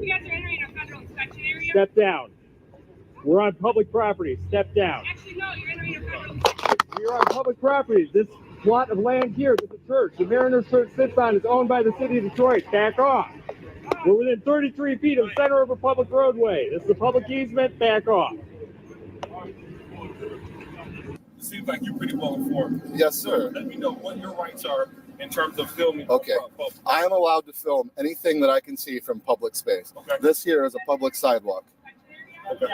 You guys are entering a federal inspection area. Step down. We're on public property. Step down. Actually, no, you're entering a federal inspection. We're on public property. This plot of land here, this is a church. The Mariners Church sits on is owned by the city of Detroit. Back off. We're within 33 feet of the center of a public roadway. This is a public easement. Back off. It seems like you're pretty well informed. Yes, sir. Let me know what your rights are in terms of filming. Okay. I am allowed to film anything that I can see from public space. Okay. This here is a public sidewalk. Okay.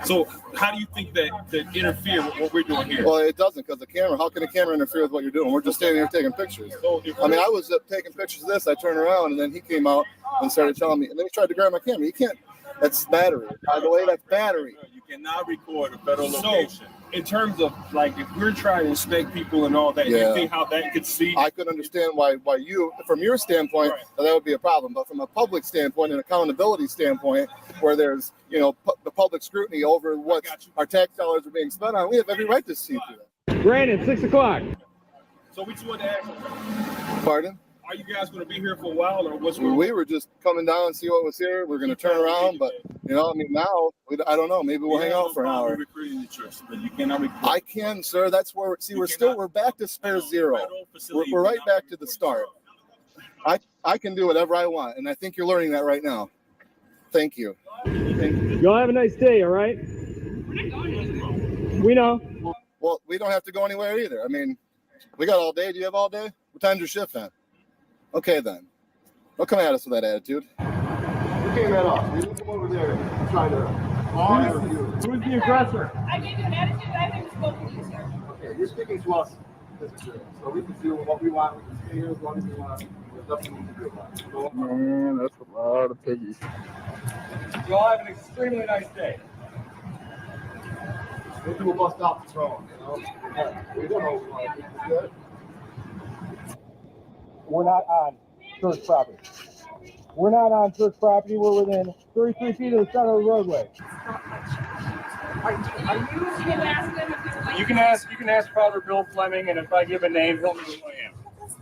So how do you think that interfere with what we're doing here? Well, it doesn't, because the camera, how can a camera interfere with what you're doing? We're just standing here taking pictures. So I mean, I was taking pictures of this. I turned around, and then he came out and started telling me, and then he tried to grab my camera. You can't. That's battery. By the way, that's battery. You cannot record a federal location. In terms of, like, if we're trying to inspect people and all that, Yeah. you think how that could see? I could understand why you, from your standpoint, that would be a problem. But from a public standpoint and accountability standpoint, where there's, the public scrutiny over what our tax dollars are being spent on, we have every right to see through that. Brandon, 6 o'clock. So we just wanted to ask, Pardon? are you guys going to be here for a while, or what's We were just coming down and see what was here. We're going to turn around, but now I don't know. Maybe we'll hang out for an hour. Recruiting the church, but you cannot record. I can, sir. That's where we're back to square zero. We're right back to the start. I can do whatever I want, and I think you're learning that right now. Thank you. Y'all have a nice day, all right? We're not going anywhere. We know. Well, we don't have to go anywhere either. I mean, we got all day. Do you have all day? What time's your shift then? Okay, then. Don't come at us with that attitude. You came at us. We didn't come over there trying to interview. Who's the aggressor? I gave you an attitude. I haven't spoken to you, sir. Okay, you're speaking to us. So we can do what we want. We can stay here as long as we want. There's nothing we can do about it. Man, that's a lot of piggies. You all have an extremely nice day. We'll do a bust off the throne, We don't know what good. We're not on church property. We're not on church property. We're within 33 feet of the center of the roadway. You can ask Father Bill Fleming, and if I give a name, he'll know who I am.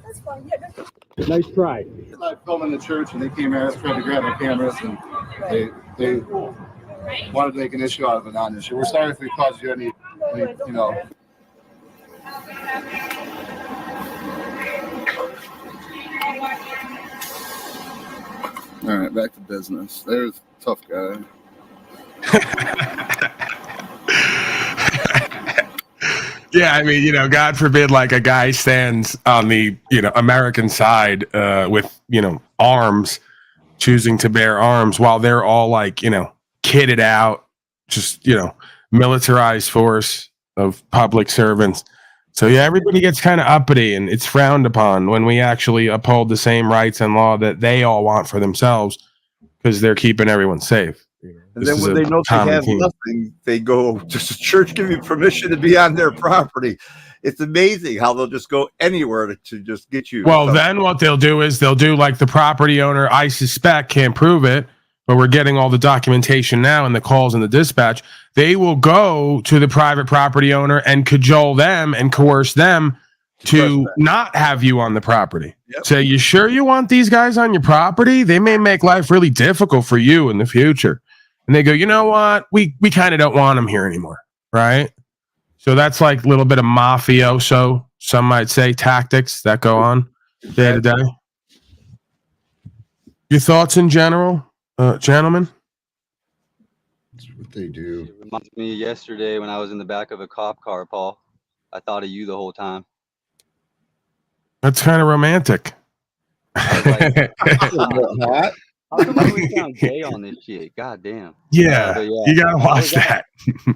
That's fine. Yeah, Nice try. I filmed in the church, and they came at us, tried to grab our cameras, and they wanted to make an issue out of a non-issue. We're sorry if we caused you any. All right, back to business. There's a tough guy. Yeah, I mean, God forbid, like a guy stands on the, American side with, arms, choosing to bear arms while they're all like, kitted out, just, militarized force of public servants. So, yeah, everybody gets kind of uppity, and it's frowned upon when we actually uphold the same rights and law that they all want for themselves because they're keeping everyone safe. And then when they know they have nothing, they go, does the church give you permission to be on their property? It's amazing how they'll just go anywhere to just get you. Well, then what they'll do is they'll do like the property owner, I suspect, can't prove it, but we're getting all the documentation now and the calls and the dispatch. They will go to the private property owner and cajole them and coerce them to not have you on the property. Yep. Say, you sure you want these guys on your property? They may make life really difficult for you in the future. And they go, you know what? We kind of don't want them here anymore, right? So that's like a little bit of mafioso, some might say, tactics that go on day to day. Your thoughts in general, gentlemen? That's what they do. It reminds me of yesterday when I was in the back of a cop car, Paul. I thought of you the whole time. That's kind of romantic. How come I always sound gay on this shit? God damn. Yeah, you gotta watch that.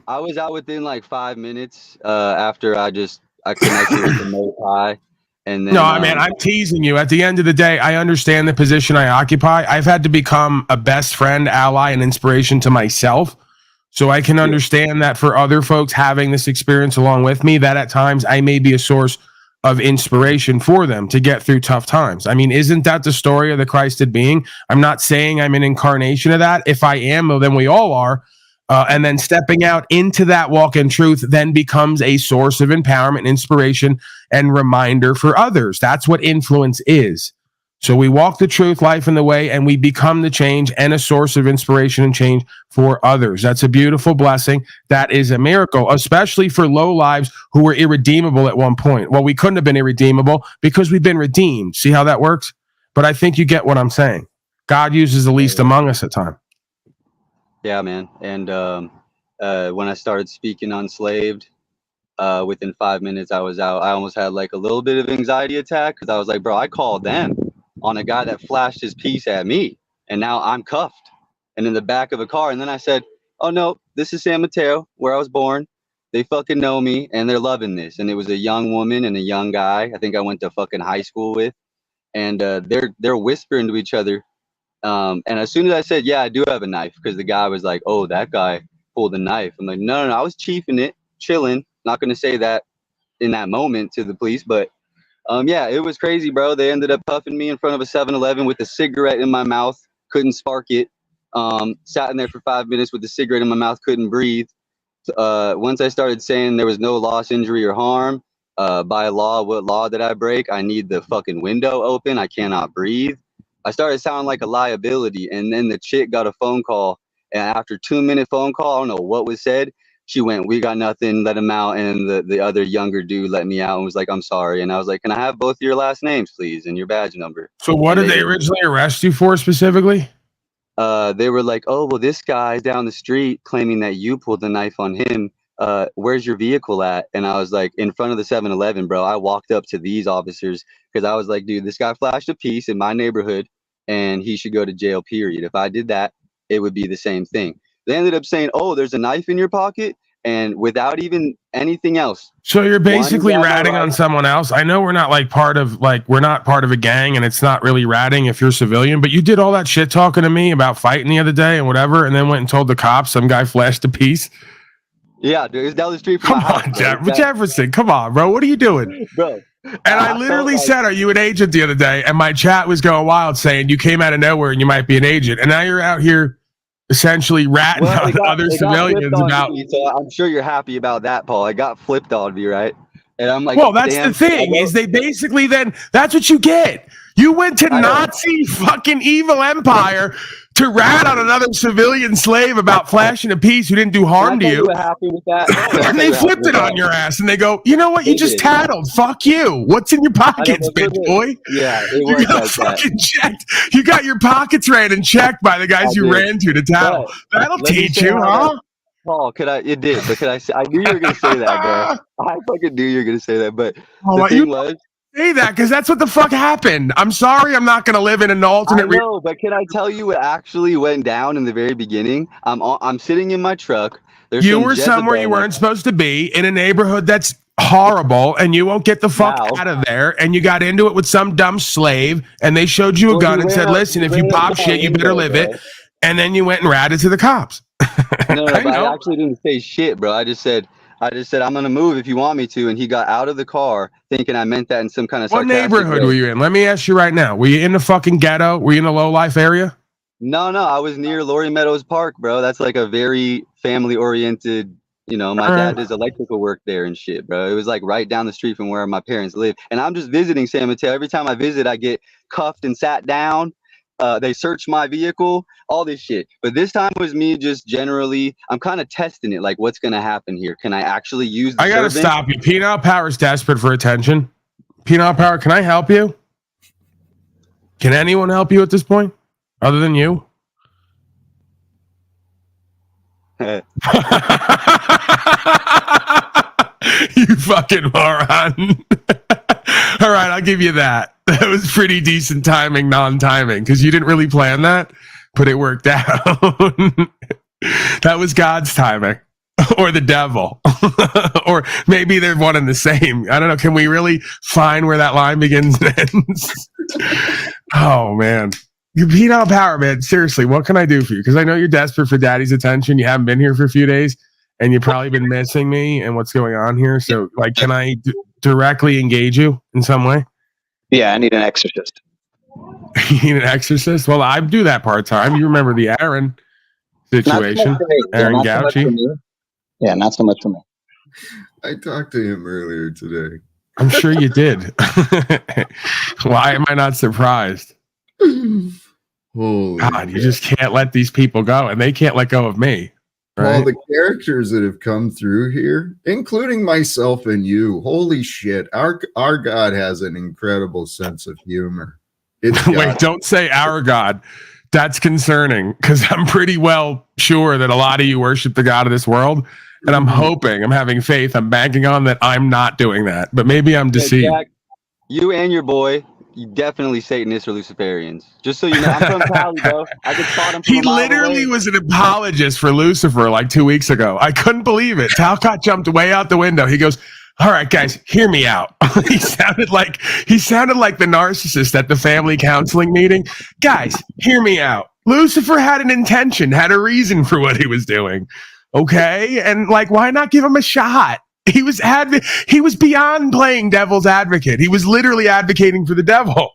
I was out within like 5 minutes after I connected with the Most High. And then, no, I mean, I'm teasing you. At the end of the day, I understand the position I occupy. I've had to become a best friend, ally, and inspiration to myself. So I can understand that for other folks having this experience along with me, that at times I may be a source of inspiration for them to get through tough times. I mean, isn't that the story of the Christed being? I'm not saying I'm an incarnation of that. If I am, well, then we all are. And then stepping out into that walk in truth then becomes a source of empowerment, inspiration, and reminder for others. That's what influence is. So we walk the truth, life, and the way, and we become the change and a source of inspiration and change for others. That's a beautiful blessing. That is a miracle, especially for low lives who were irredeemable at one point. Well, we couldn't have been irredeemable because we've been redeemed. See how that works? But I think you get what I'm saying. God uses the least among us at times. Yeah, man. And when I started speaking Unslaved, within 5 minutes I was out. I almost had like a little bit of anxiety attack because I was like, bro, I called them on a guy that flashed his piece at me, and now I'm cuffed and in the back of a car. And then I said, oh no, this is San Mateo, where I was born. They fucking know me and they're loving this. And it was a young woman and a young guy I think I went to fucking high school with, and they're whispering to each other. And as soon as I said, yeah, I do have a knife, because the guy was like, oh, that guy pulled a knife. I'm like, no, I was chiefing it, chilling. Not going to say that in that moment to the police, but yeah, it was crazy, bro. They ended up puffing me in front of a 7-Eleven with a cigarette in my mouth. Couldn't spark it. Sat in there for 5 minutes with the cigarette in my mouth. Couldn't breathe. Once I started saying there was no loss, injury, or harm, by law, what law did I break? I need the fucking window open. I cannot breathe. I started sounding like a liability. And then the chick got a phone call. And after 2-minute phone call, I don't know what was said. She went, we got nothing, let him out. And the other younger dude let me out and was like, I'm sorry. And I was like, can I have both your last names, please, and your badge number? So what did they originally arrest you for specifically? They were like, oh, well, this guy's down the street claiming that you pulled the knife on him. Where's your vehicle at? And I was like, in front of the 7-Eleven, bro. I walked up to these officers because I was like, dude, this guy flashed a piece in my neighborhood and he should go to jail, period. If I did that, it would be the same thing. They ended up saying, oh, there's a knife in your pocket, and without even anything else. So you're basically ratting on someone else. I know we're not part of a gang, and it's not really ratting if you're civilian, but you did all that shit talking to me about fighting the other day and whatever, and then went and told the cops some guy flashed a piece. Yeah, dude, it's down the street from my house, Jefferson, come on, bro. What are you doing? Bro. And I literally said, are you an agent the other day? And my chat was going wild saying you came out of nowhere and you might be an agent. And now you're out here essentially ratting on other civilians about. So I'm sure you're happy about that, Paul. I got flipped on me, right? And I'm like, well, that's the thing is they basically that's what you get. You went to Nazi fucking evil empire to rat on another civilian slave about flashing a piece who didn't do harm to you. Happy with that? And they flipped it on your ass and they go, you know what? You just tattled. Fuck you. What's in your pockets, bitch boy? Yeah, you got fucking checked. You got your pockets ran and checked by the guys you ran to tattle. That'll teach you, huh? Paul, it did, but I knew you were going to say that, bro. I fucking knew you were going to say that, but the thing was. Say that because that's what the fuck happened. I'm sorry, I'm not going to live in an alternate. I know, but can I tell you what actually went down in the very beginning? I'm sitting in my truck. You were somewhere you weren't supposed to be in a neighborhood that's horrible, and you won't get the fuck out of there. And you got into it with some dumb slave, and they showed you a gun and said, "Listen, if you pop shit, you better live it." And then you went and ratted to the cops. No, but I actually didn't say shit, bro. I just said I'm gonna move if you want me to, and he got out of the car thinking I meant that in some kind of sarcastic neighborhood way. Were you in? Let me ask you right now. Were you in the fucking ghetto? Were you in a low life area? No, I was near Lori Meadows Park, bro. That's like a very family oriented. You know, my dad does electrical work there and shit, bro. It was like right down the street from where my parents live, and I'm just visiting San Mateo. Every time I visit, I get cuffed and sat down. They searched my vehicle, all this shit. But this time was me just generally, I'm kind of testing it. Like, what's going to happen here? Can I actually use the I got to stop you. Penile Power's desperate for attention. Penile Power, can I help you? Can anyone help you at this point other than you? You fucking moron. All right, I'll give you that. That was pretty decent timing, non-timing, because you didn't really plan that, but it worked out. That was God's timing, or the devil, or maybe they're one and the same. I don't know. Can we really find where that line begins and ends? Oh, man. You penile power, man. Seriously, what can I do for you? Because I know you're desperate for daddy's attention. You haven't been here for a few days, and you've probably been missing me and what's going on here. So, like, can I directly engage you in some way? Yeah, I need an exorcist. You need an exorcist? Well, I do that part-time. You remember the Aaron situation. Aaron Gauchi. Yeah, not so much for me. I talked to him earlier today. I'm sure you did. Why am I not surprised? Holy God, you just can't let these people go, and they can't let go of me. Right? all the characters that have come through here, including myself and you. Holy shit. Our God has an incredible sense of humor. It's Wait, don't say our God. That's concerning because I'm pretty well sure that a lot of you worship the God of this world. And I'm hoping, I'm having faith, I'm banking on that I'm not doing that. But maybe I'm deceived. Jack, you and your boy, you definitely Satanists or Luciferians. Just so you know, I'm from Cali, bro. I could spot him from He a mile literally away. was an apologist for Lucifer like 2 weeks ago. I couldn't believe it. Talcott jumped way out the window. He goes, all right, guys, hear me out. he sounded like the narcissist at the family counseling meeting. Guys, hear me out. Lucifer had an intention, had a reason for what he was doing. Okay? And like, why not give him a shot? He was beyond playing devil's advocate. He was literally advocating for the devil.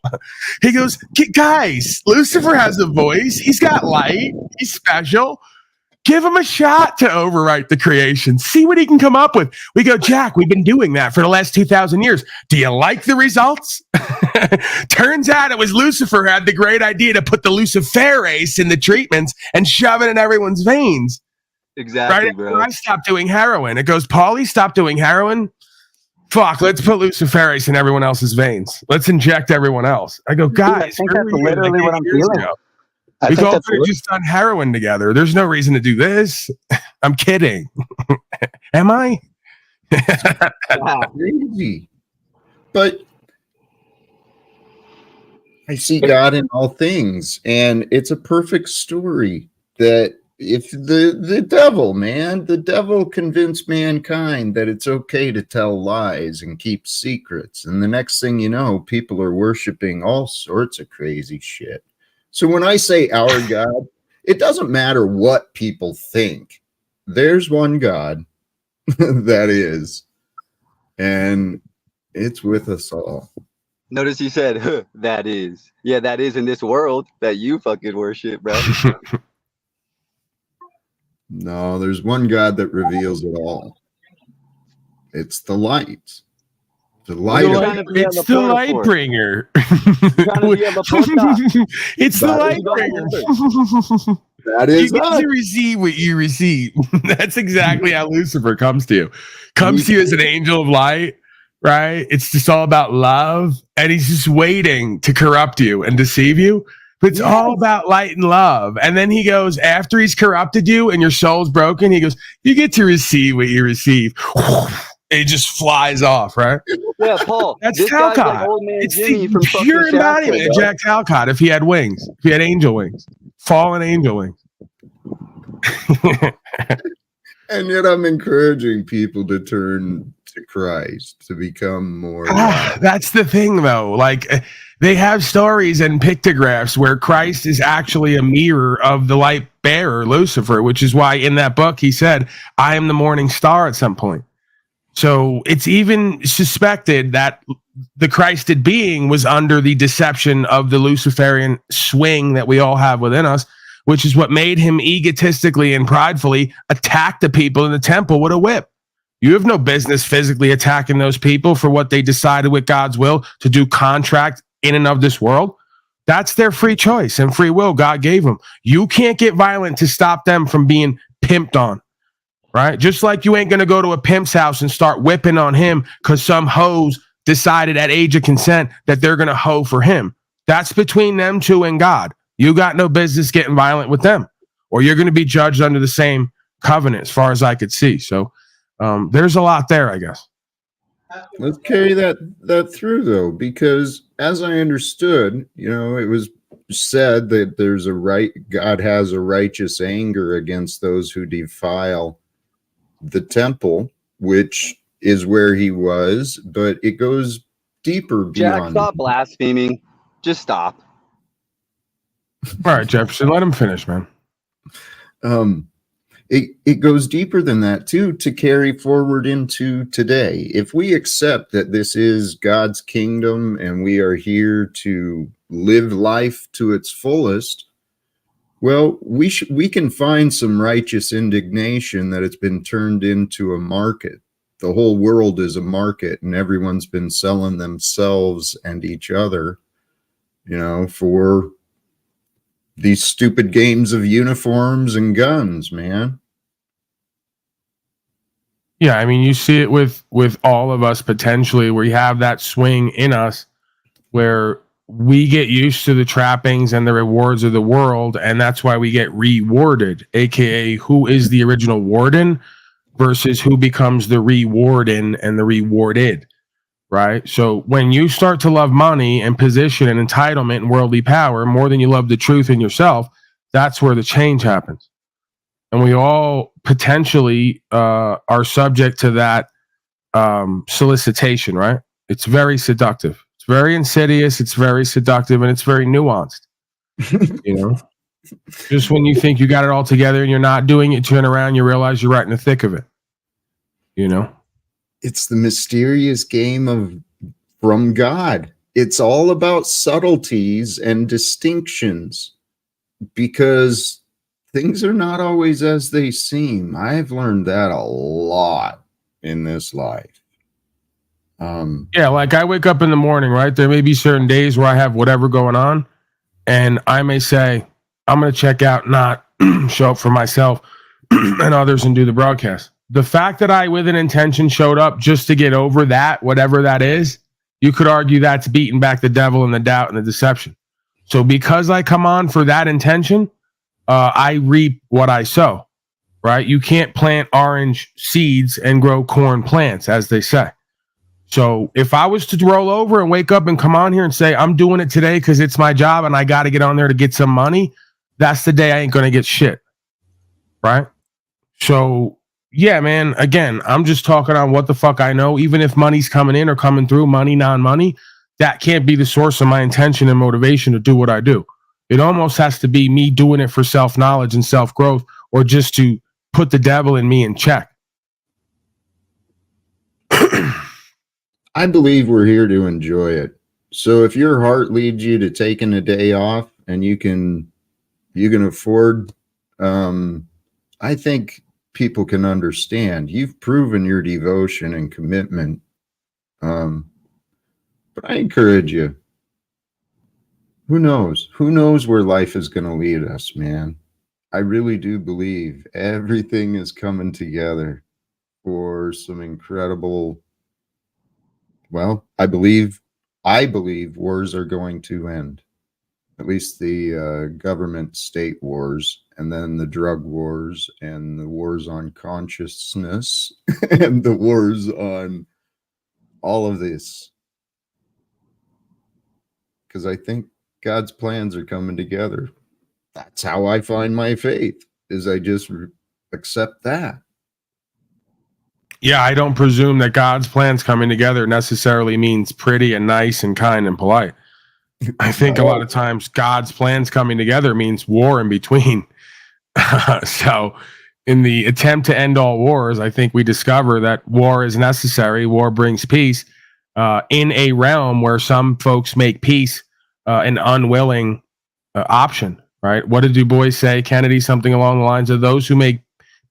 He goes, guys, Lucifer has a voice. He's got light. He's special. Give him a shot to overwrite the creation. See what he can come up with. We go, Jack, we've been doing that for the last 2,000 years. Do you like the results? Turns out it was Lucifer who had the great idea to put the luciferase in the treatments and shove it in everyone's veins. Exactly, Right bro. after I stopped doing heroin. It goes, Paulie, stop doing heroin. Fuck, let's put luciferase in everyone else's veins. Let's inject everyone else. I go, guys, think where that's were you literally what I'm years feeling. ago? I We think all that's could have just done heroin together. There's no reason to do this. I'm kidding. Am I? crazy. But I see God in all things, and it's a perfect story that if the devil convinced mankind that it's okay to tell lies and keep secrets, and the next thing you know, people are worshiping all sorts of crazy shit. So when I say our God, it doesn't matter what people think. There's one God that is, and it's with us all. Notice he said, huh, that is. Yeah, that is in this world that you fucking worship, bro. No, there's one God that reveals it all. It's the light. The light. You're of- trying to be It's on the the portal light for it. bringer. trying to be on the portal. It's the That light is bringer. That You is get us. to receive what you receive. That's exactly how Lucifer comes to you. Comes to you as an angel of light, right? It's just all about love. And he's just waiting to corrupt you and deceive you. But it's all about light and love. And then he goes, after he's corrupted you and your soul's broken, he goes, you get to receive what you receive. It just flies off, right? Yeah, Paul. That's this guy's Talcott. like old man It's Jimmy the from fucking pure Shasta, embodiment of bro. Jack Talcott if he had wings, if he had angel wings, fallen angel wings. And yet I'm encouraging people to turn to Christ, to become more. That's the thing, though. Like, they have stories and pictographs where Christ is actually a mirror of the light bearer, Lucifer, which is why in that book he said, I am the morning star at some point. So it's even suspected that the Christed being was under the deception of the Luciferian swing that we all have within us, which is what made him egotistically and pridefully attack the people in the temple with a whip. You have no business physically attacking those people for what they decided with God's will to do contract in and of this world. That's their free choice and free will God gave them. You can't get violent to stop them from being pimped on. Right? Just like you ain't going to go to a pimp's house and start whipping on him because some hoes decided at age of consent that they're going to hoe for him. That's between them two and God. You got no business getting violent with them, or you're going to be judged under the same covenant as far as I could see. So there's a lot there, I guess. Let's carry that through, though, because as I understood, it was said that God has a righteous anger against those who defile the temple, which is where he was, but it goes deeper Jack, beyond. stop blaspheming. Just stop. All right, Jefferson, let him finish, man. It goes deeper than that too, to carry forward into today. If we accept that this is God's kingdom and we are here to live life to its fullest, well, we can find some righteous indignation that it's been turned into a market. the whole world is a market, and everyone's been selling themselves and each other, for these stupid games of uniforms and guns, man. Yeah, I mean, you see it with all of us potentially, where you have that swing in us where we get used to the trappings and the rewards of the world, and that's why we get rewarded, aka who is the original warden versus who becomes the rewarden and the rewarded, right? So when you start to love money and position and entitlement and worldly power more than you love the truth in yourself, that's where the change happens. And we all potentially are subject to that solicitation, right? It's very seductive. It's very insidious. It's very seductive, and it's very nuanced. Just when you think you got it all together and you're not doing it, turn around, you realize you're right in the thick of it. It's the mysterious game from God. It's all about subtleties and distinctions, because things are not always as they seem. I've learned that a lot in this life. Yeah, like I wake up in the morning, right? There may be certain days where I have whatever going on, and I may say, I'm going to check out, not show up for myself and others and do the broadcast. The fact that I, with an intention, showed up just to get over that, whatever that is, you could argue that's beating back the devil and the doubt and the deception. So because I come on for that intention, I reap what I sow, right? You can't plant orange seeds and grow corn plants, as they say. So if I was to roll over and wake up and come on here and say, I'm doing it today because it's my job and I got to get on there to get some money, that's the day I ain't going to get shit, right? So, yeah, man, again, I'm just talking on what the fuck I know. Even if money's coming in or coming through, money, non-money, that can't be the source of my intention and motivation to do what I do. It almost has to be me doing it for self-knowledge and self-growth, or just to put the devil in me in check. I believe we're here to enjoy it. So if your heart leads you to taking a day off and you can afford, I think people can understand. You've proven your devotion and commitment. But I encourage you. Who knows? Who knows where life is going to lead us, man? I really do believe everything is coming together for some incredible. Well, I believe wars are going to end. At least the government state wars, and then the drug wars, and the wars on consciousness, and the wars on all of this. Because I think God's plans are coming together. That's how I find my faith, is I just accept that. Yeah, I don't presume that God's plans coming together necessarily means pretty and nice and kind and polite. I think a lot of times God's plans coming together means war in between. So in the attempt to end all wars, I think we discover that war is necessary. War brings peace in a realm where some folks make peace an unwilling option, right? What did Du Bois say, Kennedy? Something along the lines of, those who make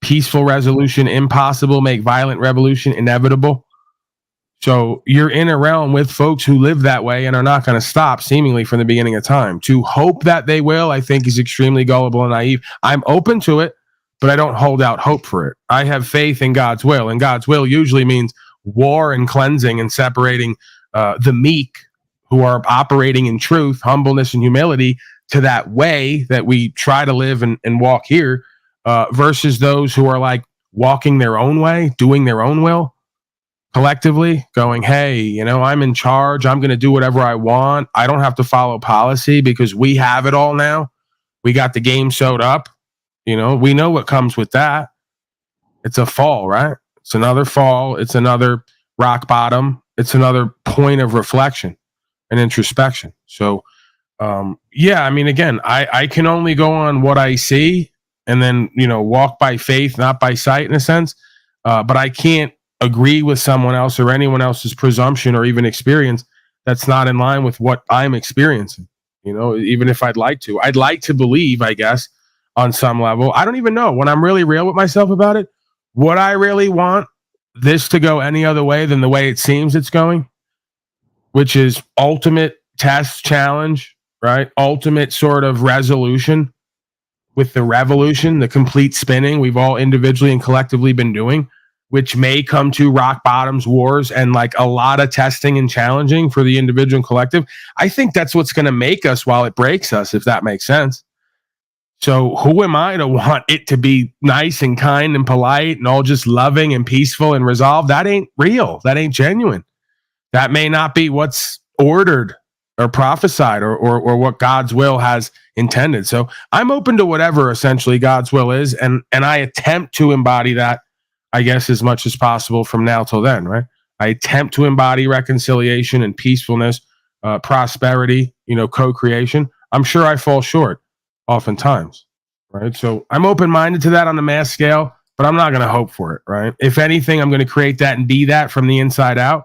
peaceful resolution impossible make violent revolution inevitable. So you're in a realm with folks who live that way and are not going to stop, seemingly from the beginning of time. To hope that they will, I think, is extremely gullible and naive. I'm open to it, but I don't hold out hope for it. I have faith in God's will, and God's will usually means war and cleansing and separating the meek who are operating in truth, humbleness, and humility to that way that we try to live and walk here, versus those who are like walking their own way, doing their own will, collectively going, hey, I'm in charge. I'm going to do whatever I want. I don't have to follow policy because we have it all now. We got the game sewed up. We know what comes with that. It's a fall, right? It's another fall. It's another rock bottom. It's another point of reflection and introspection. So, yeah, I mean, again, I can only go on what I see and then, walk by faith, not by sight in a sense. But I can't agree with someone else or anyone else's presumption or even experience that's not in line with what I'm experiencing. Even if I'd like to believe, I guess, on some level. I don't even know, when I'm really real with myself about it, what I really want this to go any other way than the way it seems it's going, which is ultimate test challenge, right? Ultimate sort of resolution with the revolution, the complete spinning we've all individually and collectively been doing, which may come to rock bottoms, wars, and like a lot of testing and challenging for the individual and collective. I think that's what's going to make us while it breaks us, if that makes sense. So who am I to want it to be nice and kind and polite and all just loving and peaceful and resolved? That ain't real. That ain't genuine. That may not be what's ordered or prophesied or what God's will has intended. So I'm open to whatever essentially God's will is. And I attempt to embody that, I guess, as much as possible from now till then, right? I attempt to embody reconciliation and peacefulness, prosperity, co-creation. I'm sure I fall short oftentimes, right? So I'm open-minded to that on the mass scale, but I'm not going to hope for it, right? If anything, I'm going to create that and be that from the inside out.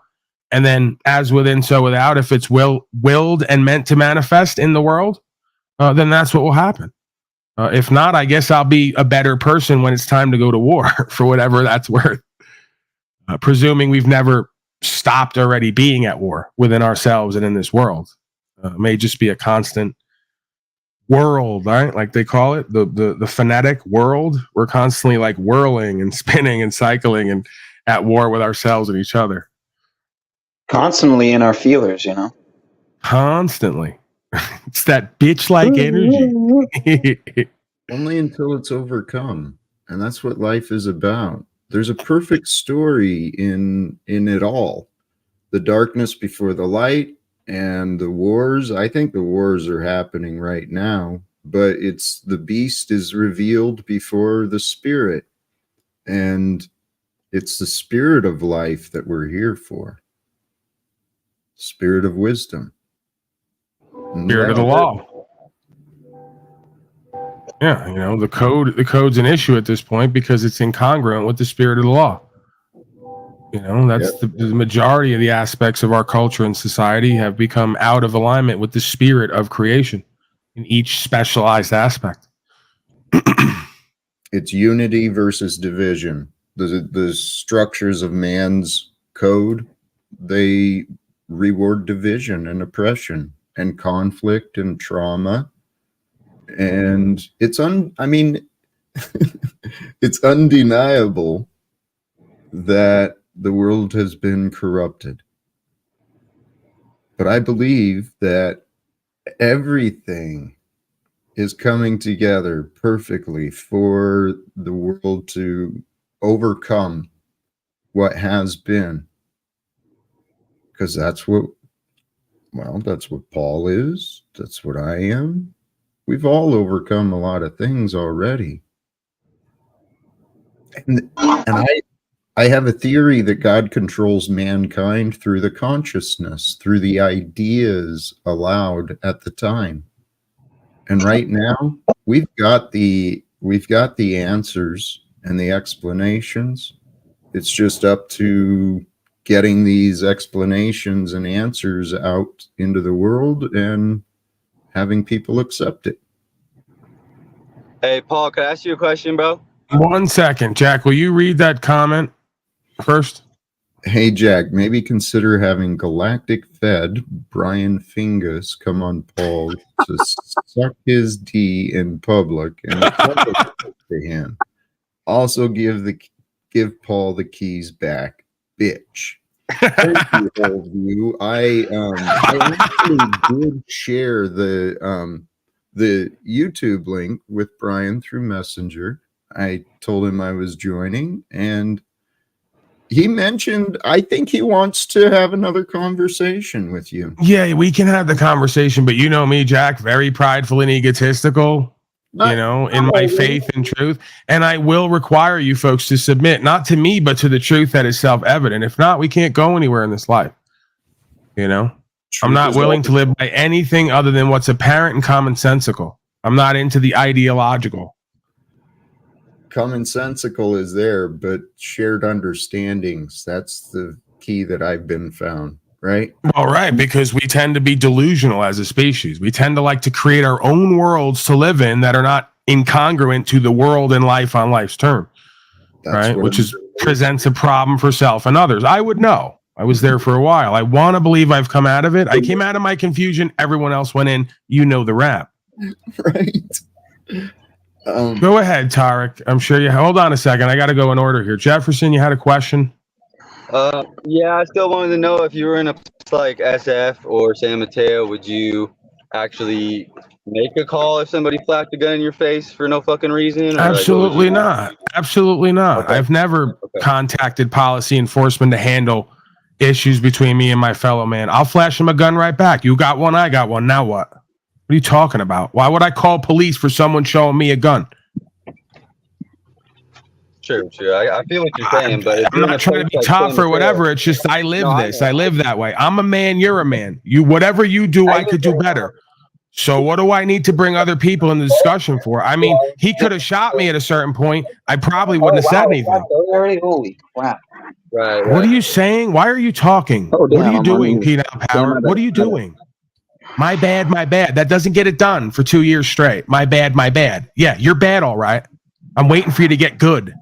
And then as within, so without, if it's willed and meant to manifest in the world, then that's what will happen. If not, I guess I'll be a better person when it's time to go to war for whatever that's worth. Presuming we've never stopped already being at war within ourselves and in this world. It may just be a constant world, right? Like they call it, the phonetic world. We're constantly like whirling and spinning and cycling and at war with ourselves and each other. Constantly in our feelers, Constantly. It's that bitch-like energy. Only until it's overcome. And that's what life is about. There's a perfect story in it all. The darkness before the light and the wars. I think the wars are happening right now, but it's the beast is revealed before the spirit. And it's the spirit of life that we're here for. Spirit of wisdom. Spirit of the law. Yeah, the code's an issue at this point because it's incongruent with the spirit of the law. That's the majority of the aspects of our culture and society have become out of alignment with the spirit of creation in each specialized aspect. It's unity versus division. The structures of man's code, they reward division and oppression and conflict and trauma. And it's it's undeniable that the world has been corrupted. But I believe that everything is coming together perfectly for the world to overcome what has been. Because that's what Paul is. That's what I am. We've all overcome a lot of things already. And I have a theory that God controls mankind through the consciousness, through the ideas allowed at the time. And right now, we've got the answers and the explanations. It's just up to getting these explanations and answers out into the world and having people accept it. Hey, Paul, could I ask you a question, bro? 1 second, Jack. Will you read that comment first? Hey, Jack, maybe consider having Galactic Fed Brian Fingus come on Paul to suck his D in public and to him. Also give Paul the keys back, bitch. Thank you, all of you. I actually did share the YouTube link with Brian through Messenger. I told him I was joining, and he mentioned, I think he wants to have another conversation with you. Yeah, we can have the conversation, but you know me, Jack, very prideful and egotistical, in my faith and truth. And I will require you folks to submit, not to me, but to the truth that is self-evident. If not, we can't go anywhere in this life. I'm not willing to live by anything other than what's apparent and commonsensical. I'm not into the ideological. Commonsensical is there, but shared understandings, that's the key that I've been found, right? All right, because we tend to be delusional as a species. We tend to like to create our own worlds to live in that are not incongruent to the world and life on life's term. right? Which presents a problem for self and others. I would know. I was there for a while. I want to believe I've come out of it. I came out of my confusion. Everyone else went in. You know the rap. Right. Go ahead, Tarek. I'm sure you... Hold on a second. I got to go in order here. Jefferson, you had a question? Yeah, I still wanted to know if you were in a place like SF or San Mateo, would you actually make a call if somebody flashed a gun in your face for no fucking reason? Absolutely not. Absolutely not. Okay. I've never contacted policy enforcement to handle issues between me and my fellow man. I'll flash him a gun right back. You got one, I got one. Now what? What are you talking about? Why would I call police for someone showing me a gun? Sure. I feel what you're saying, but I'm not trying to be tough or whatever. It's just I live this. I live that way. I'm a man. You're a man. Whatever you do, I could do better. So what do I need to bring other people in the discussion for? I mean, he could have shot me at a certain point. I probably wouldn't have said anything. Holy crap. Right. What are you saying? Why are you talking? What are you doing, Peanut Power? What are you doing? My bad, my bad. That doesn't get it done for 2 years straight. My bad, my bad. Yeah, you're bad, all right. I'm waiting for you to get good.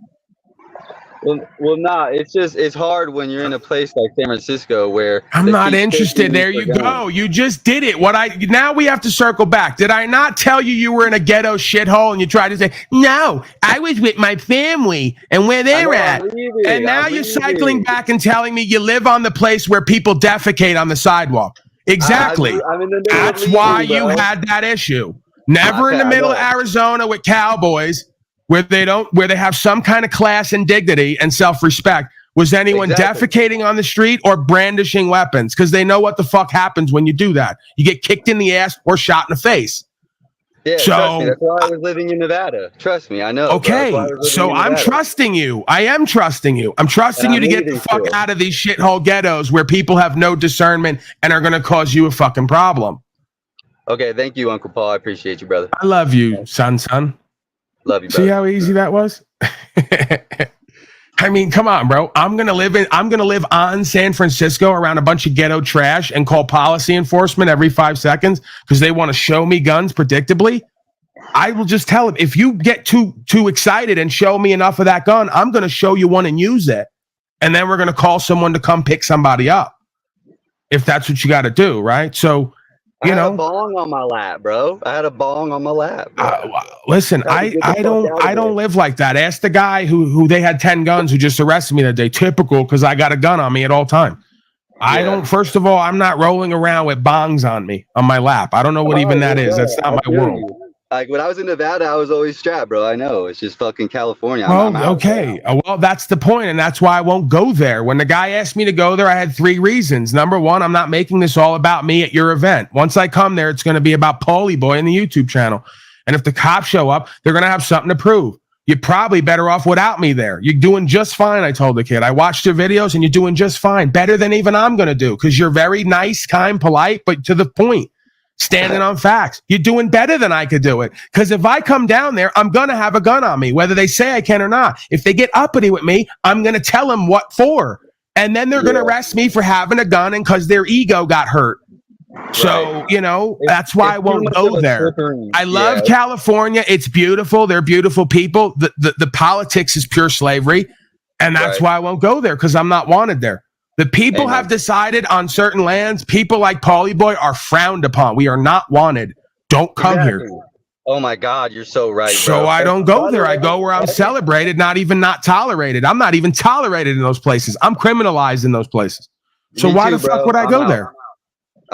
Well, nah. It's hard when you're in a place like San Francisco where I'm not interested. There you go. You just did it. Now we have to circle back. Did I not tell you were in a ghetto shithole and you tried to say, no, I was with my family and where they're at. And now you're cycling back and telling me you live on the place where people defecate on the sidewalk. Exactly. That's why you had that issue. Never in the middle of Arizona with cowboys where they have some kind of class and dignity and self-respect. Was anyone defecating on the street or brandishing weapons? Because they know what the fuck happens when you do that. You get kicked in the ass or shot in the face. Yeah, so trust me, that's why I was living in Nevada. Trust me, I know. Okay, so I'm trusting you. I am trusting you. I'm trusting you to get the fuck out of these shithole ghettos where people have no discernment and are going to cause you a fucking problem. Okay, thank you, Uncle Paul. I appreciate you, brother. I love you, son. Love you, brother. See how easy that was? I mean, come on, bro. I'm gonna live on San Francisco around a bunch of ghetto trash and call policy enforcement every 5 seconds because they want to show me guns predictably. I will just tell them, if you get too excited and show me enough of that gun, I'm gonna show you one and use it. And then we're gonna call someone to come pick somebody up. If that's what you gotta do, right? So I had a bong on my lap, bro. I had a bong on my lap. Listen, I don't live like that. Ask the guy who they had 10 guns who just arrested me that day. Typical, because I got a gun on me at all time. I don't. First of all, I'm not rolling around with bongs on me on my lap. I don't know what even that is. That's not my world. Like when I was in Nevada, I was always strapped, bro. I know. It's just fucking California. Well, okay. Well, that's the point, and that's why I won't go there. When the guy asked me to go there, I had 3 reasons. Number one, I'm not making this all about me at your event. Once I come there, it's going to be about Paulie Boy and the YouTube channel. And if the cops show up, they're going to have something to prove. You're probably better off without me there. You're doing just fine, I told the kid. I watched your videos, and you're doing just fine. Better than even I'm going to do, because you're very nice, kind, polite, but to the point. Standing on facts. You're doing better than I could do it. Because if I come down there, I'm going to have a gun on me, whether they say I can or not. If they get uppity with me, I'm going to tell them what for. And then they're going to arrest me for having a gun and because their ego got hurt. So, that's why I won't go there. I love California. It's beautiful. They're beautiful people. The politics is pure slavery. And that's why I won't go there, because I'm not wanted there. The people have decided on certain lands, people like Paulie Boy are frowned upon. We are not wanted. Don't come here. Oh my God, you're so right, So bro. I don't go there. I go where I'm celebrated, not tolerated. I'm not even tolerated in those places. I'm criminalized in those places. So why the fuck would I go there?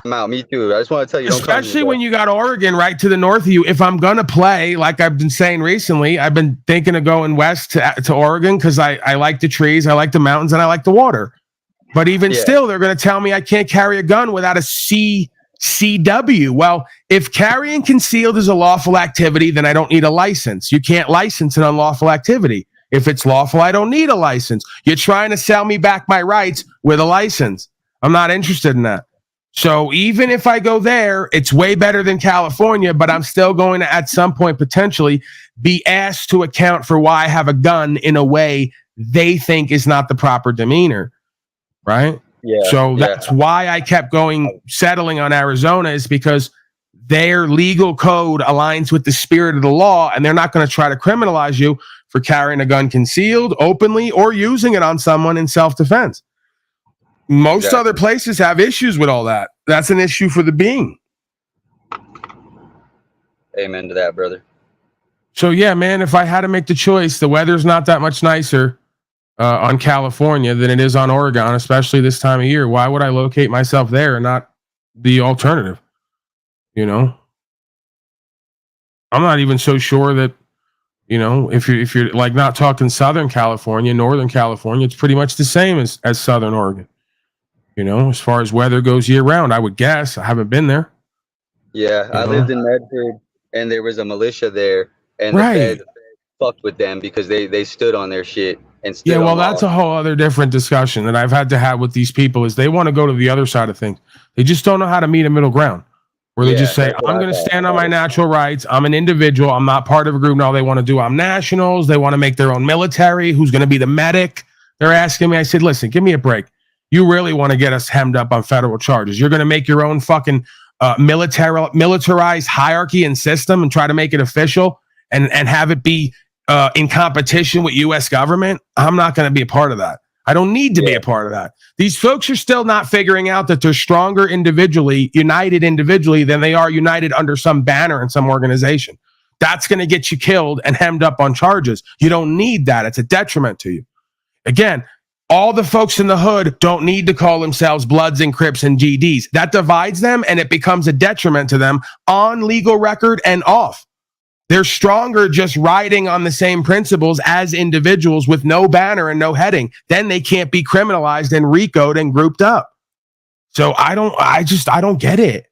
I'm out. Me too. I just want to tell you, especially when you got Oregon right to the north of you. If I'm going to play, like I've been saying recently, I've been thinking of going west to Oregon because I like the trees, I like the mountains, and I like the water. But even still, they're going to tell me I can't carry a gun without a CCW. Well, if carrying concealed is a lawful activity, then I don't need a license. You can't license an unlawful activity. If it's lawful, I don't need a license. You're trying to sell me back my rights with a license. I'm not interested in that. So even if I go there, it's way better than California, but I'm still going to, at some point, potentially be asked to account for why I have a gun in a way they think is not the proper demeanor. Right? Yeah. So that's why I kept settling on Arizona, is because their legal code aligns with the spirit of the law, and they're not going to try to criminalize you for carrying a gun concealed, openly, or using it on someone in self-defense. Most other places have issues with all that. That's an issue for the being. Amen to that, brother. So yeah, man, if I had to make the choice, the weather's not that much nicer on California than it is on Oregon, especially this time of year. Why would I locate myself there and not the alternative? You know, I'm not even so sure that, you know, if you're like not talking Southern California, Northern California, it's pretty much the same as Southern Oregon. You know, as far as weather goes year round, I would guess. I haven't been there. Yeah, I lived in Medford, and there was a militia there, and the Fed fucked with them because they stood on their shit and stood yeah, well, on that's a whole other different discussion that I've had to have with these people. Is they want to go to the other side of things. They just don't know how to meet a middle ground. Where they just say, I'm going to stand on my natural rights. I'm an individual. I'm not part of a group. And all they want to do, I'm nationals. They want to make their own military. Who's going to be the medic? They're asking me. I said, listen, give me a break. You really want to get us hemmed up on federal charges. You're going to make your own fucking militarized hierarchy and system and try to make it official and have it be in competition with U.S. government. I'm not going to be a part of that. I don't need to be a part of that. These folks are still not figuring out that they're stronger individually, united individually, than they are united under some banner in some organization. That's going to get you killed and hemmed up on charges. You don't need that. It's a detriment to you. Again, all the folks in the hood don't need to call themselves Bloods and Crips and GDs. That divides them, and it becomes a detriment to them on legal record and off. They're stronger just riding on the same principles as individuals with no banner and no heading. Then they can't be criminalized and RICO'd and grouped up. So I don't get it.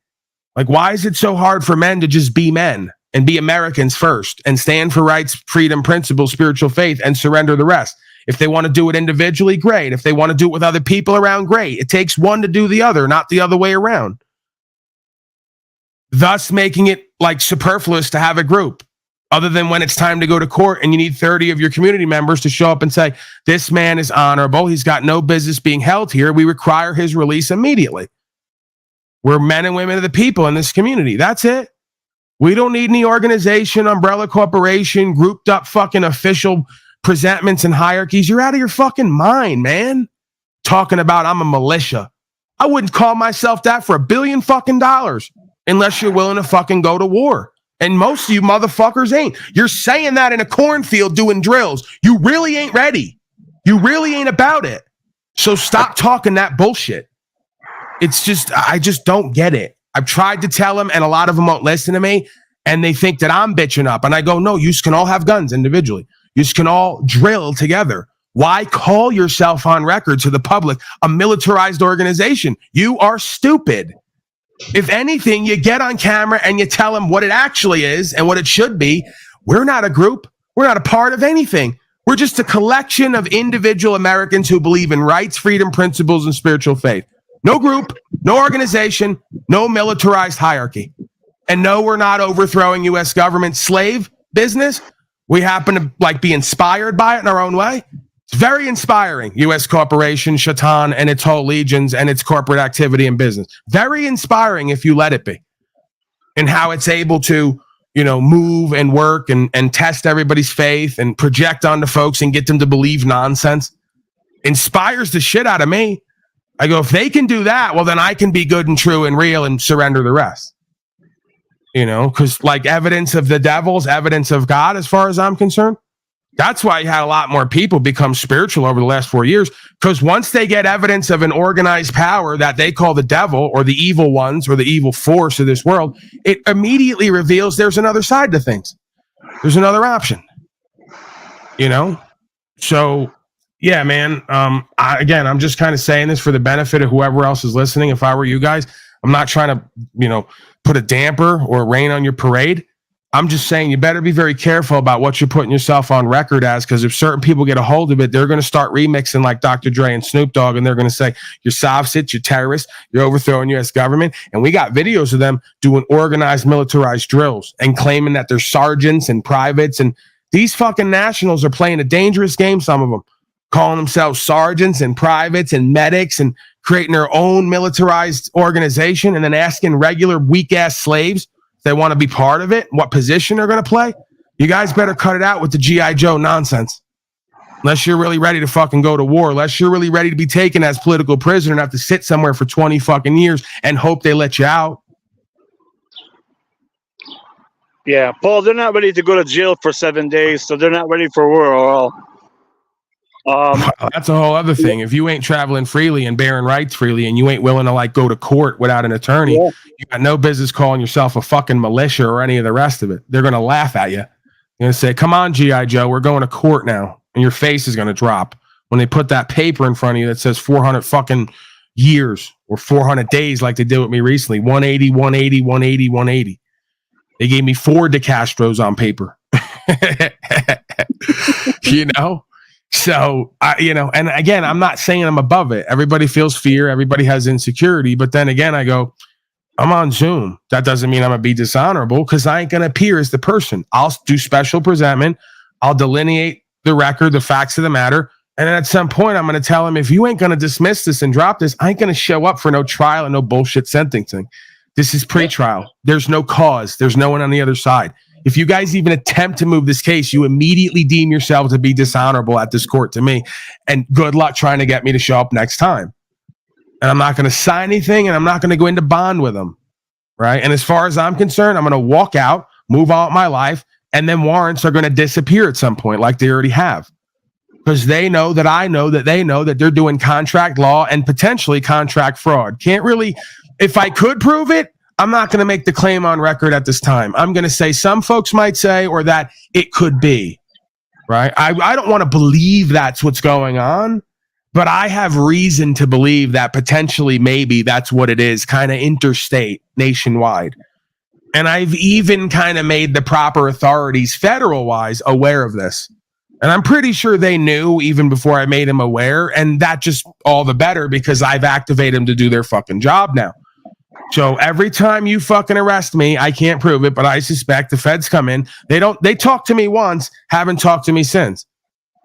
Like, why is it so hard for men to just be men and be Americans first and stand for rights, freedom, principles, spiritual faith, and surrender the rest? If they want to do it individually, great. If they want to do it with other people around, great. It takes one to do the other, not the other way around. Thus making it like superfluous to have a group, other than when it's time to go to court and you need 30 of your community members to show up and say, this man is honorable. He's got no business being held here. We require his release immediately. We're men and women of the people in this community. That's it. We don't need any organization, umbrella corporation, grouped up fucking official presentments and hierarchies. You're out of your fucking mind, man. Talking about I'm a militia. I wouldn't call myself that for $1 billion fucking dollars unless you're willing to fucking go to war. And most of you motherfuckers ain't. You're saying that in a cornfield doing drills. You really ain't ready. You really ain't about it. So stop talking that bullshit. It's just, I just don't get it. I've tried to tell them, and a lot of them won't listen to me, and they think that I'm bitching up. And I go, no, you can all have guns individually. You can all drill together. Why call yourself on record to the public a militarized organization? You are stupid. If anything, you get on camera and you tell them what it actually is and what it should be. We're not a group. We're not a part of anything. We're just a collection of individual Americans who believe in rights, freedom, principles, and spiritual faith. No group, no organization, no militarized hierarchy. And no, we're not overthrowing U.S. government slave business. We happen to like be inspired by it in our own way. It's very inspiring, U.S. corporation, Shaitan, and its whole legions and its corporate activity and business. Very inspiring if you let it be. And how it's able to, you know, move and work and test everybody's faith and project onto folks and get them to believe nonsense. Inspires the shit out of me. I go, if they can do that, well, then I can be good and true and real and surrender the rest. You know, because like evidence of the devil's evidence of God, as far as I'm concerned. That's why you had a lot more people become spiritual over the last 4 years, because once they get evidence of an organized power that they call the devil or the evil ones or the evil force of this world, it immediately reveals there's another side to things. There's another option, you know? So, yeah, man, I'm just kind of saying this for the benefit of whoever else is listening. If I were you guys, I'm not trying to, you know, put a damper or rain on your parade. I'm just saying you better be very careful about what you're putting yourself on record as, because if certain people get a hold of it, they're going to start remixing like Dr. Dre and Snoop Dogg, and they're going to say, you're soft-sit, you're terrorists, you're overthrowing U.S. government. And we got videos of them doing organized militarized drills and claiming that they're sergeants and privates. And these fucking nationals are playing a dangerous game, some of them, calling themselves sergeants and privates and medics and creating their own militarized organization and then asking regular weak-ass slaves They want to be part of it. What position they're going to play? You guys better cut it out with the G.I. Joe nonsense. Unless you're really ready to fucking go to war, unless you're really ready to be taken as political prisoner and have to sit somewhere for 20 fucking years and hope they let you out. Yeah, Paul, they're not ready to go to jail for 7 days, so they're not ready for war at all. That's a whole other thing. If you ain't traveling freely and bearing rights freely and you ain't willing to like go to court without an attorney, you got no business calling yourself a fucking militia or any of the rest of it. They're going to laugh at you. They're going to say, come on, G.I. Joe, we're going to court now. And your face is going to drop when they put that paper in front of you that says 400 fucking years or 400 days like they did with me recently. 180, 180, 180, 180. They gave me 4 DeCastros on paper. You know? So, and again, I'm not saying I'm above it. Everybody feels fear. Everybody has insecurity. But then again, I go, I'm on Zoom. That doesn't mean I'm going to be dishonorable because I ain't going to appear as the person. I'll do special presentment. I'll delineate the record, the facts of the matter. And then at some point, I'm going to tell him, if you ain't going to dismiss this and drop this, I ain't going to show up for no trial and no bullshit sentencing. This is pre-trial. There's no cause. There's no one on the other side. If you guys even attempt to move this case, you immediately deem yourself to be dishonorable at this court to me. And good luck trying to get me to show up next time. And I'm not going to sign anything, and I'm not going to go into bond with them. Right? And as far as I'm concerned, I'm going to walk out, move on with my life, and then warrants are going to disappear at some point like they already have. Because they know that I know that they know that they're doing contract law and potentially contract fraud. Can't really, if I could prove it, I'm not going to make the claim on record at this time. I'm going to say some folks might say, or that it could be, right? I don't want to believe that's what's going on, but I have reason to believe that potentially maybe that's what it is, kind of interstate, nationwide. And I've even kind of made the proper authorities federal-wise aware of this. And I'm pretty sure they knew even before I made them aware. And that just all the better because I've activated them to do their fucking job now. So every time you fucking arrest me, I can't prove it, but I suspect the feds come in. They talked to me once, haven't talked to me since.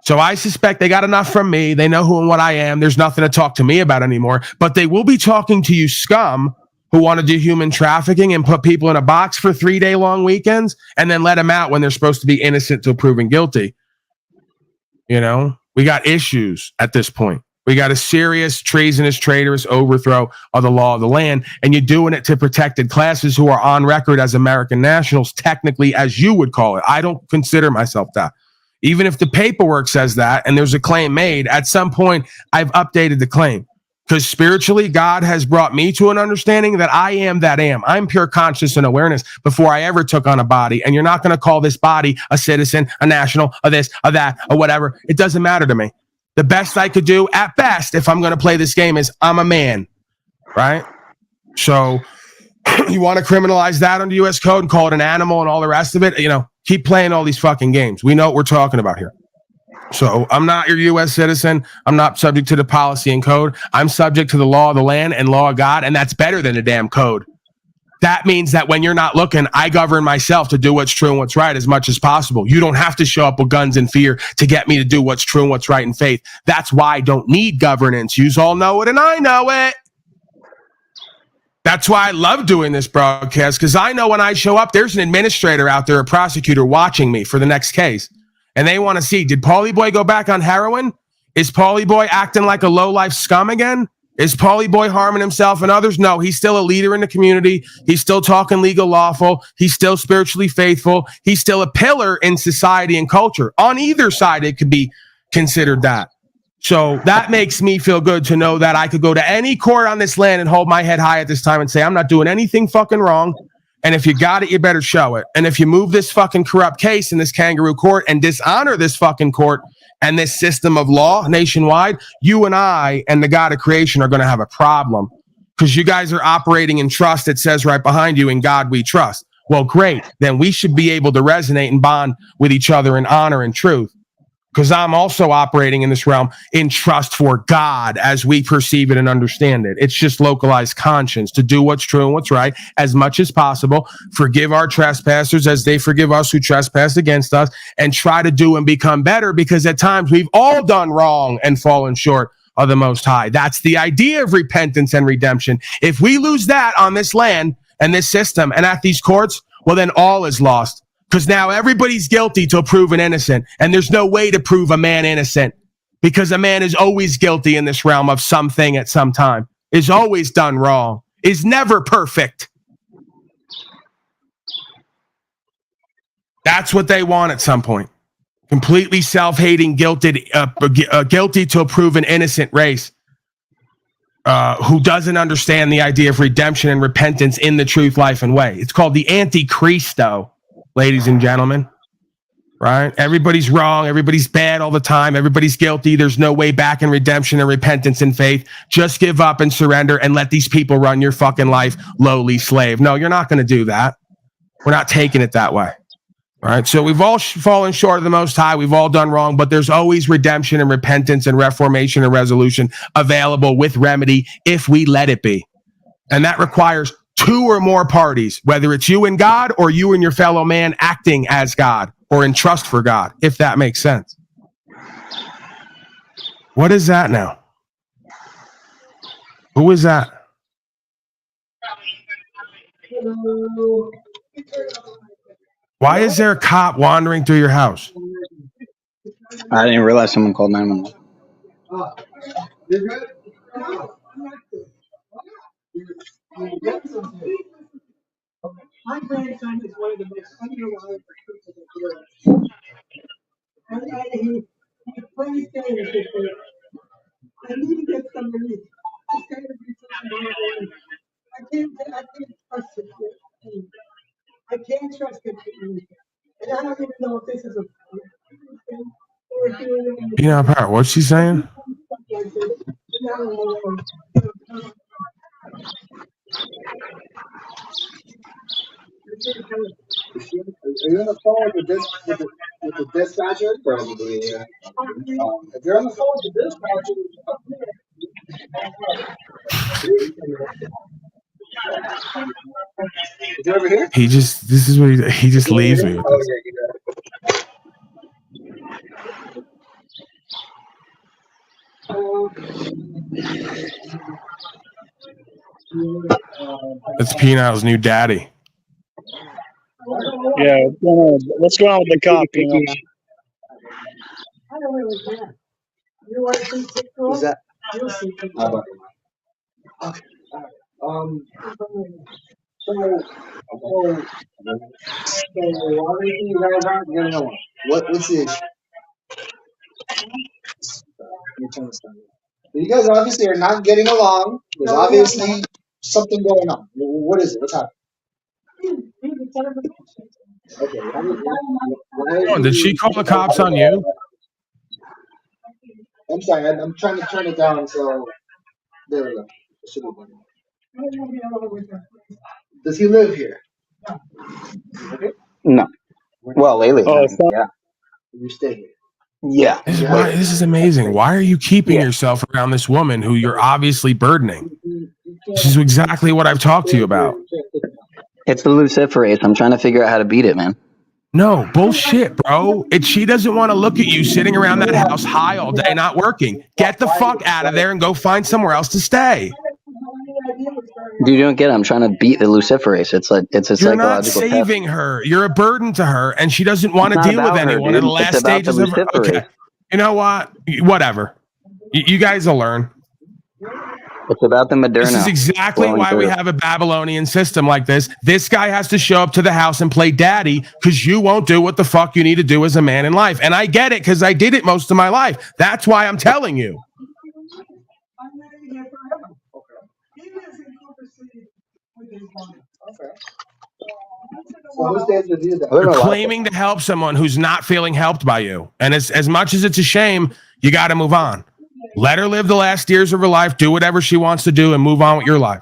So I suspect they got enough from me. They know who and what I am. There's nothing to talk to me about anymore. But they will be talking to you scum who want to do human trafficking and put people in a box for 3-day long weekends and then let them out when they're supposed to be innocent till proven guilty. You know, we got issues at this point. We got a serious treasonous, traitorous overthrow of the law of the land, and you're doing it to protected classes who are on record as American nationals, technically, as you would call it. I don't consider myself that. Even if the paperwork says that and there's a claim made, at some point, I've updated the claim. Because spiritually, God has brought me to an understanding that I am that am. I'm pure conscious and awareness before I ever took on a body. And you're not going to call this body a citizen, a national, a this, a that, or whatever. It doesn't matter to me. The best I could do, at best, if I'm going to play this game, is I'm a man, right? So you want to criminalize that under U.S. code and call it an animal and all the rest of it? You know, keep playing all these fucking games. We know what we're talking about here. So I'm not your U.S. citizen. I'm not subject to the policy and code. I'm subject to the law of the land and law of God, and that's better than the damn code. That means that when you're not looking, I govern myself to do what's true and what's right as much as possible. You don't have to show up with guns and fear to get me to do what's true and what's right in faith. That's why I don't need governance. You all know it, and I know it. That's why I love doing this broadcast, because I know when I show up, there's an administrator out there, a prosecutor watching me for the next case. And they want to see, did Paulie Boy go back on heroin? Is Paulie Boy acting like a low-life scum again? Is Paulie Boy harming himself and others? No, he's still a leader in the community. He's still talking legal lawful. He's still spiritually faithful. He's still a pillar in society and culture. On either side, it could be considered that. So that makes me feel good to know that I could go to any court on this land and hold my head high at this time and say, I'm not doing anything fucking wrong. And if you got it, you better show it. And if you move this fucking corrupt case in this kangaroo court and dishonor this fucking court and this system of law nationwide, you and I and the God of creation are going to have a problem, because you guys are operating in trust. It says right behind you, in God we trust. Well, great. Then we should be able to resonate and bond with each other in honor and truth. Because I'm also operating in this realm in trust for God as we perceive it and understand it. It's just localized conscience to do what's true and what's right as much as possible. Forgive our trespassers as they forgive us who trespass against us, and try to do and become better, because at times we've all done wrong and fallen short of the Most High. That's the idea of repentance and redemption. If we lose that on this land and this system and at these courts, well, then all is lost. Because now everybody's guilty till proven innocent. And there's no way to prove a man innocent. Because a man is always guilty in this realm of something at some time. Is always done wrong. Is never perfect. That's what they want at some point. Completely self-hating, guilty to a proven innocent race who doesn't understand the idea of redemption and repentance in the truth, life, and way. It's called the Antichristo, ladies and gentlemen. Right? Everybody's wrong. Everybody's bad all the time. Everybody's guilty. There's no way back in redemption and repentance and faith. Just give up and surrender and let these people run your fucking life, lowly slave. No, you're not going to do that. We're not taking it that way. Right. So we've all fallen short of the Most High. We've all done wrong, but there's always redemption and repentance and reformation and resolution available with remedy if we let it be. And that requires 2 or more parties, whether it's you and God or you and your fellow man acting as God or in trust for God, if that makes sense. What is that now? Who is that? Why is there a cop wandering through your house? I didn't realize someone called 911. You're good? My grandson is one of the most unreliable people in the world. And he plays games with me. I need to get some relief. This guy would be something. I can't trust him. I can't trust him. And I don't even know if this is a You know, Pat, what's she saying? Are you on the phone with the dispatcher? Probably, yeah. If you're on the phone with the dispatcher, is he over here? This is what he just leaves me with this. It's Penal's new daddy. Yeah, what's going on with the cop? You know? I don't really care. You want to see TikTok? Is that? You'll see TikTok. Okay. So obviously you guys aren't getting along. What's the issue? You guys obviously are not getting along. There's obviously something going on. What is it? What's happening? Okay. Oh, did she call the cops on you? I'm sorry. I'm trying to turn it down. So there we go. It should be better. Does he live here? Okay. No. Well, lately. Yeah. You stay here. Yeah. This is amazing. Why are you keeping yourself around this woman who you're obviously burdening? This is exactly what I've talked to you about. It's the luciferase. I'm trying to figure out how to beat it, man. No, bullshit, bro. She doesn't want to look at you sitting around that house high all day, not working. Get the fuck out of there and go find somewhere else to stay. Dude, you don't get it. I'm trying to beat the luciferase. It's a You're psychological not saving her. You're a burden to her, and she doesn't want to deal with anyone in the last stages of her. Okay. You know what? Whatever. You guys will learn. It's about the Moderna. This is exactly why we have a Babylonian system like this. This guy has to show up to the house and play daddy because you won't do what the fuck you need to do as a man in life. And I get it because I did it most of my life. That's why I'm telling you. Claiming to help someone who's not feeling helped by you. And as much as it's a shame, you got to move on. Let her live the last years of her life, do whatever she wants to do, and move on with your life.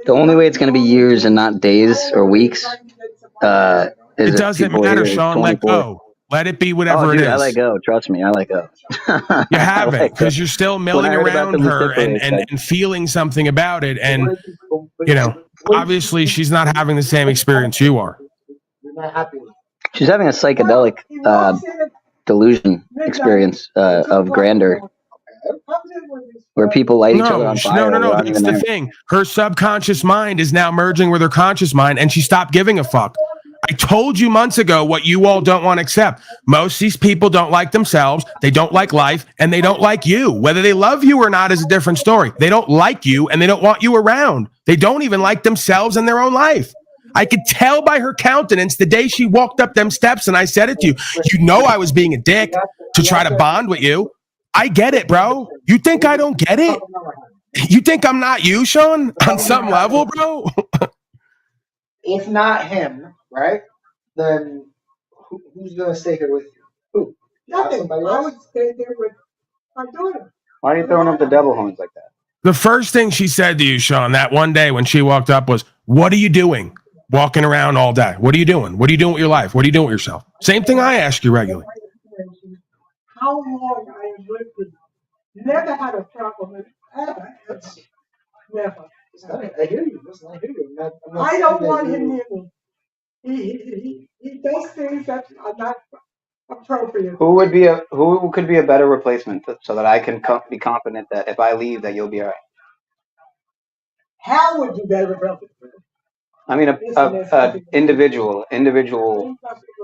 The only way it's going to be years and not days or weeks is it doesn't matter, Sean. Let go. Let it be whatever it is. I let go. Trust me, I let go. You haven't, because you're still milling around her and feeling something about it. And, you know, obviously she's not having the same experience you are. She's having a psychedelic delusion experience of grandeur. where people light each other on fire. No. That's the thing. Her subconscious mind is now merging with her conscious mind, and she stopped giving a fuck. I told you months ago what you all don't want to accept. Most of these people don't like themselves, they don't like life, and they don't like you. Whether they love you or not is a different story. They don't like you, and they don't want you around. They don't even like themselves and their own life. I could tell by her countenance the day she walked up them steps, and I said it to you. You know I was being a dick to try to bond with you. I get it, bro. You think I don't get it? You think I'm not you, Sean? On some level, bro? If not him, right? Then who's gonna stay here with you? Who? Nothing. Somebody I else? would stay there with my daughter. Why are you throwing up the devil horns like that? The first thing she said to you, Sean, that one day when she walked up was, "What are you doing? Walking around all day. What are you doing? What are you doing with your life? What are you doing with yourself?" Same thing I ask you regularly. How long I am with you. Never had a problem. Ever. Never. I hear you. Listen, I hear you. I'm not I don't saying want that him you- near me. He does things that are not appropriate. Who could be a better replacement so that I can be confident that if I leave that you'll be all right? Hal would be better about it. I mean, a individual.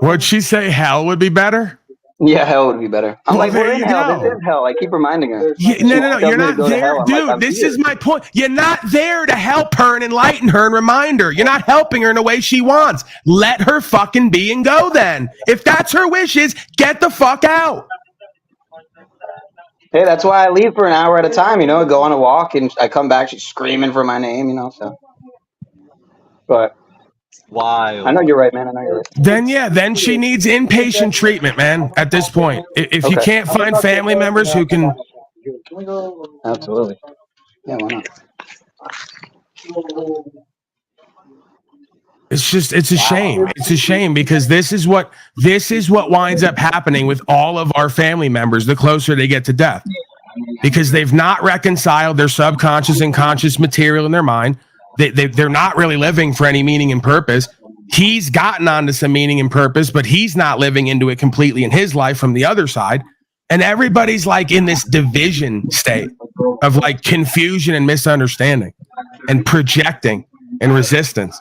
Would she say hell would be better? Yeah, hell would be better. I'm Well, like, there we're in you hell. go. This is hell. I keep reminding her. No. You're not there, dude. This is my point. You're not there to help her and enlighten her and remind her. You're not helping her in the way she wants. Let her fucking be and go then. If that's her wishes, get the fuck out. Hey, that's why I leave for an hour at a time, go on a walk, and I come back, she's screaming for my name, so. But Wild. I know you're right, man. I know you're right. Then she needs inpatient treatment, man, at this point. If you can't find family members who can... Absolutely. Yeah, why not? It's a shame. It's a shame because this is what winds up happening with all of our family members the closer they get to death. Because they've not reconciled their subconscious and conscious material in their mind. They're not really living for any meaning and purpose. He's gotten onto some meaning and purpose, but he's not living into it completely in his life from the other side. And everybody's like in this division state of like confusion and misunderstanding and projecting and resistance.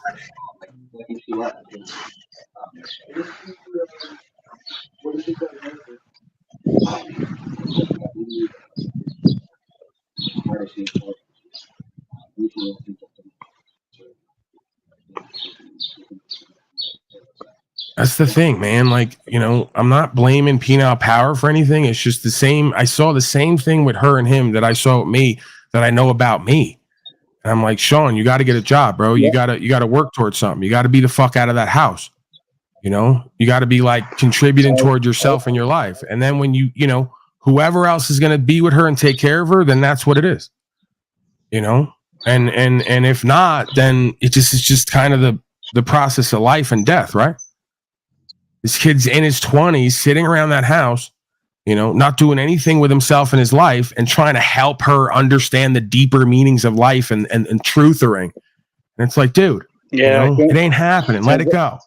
That's the thing, man. Like, I'm not blaming Penile Power for anything. It's just the same. I saw the same thing with her and him that I saw with me that I know about me. And I'm like, Sean, you got to get a job, bro. You gotta work towards something. You got to be the fuck out of that house. You got to be like contributing toward yourself and your life. And then when whoever else is going to be with her and take care of her, then that's what it is. And if not, then it's just kind of the process of life and death, right? This kid's in his 20s, sitting around that house, not doing anything with himself in his life and trying to help her understand the deeper meanings of life and truthering. And it's like, dude, it ain't happening. Let it go.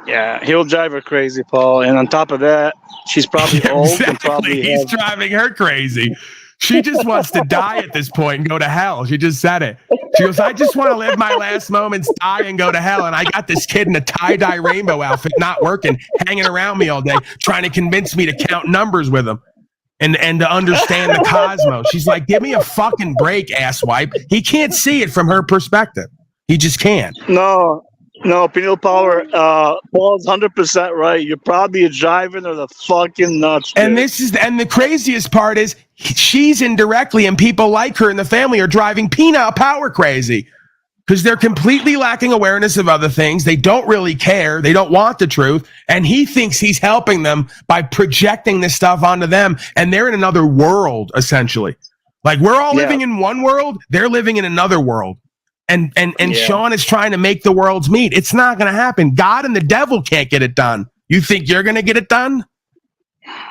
Yeah, he'll drive her crazy, Paul. And on top of that, she's probably old and probably He's driving her crazy. She just wants to die at this point and go to hell. She just said it. She goes, I just want to live my last moments, die, and go to hell. And I got this kid in a tie-dye rainbow outfit, not working, hanging around me all day, trying to convince me to count numbers with him and to understand the cosmos. She's like, give me a fucking break, asswipe. He can't see it from her perspective. He just can't. No, Penile Power, Paul's 100% right. You're probably driving her the fucking nuts. Dude. And the craziest part is she's indirectly, and people like her in the family are driving Penile Power crazy because they're completely lacking awareness of other things. They don't really care. They don't want the truth. And he thinks he's helping them by projecting this stuff onto them. And they're in another world, essentially. Like we're all living in one world. They're living in another world. And Sean is trying to make the worlds meet. It's not going to happen. God and the devil can't get it done. You think you're going to get it done?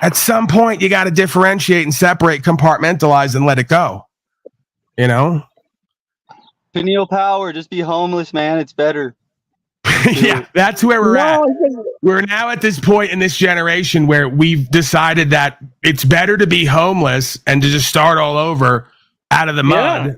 At some point, you got to differentiate and separate, compartmentalize, and let it go. Penile Power, just be homeless, man. It's better. Yeah, that's where we're at. We're now at this point in this generation where we've decided that it's better to be homeless and to just start all over out of the mud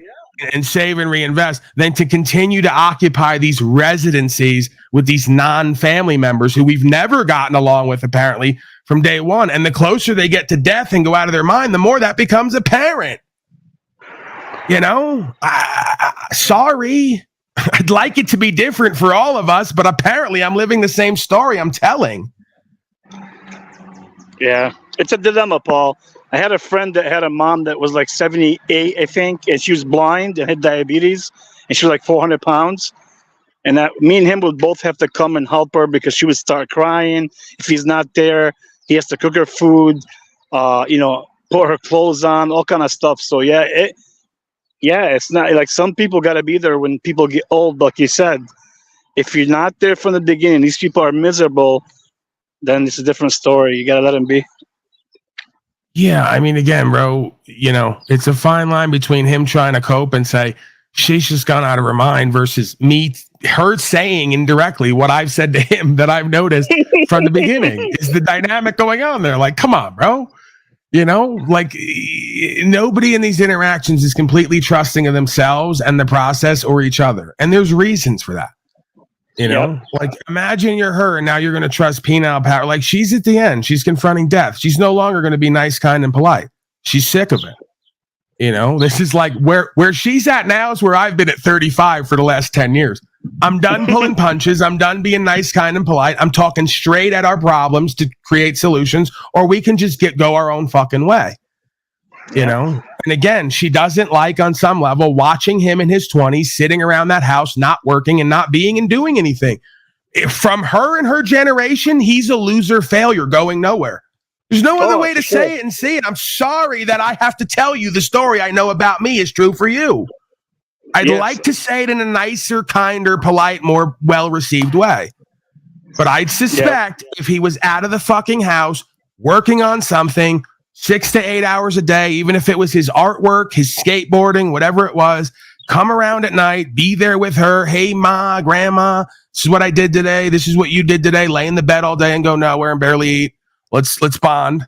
and save and reinvest than to continue to occupy these residencies with these non-family members who we've never gotten along with, apparently, from day one. And the closer they get to death and go out of their mind, the more that becomes apparent. You know, sorry. I'd like it to be different for all of us, but apparently I'm living the same story I'm telling. Yeah, it's a dilemma, Paul. I had a friend that had a mom that was like 78, I think, and she was blind and had diabetes, and she was like 400 pounds. And that me and him would both have to come and help her because she would start crying. If he's not there, he has to cook her food, put her clothes on, all kind of stuff. So it's not like some people got to be there when people get old, like you said. If you're not there from the beginning, these people are miserable, then it's a different story. You got to let them be. Yeah, I mean, again, bro, it's a fine line between him trying to cope and say, she's just gone out of her mind versus her saying indirectly what I've said to him that I've noticed from the beginning is the dynamic going on there. Like, come on, bro. Nobody in these interactions is completely trusting of themselves and the process or each other. And there's reasons for that. Like imagine you're her and now you're going to trust penile power. Like she's at the end. She's confronting death. She's no longer going to be nice, kind, and polite. She's sick of it. This is like where she's at now is where I've been at 35 for the last 10 years. I'm done pulling punches. I'm done being nice, kind, and polite. I'm talking straight at our problems to create solutions, or we can just go our own fucking way. And again, she doesn't like on some level watching him in his 20s sitting around that house, not working and not being and doing anything. From her and her generation, he's a loser failure going nowhere. There's no other way to say it and see it. I'm sorry that I have to tell you the story I know about me is true for you. I'd like to say it in a nicer, kinder, polite, more well-received way. But I'd suspect if he was out of the fucking house, working on something, 6 to 8 hours a day, even if it was his artwork, his skateboarding, whatever it was, come around at night, be there with her. Hey, ma, grandma, this is what I did today. This is what you did today. Lay in the bed all day and go nowhere and barely eat. Let's bond,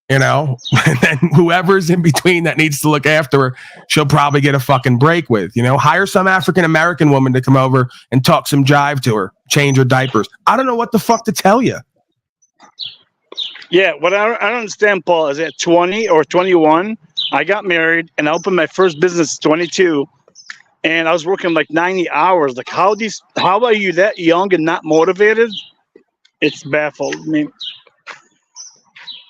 and then whoever's in between that needs to look after her, she'll probably get a fucking break with, hire some African-American woman to come over and talk some jive to her, change her diapers. I don't know what the fuck to tell you. Yeah, what I don't understand, Paul, is at 20 or 21, I got married and I opened my first business at 22, and I was working like 90 hours. Like, how are you that young and not motivated? It's baffled. I mean,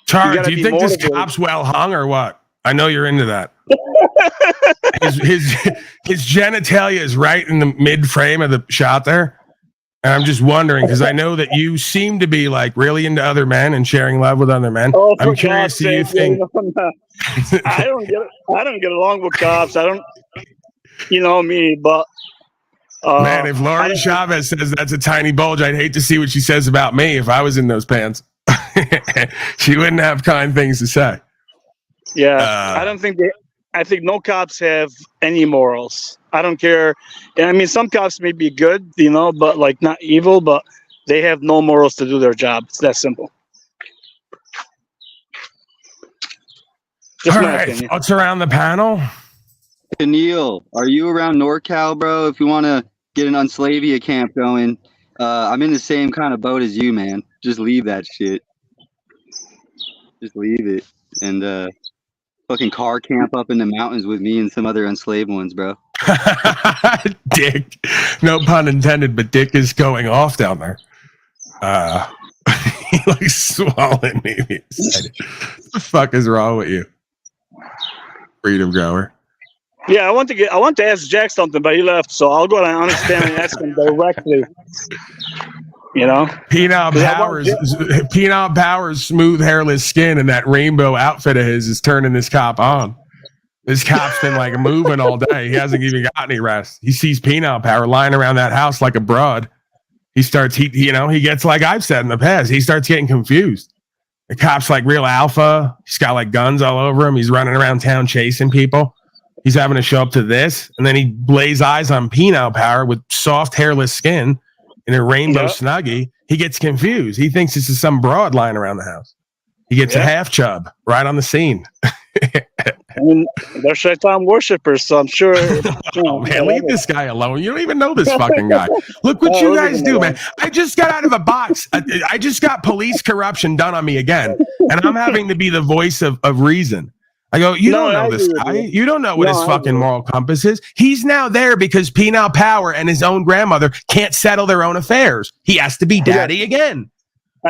Char, do you think this cop's well hung or what? I know you're into that. his genitalia is right in the mid frame of the shot there. And I'm just wondering, because I know that you seem to be like really into other men and sharing love with other men. I'm curious, do you think? I don't get along with cops. I don't, me, but. Man, if Lauren Chavez says that's a tiny bulge, I'd hate to see what she says about me if I was in those pants. She wouldn't have kind things to say. Yeah, I think no cops have any morals. I don't care. I mean, some cops may be good, but like not evil, but they have no morals to do their job. It's that simple. All right, thoughts around the panel? Neil, are you around NorCal, bro? If you want to get an Unslavia camp going, I'm in the same kind of boat as you, man. Just leave that shit. Just leave it and fucking car camp up in the mountains with me and some other enslaved ones, bro. Dick, no pun intended, but Dick is going off down there. He looks swollen, maybe. What the fuck is wrong with you, freedom goer? Yeah, I want to ask Jack something, but he left, so I'll go and understand and ask him directly. Penile Power's smooth, hairless skin and that rainbow outfit of his is turning this cop on. This cop's been like moving all day. He hasn't even got any rest. He sees Penile Power lying around that house like a broad. He starts, he gets, like I've said in the past, he starts getting confused. The cop's like real alpha. He's got like guns all over him. He's running around town chasing people. He's having to show up to this, and then he lays eyes on Penile Power with soft, hairless skin in a rainbow snuggie. he gets confused. He thinks this is some broad lying around the house. He gets a half chub right on the scene. I mean, they're Shaitan worshippers, so I'm sure. Oh, man, leave this guy alone. You don't even know this fucking guy. Look what you guys do, man. I just got out of a box. I just got police corruption done on me again, and I'm having to be the voice of reason. I go, you don't know this guy. You don't know what his fucking moral compass is. He's now there because penile power and his own grandmother can't settle their own affairs. He has to be daddy again.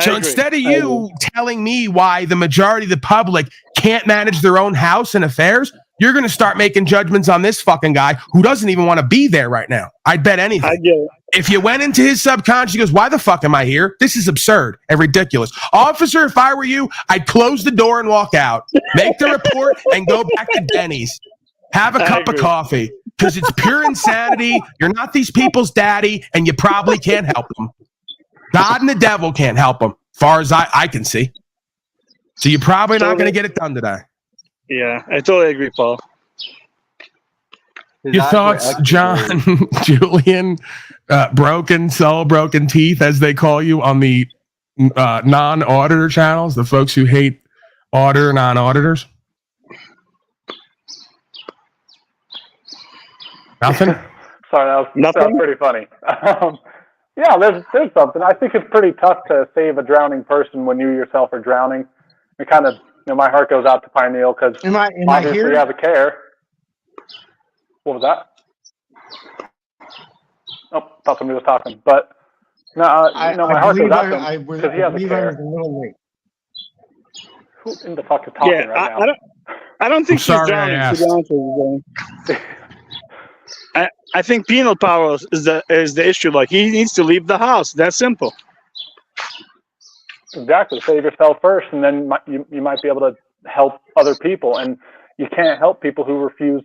So instead of you telling me why the majority of the public can't manage their own house and affairs, you're going to start making judgments on this fucking guy who doesn't even want to be there right now. I'd bet anything. I get it. If you went into his subconscious, he goes, why the fuck am I here? This is absurd and ridiculous. Officer, if I were you, I'd close the door and walk out, make the report, and go back to Denny's. Have a cup of coffee, because it's pure insanity. You're not these people's daddy, and you probably can't help them. God and the devil can't help them, as far as I can see. So you're probably not going to get it done today. Yeah, I totally agree, Paul. Your thoughts, John, Julian, broken soul, broken teeth, as they call you on the non-auditor channels, the folks who hate auditor non-auditors? Nothing? Sorry, that was pretty funny. Yeah, there's something. I think it's pretty tough to save a drowning person when you yourself are drowning. It kind of, my heart goes out to Pineal because obviously you have a care. What was that? Oh, thought somebody was talking. But no, my heart goes out to him because he has a care. Who in the fuck is talking right now? I don't think he's drowning. To be honest with you. I think penal power is the issue. Like, he needs to leave the house. That's simple. Exactly. Save yourself first, and then you might be able to help other people. And you can't help people who refuse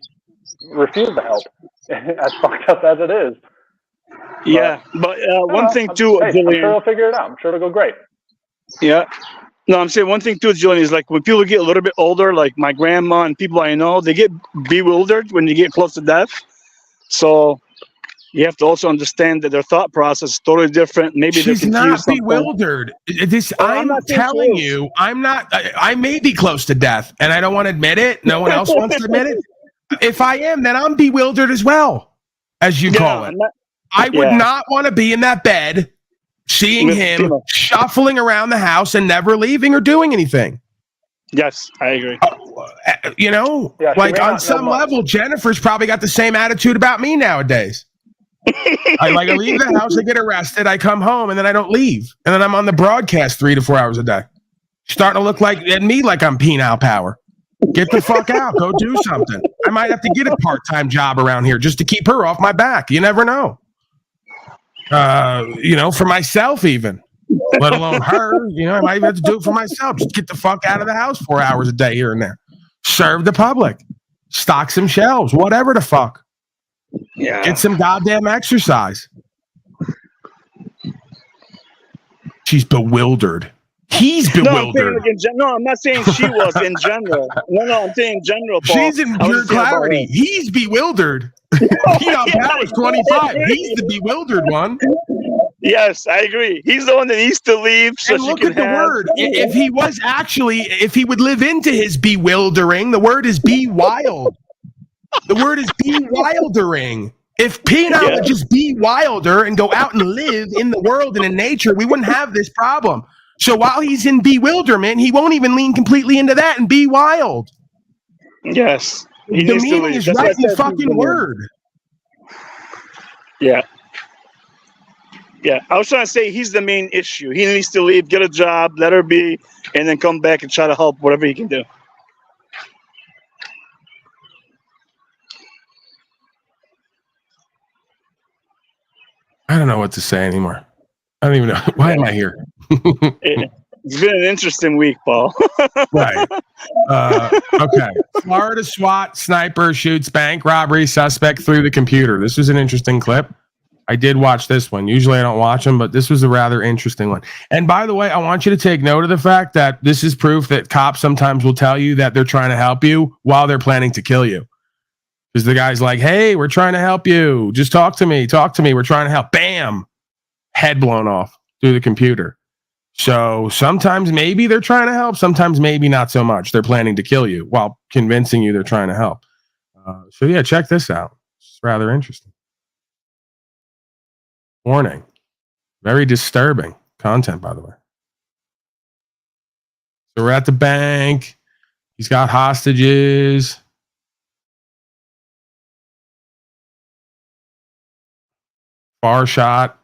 to help, as fucked up as it is. Yeah, but one thing too, I'm sure they'll figure it out. I'm sure it'll go great. Yeah. No, I'm saying one thing too, Julian, is like when people get a little bit older, like my grandma and people I know, they get bewildered when they get close to death. So you have to also understand that their thought process is totally different. Maybe she's not bewildered. I'm telling you, I'm not. I may be close to death, and I don't want to admit it. No one else wants to admit it. If I am, then I'm bewildered as well, as you call it. I would not want to be in that bed, seeing him shuffling around the house and never leaving or doing anything. Yes, I agree. Like on some level, Jennifer's probably got the same attitude about me nowadays. I leave the house, I get arrested, I come home, and then I don't leave. And then I'm on the broadcast 3 to 4 hours a day. Starting to look at me like I'm penile power. Get the fuck out. Go do something. I might have to get a part-time job around here just to keep her off my back. You never know. For myself even. Let alone her. I might have to do it for myself. Just get the fuck out of the house 4 hours a day here and there. Serve the public. Stock some shelves. Whatever the fuck. Yeah. Get some goddamn exercise. She's bewildered. He's bewildered. No, I'm not saying she was in general. No, I'm saying in general, Paul. She's in pure clarity. He's bewildered. Power is 25. He's the bewildered one. Yes, I agree. He's the one that needs to leave. So and look at the word. If he would live into his bewildering, the word is be wild. The word is be wildering. If penile would just be wilder and go out and live in the world and in nature, we wouldn't have this problem. So while he's in bewilderment, he won't even lean completely into that and be wild. Yes. The meaning is right in the fucking word. Yeah. Yeah. I was trying to say he's the main issue. He needs to leave, get a job, let her be, and then come back and try to help whatever he can do. I don't know what to say anymore. I don't even know. Why am I here? It's been an interesting week, Paul. Right. Okay. Florida SWAT sniper shoots bank robbery suspect through the computer. This was an interesting clip. I did watch this one. Usually I don't watch them, but this was a rather interesting one. And by the way, I want you to take note of the fact that this is proof that cops sometimes will tell you that they're trying to help you while they're planning to kill you. Because the guy's like, hey, we're trying to help you. Just talk to me. Talk to me. We're trying to help. Bam. Head blown off. through the computer. So sometimes maybe they're trying to help, sometimes maybe not so much. They're planning to kill you while convincing you they're trying to help. So yeah, check this out. It's rather interesting. Warning. Very disturbing content, by the way. So we're at the bank. He's got hostages. Far shot.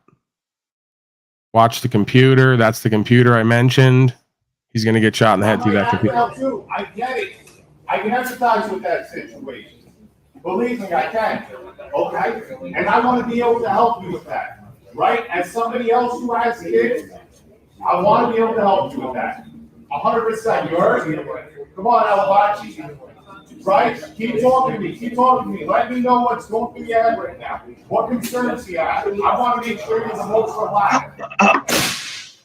Watch the computer. That's the computer I mentioned. He's going to get shot in the head through that computer. I get it. I can empathize with that situation. Believe me, I can. Okay? And I want to be able to help you with that. Right? As somebody else who has kids, I want to be able to help you with that. 100%. You heard me? Come on, Alabachi. Right? Keep talking to me. Keep talking to me. Let me know what's going through your head right now. What concerns you have. I want to make sure you're the most relaxed.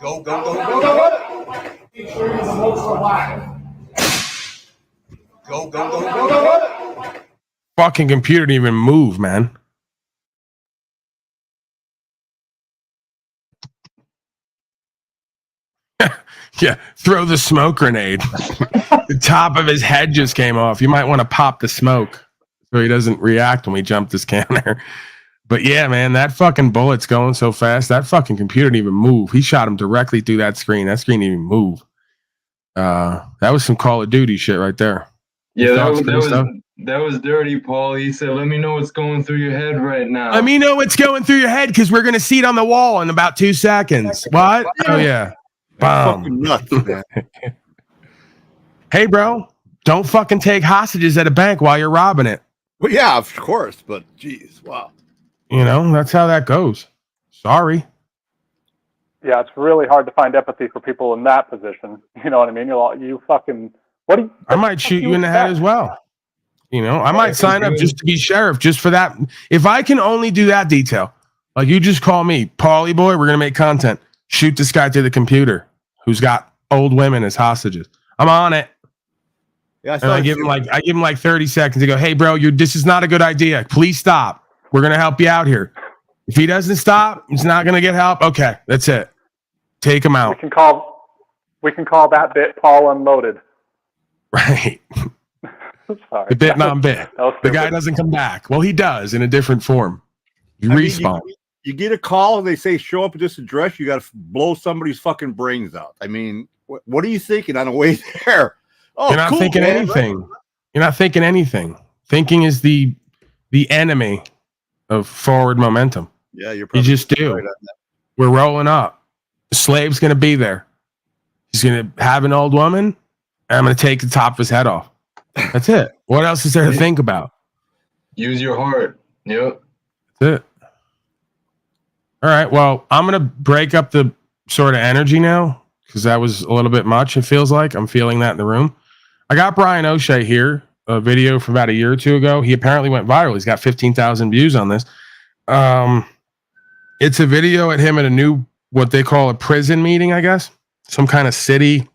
Go, go, go, go, go. Make sure you're the most relaxed. Go, go, go, go, go. Fucking computer didn't even move, man. Yeah, throw the smoke grenade. The top of his head just came off. You might want to pop the smoke so he doesn't react when we jump this counter. But yeah, man, that fucking bullet's going so fast. That fucking computer didn't even move. He shot him directly through that screen. That screen didn't even move. That was some Call of Duty shit right there. Yeah, that was dirty, Paul. He said, "Let me know what's going through your head right now." Let me know what's going through your head because we're gonna see it on the wall in about 2 seconds. What? Oh yeah. Bomb. Nuts, man. Hey, bro, don't fucking take hostages at a bank while you're robbing it. Well, yeah, of course, but geez, wow. You know, that's how that goes. Sorry. Yeah, it's really hard to find empathy for people in that position. You know what I mean? You fucking, what do you? I might shoot you in the head as well. You know, I might sign up just to be sheriff, just for that. If I can only do that detail, like you just call me, Paulie boy, we're going to make content. Shoot this guy through the computer who's got old women as hostages. I'm on it. Yeah, and I give him like 30 seconds to go, hey, bro, this is not a good idea. Please stop. We're going to help you out here. If he doesn't stop, he's not going to get help. Okay, that's it. Take him out. We can call that bit Paul Unloaded. Right. Sorry. The bit non-bit. The guy doesn't come back. Well, he does in a different form. You respawn. You get a call and they say show up at this address, you got to blow somebody's fucking brains out. I mean, what are you thinking on the way there? Oh, you're not cool, thinking man, anything. right? You're not thinking anything. Thinking is the enemy of forward momentum. Yeah, you're probably just do. Right, we're rolling up. The slave's going to be there. He's going to have an old woman, and I'm going to take the top of his head off. That's it. What else is there to think about? Use your heart. Yep. That's it. All right. Well, I'm going to break up the sort of energy now because that was a little bit much. It feels like I'm feeling that in the room. I got Brian O'Shea here, a video from about a year or two ago. He apparently went viral. He's got 15,000 views on this. It's a video at him at a new, what they call a prison meeting, I guess, some kind of city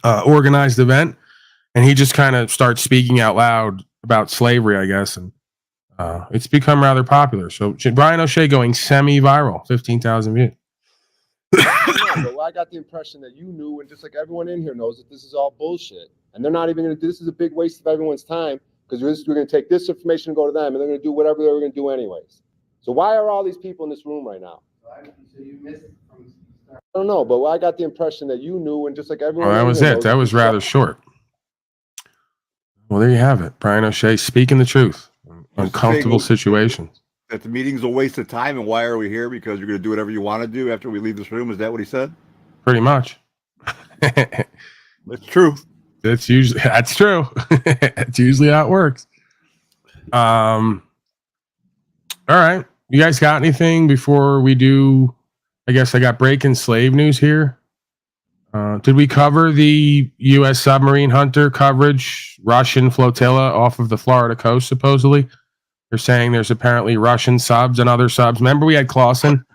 organized event. And he just kind of starts speaking out loud about slavery, I guess. And it's become rather popular. So Brian O'Shea going semi-viral, 15,000 views. But I got the impression that you knew, and just like everyone in here knows, that this is all bullshit. And they're not even going to do this. Is a big waste of everyone's time because we're going to take this information and go to them, and they're going to do whatever they were going to do anyways. So why are all these people in this room right now? I don't know, but I got the impression that you knew, and just like everyone. Well, that was it. That was rather short. Well, there you have it. Brian O'Shea speaking the truth. Uncomfortable situations. That the meeting's a waste of time, and why are we here? Because you're going to do whatever you want to do after we leave this room. Is that what he said? Pretty much. That's true. That's true. That's usually how it works. All right. You guys got anything before we do? I guess I got breaking slave news here. Did we cover the U.S. submarine hunter coverage? Russian flotilla off of the Florida coast, supposedly. They're saying there's apparently Russian subs and other subs. Remember we had Clausen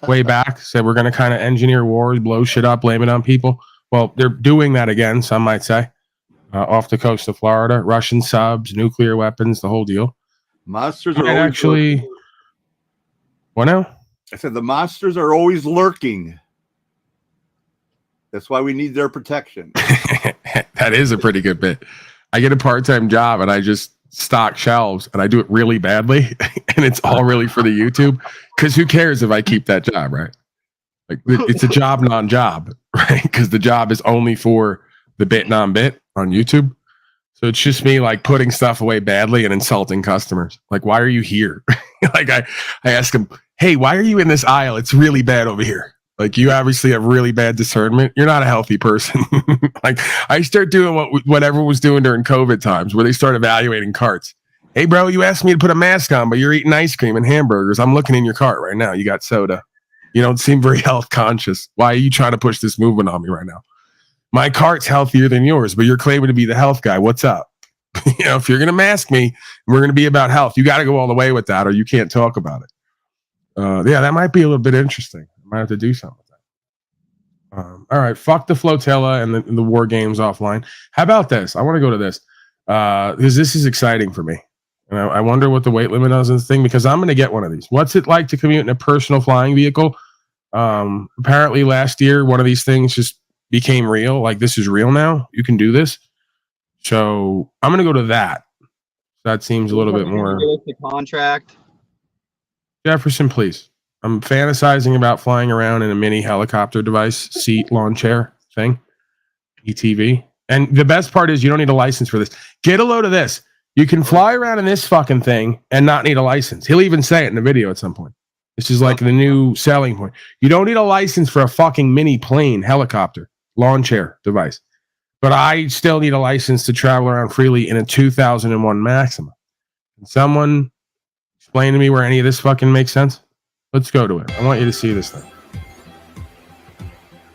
way back, said we're going to kind of engineer wars, blow shit up, blame it on people. Well, they're doing that again, some might say, off the coast of Florida. Russian subs, nuclear weapons, the whole deal. Monsters are actually... What now? I said the monsters are always lurking. That's why we need their protection. That is a pretty good bit. I get a part-time job and I just stock shelves and I do it really badly and it's all really for the YouTube, because who cares if I keep that job, right? Like it's a job non-job, right? Because the job is only for the bit non-bit on YouTube. So it's just me like putting stuff away badly and insulting customers. Like, why are you here? Like I ask them, hey, why are you in this aisle? It's really bad over here. Like, you obviously have really bad discernment. You're not a healthy person. Like, I start doing what everyone was doing during COVID times, where they start evaluating carts. Hey, bro, you asked me to put a mask on, but you're eating ice cream and hamburgers. I'm looking in your cart right now. You got soda. You don't seem very health conscious. Why are you trying to push this movement on me right now? My cart's healthier than yours, but you're claiming to be the health guy. What's up? You know, if you're going to mask me, we're going to be about health. You got to go all the way with that, or you can't talk about it. Yeah, that might be a little bit interesting. I might have to do something with that. All right, fuck the flotilla and the war games offline. How about this? I want to go to this because this is exciting for me. And I wonder what the weight limit is on this thing, because I'm going to get one of these. What's it like to commute in a personal flying vehicle? Apparently last year, one of these things just became real. Like, this is real now. You can do this. So I'm going to go to that. That seems a little bit more. Contract. Jefferson, please. I'm fantasizing about flying around in a mini helicopter device, seat, lawn chair thing, ETV. And the best part is you don't need a license for this. Get a load of this. You can fly around in this fucking thing and not need a license. He'll even say it in the video at some point. This is like the new selling point. You don't need a license for a fucking mini plane, helicopter, lawn chair device. But I still need a license to travel around freely in a 2001 Maxima. Can someone explain to me where any of this fucking makes sense? Let's go to it. I want you to see this thing.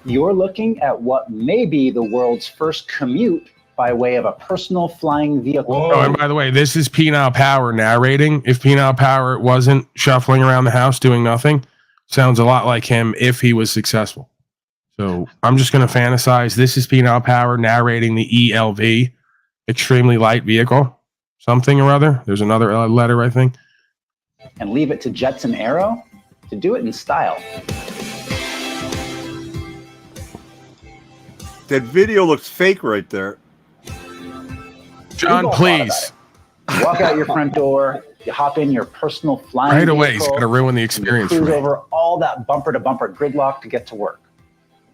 You're looking at what may be the world's first commute by way of a personal flying vehicle. Oh, and by the way, this is Penile Power narrating. If Penile Power wasn't shuffling around the house doing nothing, sounds a lot like him if he was successful. So I'm just going to fantasize. This is Penile Power narrating the ELV, extremely light vehicle, something or other. There's another letter, I think. And leave it to Jetson Aero to do it in style. That video looks fake right there. John, please. You walk out your front door, you hop in your personal flying right away. vehicle, He's going to ruin the experience. Cruise over all that bumper-to-bumper gridlock to get to work.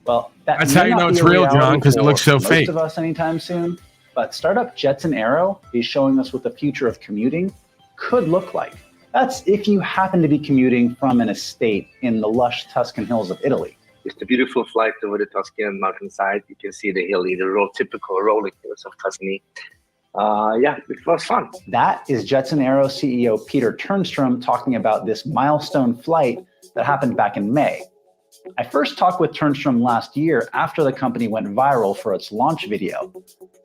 Well, that's how you know it's real, John, because it looks so fake. Most of us anytime soon. But startup Jetson Aero is showing us what the future of commuting could look like. That's if you happen to be commuting from an estate in the lush Tuscan hills of Italy. It's a beautiful flight over the Tuscan mountainside. You can see the hilly, typical rolling hills of Tuscany. Yeah, it was fun. That is Jetson Aero CEO Peter Turnstrom talking about this milestone flight that happened back in May. I first talked with Turnstrom last year after the company went viral for its launch video.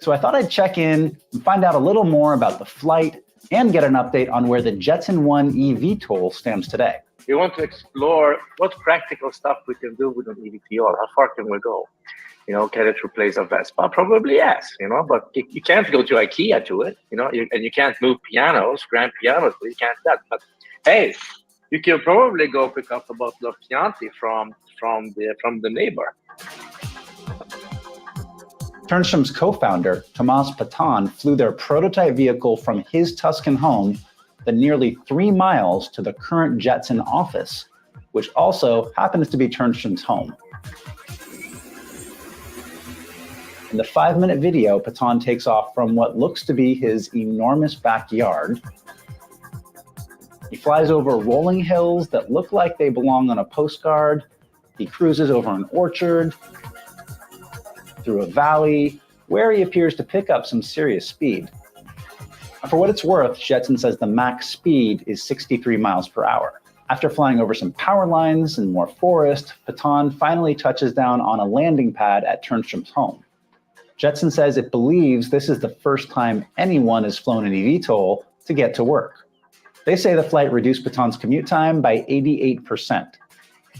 So I thought I'd check in and find out a little more about the flight and get an update on where the Jetson 1 eVTOL stands today. We want to explore what practical stuff we can do with an eVTOL. How far can we go? You know, can it replace a Vespa? Probably yes, you know, but you can't go to IKEA to it, you know, and you can't move pianos, grand pianos, but you can't do that. But hey, you can probably go pick up a bottle of Chianti from the neighbor. Turnstrom's co-founder, Tomas Patan, flew their prototype vehicle from his Tuscan home the nearly 3 miles to the current Jetson office, which also happens to be Turnstrom's home. In the 5-minute video, Patan takes off from what looks to be his enormous backyard. He flies over rolling hills that look like they belong on a postcard. He cruises over an orchard, through a valley, where he appears to pick up some serious speed. For what it's worth, Jetson says the max speed is 63 miles per hour. After flying over some power lines and more forest, Patan finally touches down on a landing pad at Turnstrom's home. Jetson says it believes this is the first time anyone has flown an eVTOL to get to work. They say the flight reduced Patan's commute time by 88%.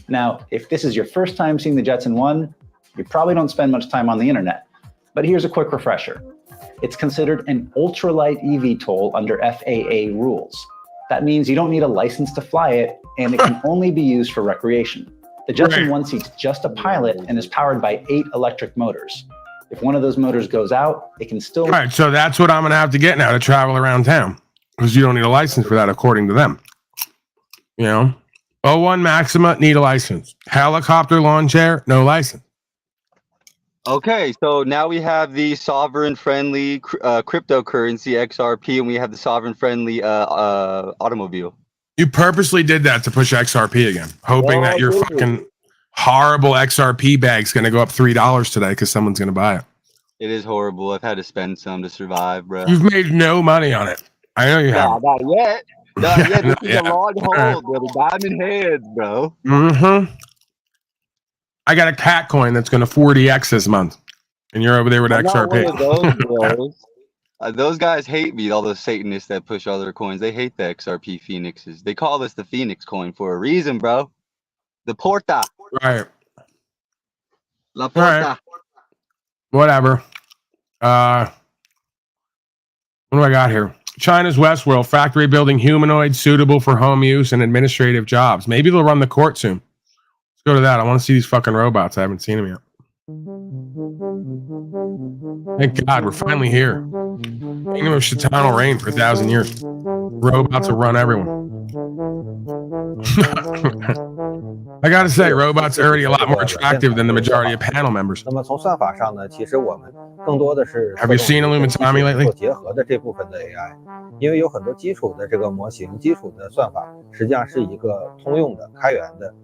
Now, if this is your first time seeing the Jetson 1, you probably don't spend much time on the internet. But here's a quick refresher. It's considered an ultralight eVTOL under FAA rules. That means you don't need a license to fly it, and it can only be used for recreation. The Jetson 1 seats just a pilot and is powered by 8 electric motors. If one of those motors goes out, it can still... All right, so that's what I'm going to have to get now to travel around town, because you don't need a license for that, according to them. You know? 01 Maxima, need a license. Helicopter lawn chair, no license. Okay, so now we have the sovereign-friendly cryptocurrency XRP, and we have the sovereign-friendly automobile. You purposely did that to push XRP again, hoping that your fucking horrible XRP bag's going to go up $3 today because someone's going to buy it. It is horrible. I've had to spend some to survive, bro. You've made no money on it. I know you have. Not yet. Not yet. This is a long hold, bro. Diamond heads, bro. Mm-hmm. I got a cat coin that's going to 40x this month, and you're over there with XRP. Not one of those, bros. Those guys hate me, all those Satanists that push other coins. They hate the XRP Phoenixes. They call this the Phoenix coin for a reason, bro. The Porta. Right. La Porta. Right. Whatever. What do I got here? China's Westworld factory building humanoids suitable for home use and administrative jobs. Maybe they'll run the court soon. Let's go to that. I want to see these fucking robots. I haven't seen them yet. Thank God, we're finally here. Kingdom of Shaitan will reign for 1,000 years. Robots will run everyone. I gotta say, robots are already a lot more attractive than the majority of panel members. 那么从算法上呢，其实我们更多的是 Have you seen Illuminati lately? 做结合的这部分的 AI， 因为有很多基础的这个模型、基础的算法，实际上是一个通用的、开源的，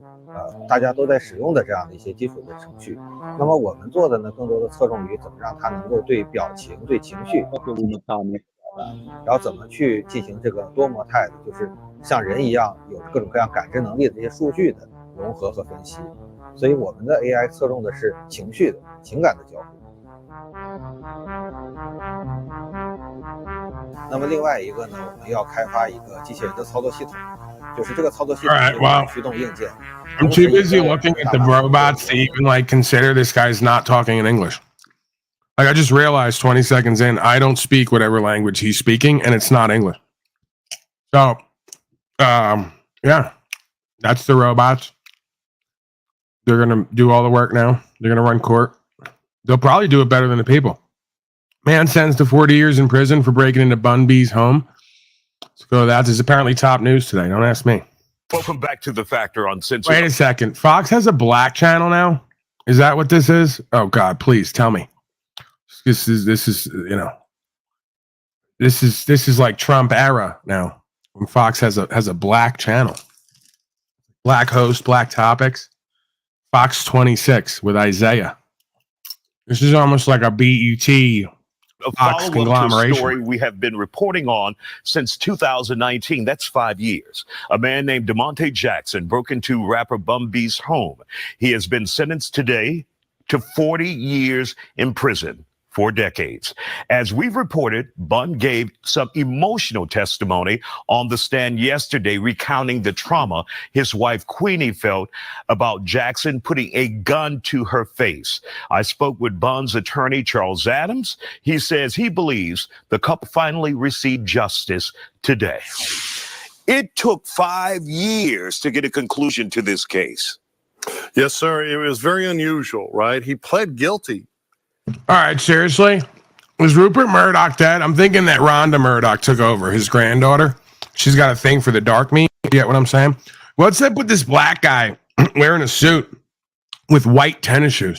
大家都在使用的这样的一些基础的程序。那么我们做的呢，更多的侧重于怎么让它能够对表情、对情绪，然后怎么去进行这个多模态的，就是像人一样有各种各样感知能力的这些数据的 融合和分析，所以我们的 AI 侧重的是情绪的、情感的交互。那么另外一个呢，我们要开发一个机器人的操作系统，就是这个操作系统驱动硬件。I'm too busy looking at the robots to even like consider this guy's not talking in English. Like I just realized 20 seconds in, I don't speak whatever language he's speaking, and it's not English. So, yeah, that's the robots. They're going to do all the work now. They're going to run court. They'll probably do it better than the people. Man sentenced to 40 years in prison for breaking into Bun B's home. Let's go to that. This is apparently top news today. Don't ask me. Welcome back to The Factor on Cincy. Wait a second. Fox has a black channel now? Is that what this is? Oh, God, please tell me. This is you know, this is like Trump era now. When Fox has a black channel. Black host, black topics. Fox 26 with Isaiah. This is almost like a BET Fox conglomeration. Story we have been reporting on since 2019. That's 5 years. A man named DeMonte Jackson broke into rapper Bun B's home. He has been sentenced today to 40 years in prison. 4 decades. As we've reported, Bun gave some emotional testimony on the stand yesterday, recounting the trauma his wife Queenie felt about Jackson putting a gun to her face. I spoke with Bun's attorney, Charles Adams. He says he believes the couple finally received justice today. It took 5 years to get a conclusion to this case. Yes, sir. It was very unusual, right? He pled guilty. All right, seriously? Was Rupert Murdoch dead? I'm thinking that Rhonda Murdoch took over, his granddaughter. She's got a thing for the dark meat. You get what I'm saying? What's up with this black guy wearing a suit with white tennis shoes?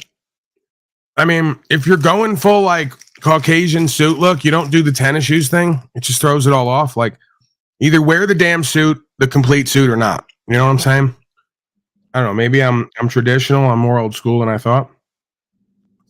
I mean, if you're going full like Caucasian suit look, you don't do the tennis shoes thing. It just throws it all off. Like either wear the damn suit, the complete suit, or not. You know what I'm saying? I don't know. Maybe I'm traditional. I'm more old school than I thought.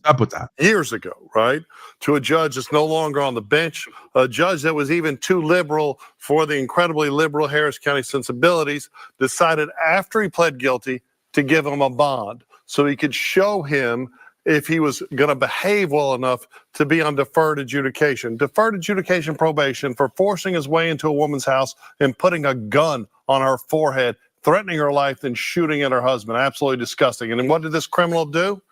Up with that years ago, right? To a judge that's no longer on the bench, a judge that was even too liberal for the incredibly liberal Harris County sensibilities, decided after he pled guilty to give him a bond so he could show him if he was going to behave well enough to be on deferred adjudication probation for forcing his way into a woman's house and putting a gun on her forehead, threatening her life, and shooting at her husband. Absolutely disgusting. And then what did this criminal do?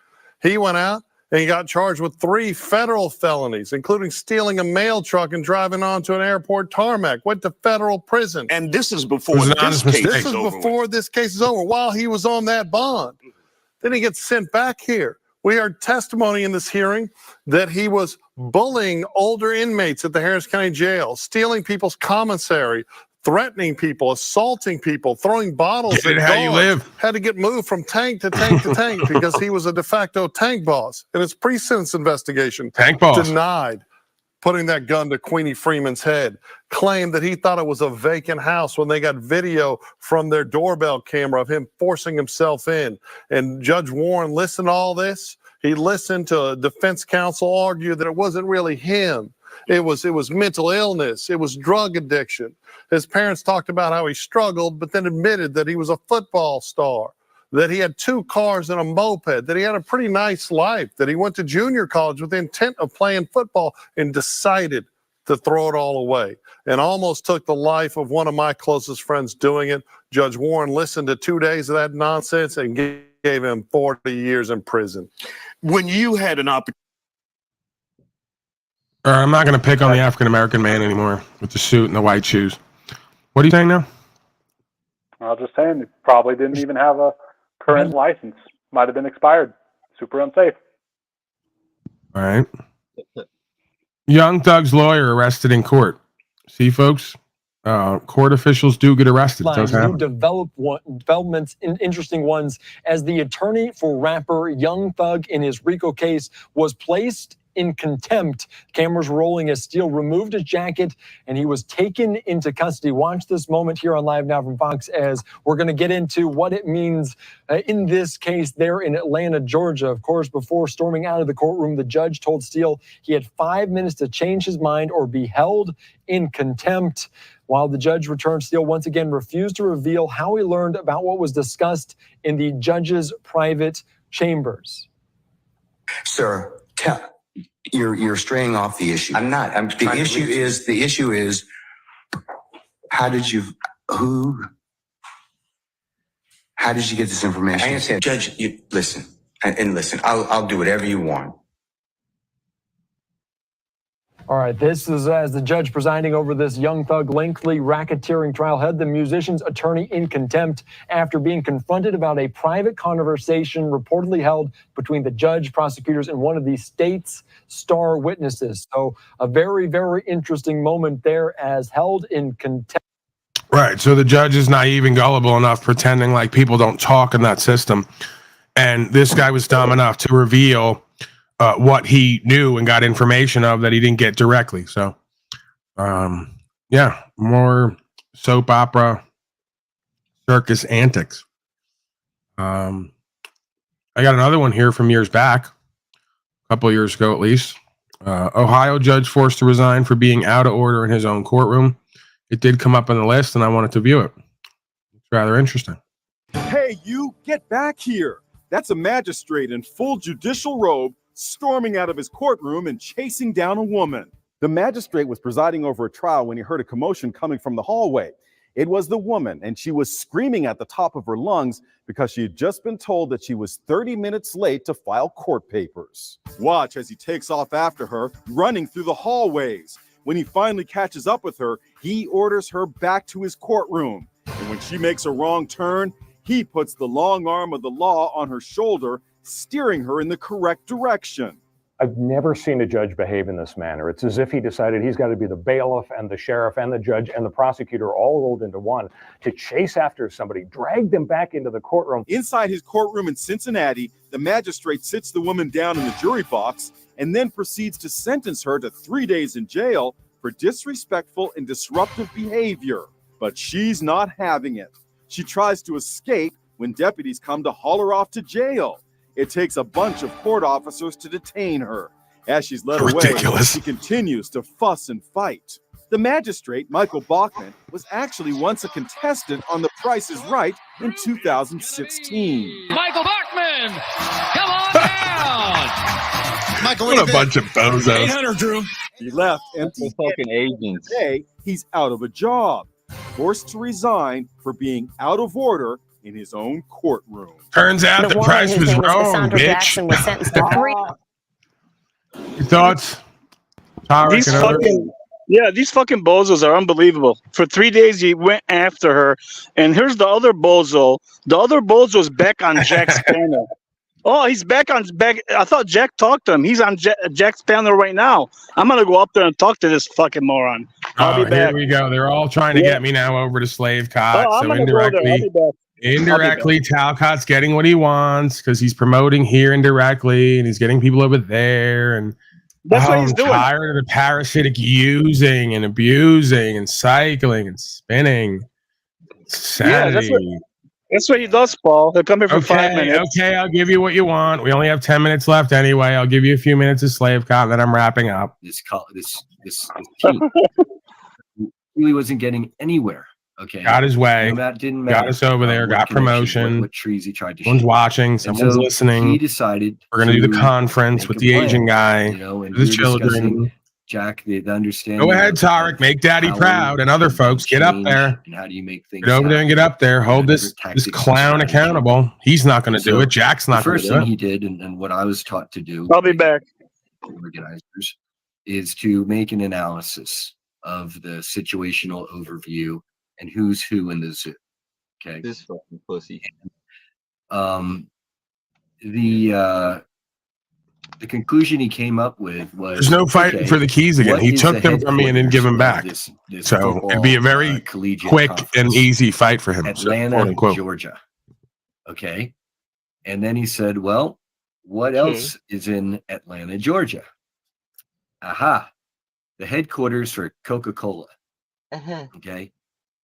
He went out And he got charged with 3 federal felonies, including stealing a mail truck and driving onto an airport tarmac. Went to federal prison. And this is before this case is over, while he was on that bond. Then he gets sent back here. We heard testimony in this hearing that he was bullying older inmates at the Harris County Jail, stealing people's commissary, threatening people, assaulting people, throwing bottles at how you dogs. live. Had to get moved from tank to tank to tank because he was a de facto tank boss. In his pre-sentence investigation, tank boss denied putting that gun to Queenie Freeman's head, claimed that he thought it was a vacant house when they got video from their doorbell camera of him forcing himself in. And Judge Warren listened to all this. He listened to a defense counsel argue that it wasn't really him. It was mental illness. It was drug addiction. His parents talked about how he struggled, but then admitted that he was a football star, that he had 2 cars and a moped, that he had a pretty nice life, that he went to junior college with the intent of playing football and decided to throw it all away and almost took the life of one of my closest friends doing it. Judge Warren listened to 2 days of that nonsense and gave him 40 years in prison. When you had an opportunity. I'm not going to pick on the African-American man anymore with the suit and the white shoes. What are you saying now? I was just saying, he probably didn't even have a current license. Might have been expired. Super unsafe. All right. Young Thug's lawyer arrested in court. See, folks, court officials do get arrested. New developments, interesting ones, as the attorney for rapper Young Thug in his RICO case was placed in contempt. Cameras rolling as Steele removed his jacket and he was taken into custody. Watch this moment here on Live Now from Fox as we're going to get into what it means in this case there in Atlanta, Georgia. Of course, before storming out of the courtroom, the judge told Steele he had 5 minutes to change his mind or be held in contempt. While the judge returned, Steele once again refused to reveal how he learned about what was discussed in the judge's private chambers. Sir, you're straying off the issue. I'm not. The issue is how did you get this information? I understand, Judge. Listen. I'll do whatever you want. All right, this is as the judge presiding over this Young Thug lengthy racketeering trial held the musician's attorney in contempt after being confronted about a private conversation reportedly held between the judge, prosecutors, and one of the state's star witnesses. So a very, very interesting moment there as held in contempt. Right, so the judge is naive and gullible enough, pretending like people don't talk in that system. And this guy was dumb enough to reveal what he knew and got information of that he didn't get directly. So, yeah, more soap opera circus antics. I got another one here from years back, a couple of years ago at least. Ohio judge forced to resign for being out of order in his own courtroom. It did come up on the list, and I wanted to view it. It's rather interesting. Hey, you, get back here. That's a magistrate in full judicial robe storming out of his courtroom and chasing down a woman. The magistrate was presiding over a trial when he heard a commotion coming from the hallway. It was the woman, and she was screaming at the top of her lungs because she had just been told that she was 30 minutes late to file court papers. Watch as he takes off after her, running through the hallways. When he finally catches up with her, he orders her back to his courtroom. And when she makes a wrong turn, he puts the long arm of the law on her shoulder, steering her in the correct direction. I've never seen a judge behave in this manner. It's as if he decided he's got to be the bailiff and the sheriff and the judge and the prosecutor all rolled into one to chase after somebody, drag them back into the courtroom. Inside his courtroom in Cincinnati, the magistrate sits the woman down in the jury box and then proceeds to sentence her to 3 days in jail for disrespectful and disruptive behavior. But she's not having it. She tries to escape when deputies come to haul her off to jail. It takes a bunch of court officers to detain her. As she's led away, she continues to fuss and fight. The magistrate, Michael Bachman, was actually once a contestant on The Price is Right in 2016. Michael Bachman, come on down. Michael, what a bunch of bozos. 800, Drew. He left empty. Fucking agents. Today, he's out of a job, forced to resign for being out of order in his own courtroom. Turns out the price was wrong, bitch. Jackson was sentenced to 3 Your thoughts? Tarek These and others? these fucking bozos are unbelievable. For 3 days, he went after her, and here's the other bozo. The other bozo's back on Jack's panel. Oh, he's back. I thought Jack talked to him. He's on Jack's panel right now. I'm gonna go up there and talk to this fucking moron. I'll be back. Here we go. They're all trying to get me now over to Slave Cot. I'm so gonna go there. I'll be back. Indirectly, Talcott's getting what he wants because he's promoting here indirectly, and he's getting people over there. And that's what he's doing. I'm tired of the parasitic using and abusing and cycling and spinning. Sanity. Yeah, that's what he does, Paul. He'll come here for 5 minutes. Okay, I'll give you what you want. We only have 10 minutes left anyway. I'll give you a few minutes of Slave Cot, then I'm wrapping up. This team really wasn't getting anywhere. Okay, got his way. That didn't matter. Got us over there. Got promotion. What trees he tried to. Someone's watching. Someone's listening. He decided we're going to do the conference with the Asian guy, and the children. Jack, the understanding. Go ahead, Tarek. Make Daddy proud, and other folks get up there. And how do you make things? Get over there and get up there. Hold this clown accountable. He's not going to do it. Jack's not going to do it. The first thing he did, and what I was taught to do. I'll be back. Organizers is to make an analysis of the situational overview and who's who in the zoo. Okay. This fucking pussy. The conclusion he came up with was there's no fighting for the keys again. He took them from me and didn't give them back. So it'd be a very quick and easy fight for him. Atlanta, Georgia. Okay. And then he said, well, what else is in Atlanta, Georgia? Aha. The headquarters for Coca-Cola. Okay.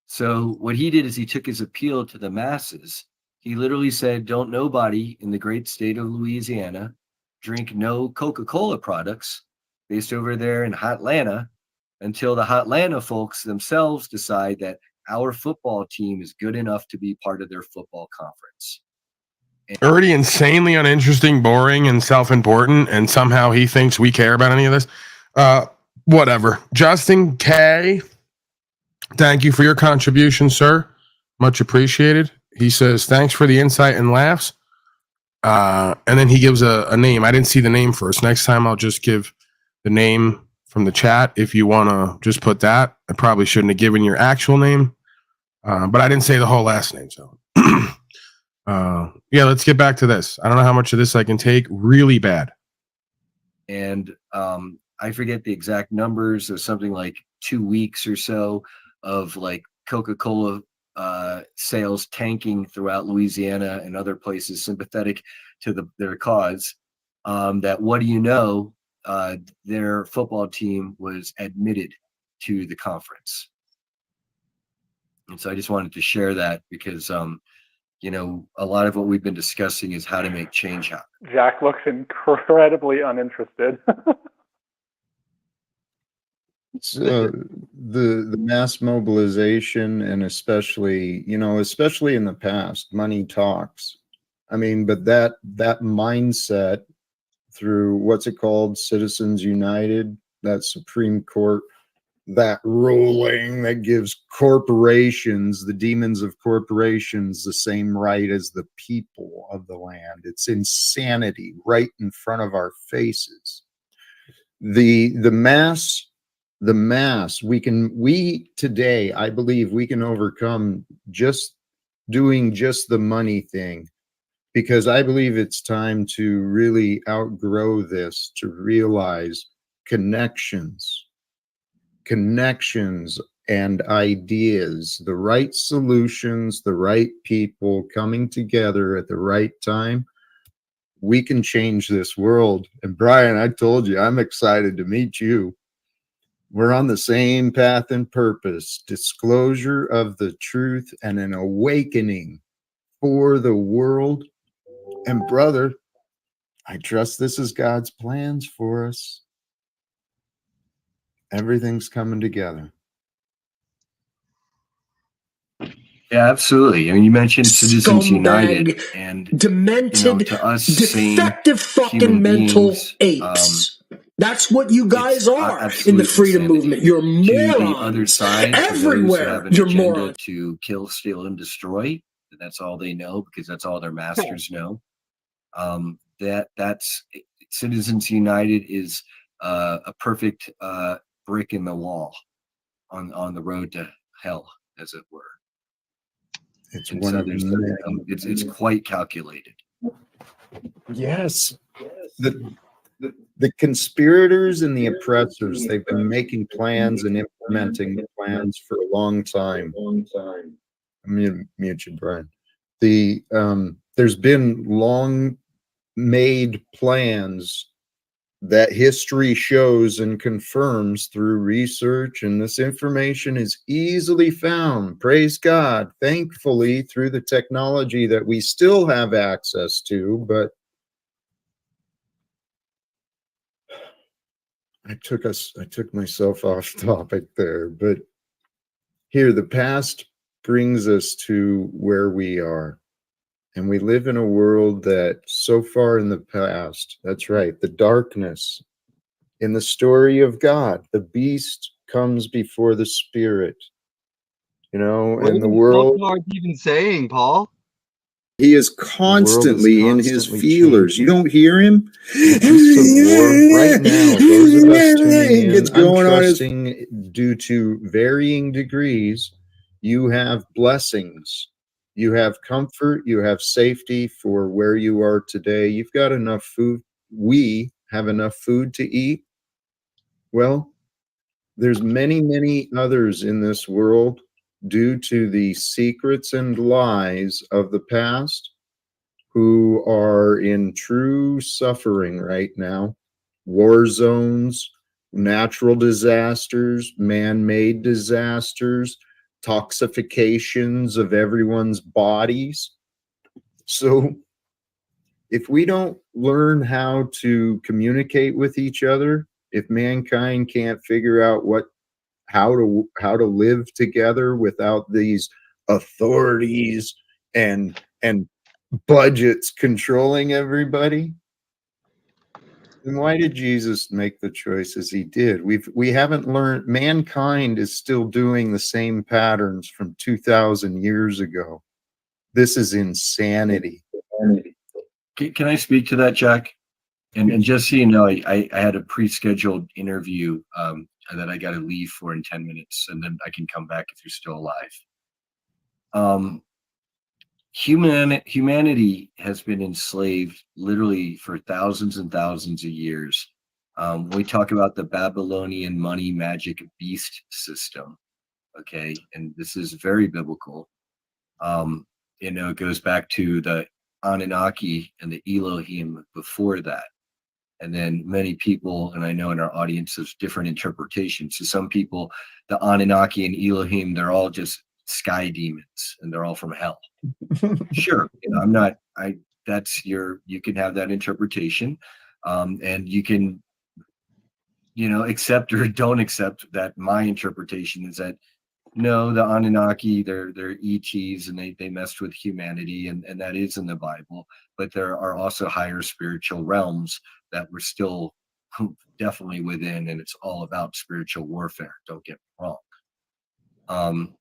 So what he did is he took his appeal to the masses. He literally said, don't nobody in the great state of Louisiana drink no Coca-Cola products based over there in Hotlanta until the Hotlanta folks themselves decide that our football team is good enough to be part of their football conference. Already insanely uninteresting, boring, and self-important, and somehow he thinks we care about any of this. Whatever. Justin K, thank you for your contribution, sir. Much appreciated. He says, thanks for the insight and laughs. And then he gives a name. I didn't see the name first. Next time I'll just give the name from the chat if you want to just put that. I probably shouldn't have given your actual name, but I didn't say the whole last name. So yeah, let's get back to this. I don't know how much of this I can take. Really bad. And I forget the exact numbers of something like 2 weeks or so of like Coca-Cola sales tanking throughout Louisiana and other places sympathetic to their cause. That what do you know? Their football team was admitted to the conference. And so I just wanted to share that because, you know, a lot of what we've been discussing is how to make change happen. Jack looks incredibly uninterested. The mass mobilization, and especially in the past, money talks. I mean, but that mindset through what's it called, Citizens United, that Supreme Court, that ruling that gives corporations, the demons of corporations, the same right as the people of the land. It's insanity right in front of our faces. The mass, we today, I believe we can overcome just doing just the money thing, because I believe it's time to really outgrow this, to realize connections and ideas, the right solutions, the right people coming together at the right time. We can change this world. And Brian, I told you, I'm excited to meet you. We're on the same path and purpose, disclosure of the truth and an awakening for the world. And brother, I trust this is God's plans for us. Everything's coming together. Yeah, absolutely. I mean, you mentioned Citizens United and demented, to us, defective fucking mental apes. That's what you guys are in the freedom movement. You're morons. To the other side, everywhere, you're morons. To kill, steal, and destroy. That's all they know because that's all their masters know. That's Citizens United is a perfect brick in the wall on the road to hell, as it were. It's And one so of there's many. it's quite calculated. Yes. The conspirators and the oppressors, they've been making plans and implementing the plans for a long time. I'm gonna mute you, Brian. There's been long made plans that history shows and confirms through research, and this information is easily found, praise God, thankfully, through the technology that we still have access to. But I took myself off topic there, but here, the past brings us to where we are. And we live in a world that so far in the past, that's right, the darkness. In the story of God, the beast comes before the spirit. You know, What and the is world, Voldemort even saying, Paul? he is constantly in his constantly feelers. You changing. don't hear him? Right now, those of us tuning in, It's going I'm on his- trusting due to varying degrees, you have blessings. You have comfort, you have safety for where you are today. You've got enough food. We have enough food to eat. Well, there's many, many others in this world due to the secrets and lies of the past who are in true suffering right now. War zones, natural disasters, man-made disasters, toxifications of everyone's bodies. So if we don't learn how to communicate with each other, if mankind can't figure out how to live together without these authorities and budgets controlling everybody, then why did Jesus make the choices he did? We haven't learned. Mankind is still doing the same patterns from 2,000 years ago. This is insanity. Can I speak to that, Jack? And just so you know, I had a pre-scheduled interview that I got to leave for in 10 minutes, and then I can come back if you're still alive. Humanity has been enslaved literally for thousands and thousands of years. We talk about the Babylonian money magic beast system, okay, and this is very biblical. It goes back to the Anunnaki and the Elohim before that. And then many people, and I know in our audience, there's different interpretations. So some people, the Anunnaki and Elohim, they're all just sky demons and they're all from hell. Sure. You can have that interpretation. And you can, accept or don't accept that. My interpretation is that no, the Anunnaki, they're ETs and they messed with humanity, and that is in the Bible, but there are also higher spiritual realms that we're still definitely within, and it's all about spiritual warfare. Don't get me wrong.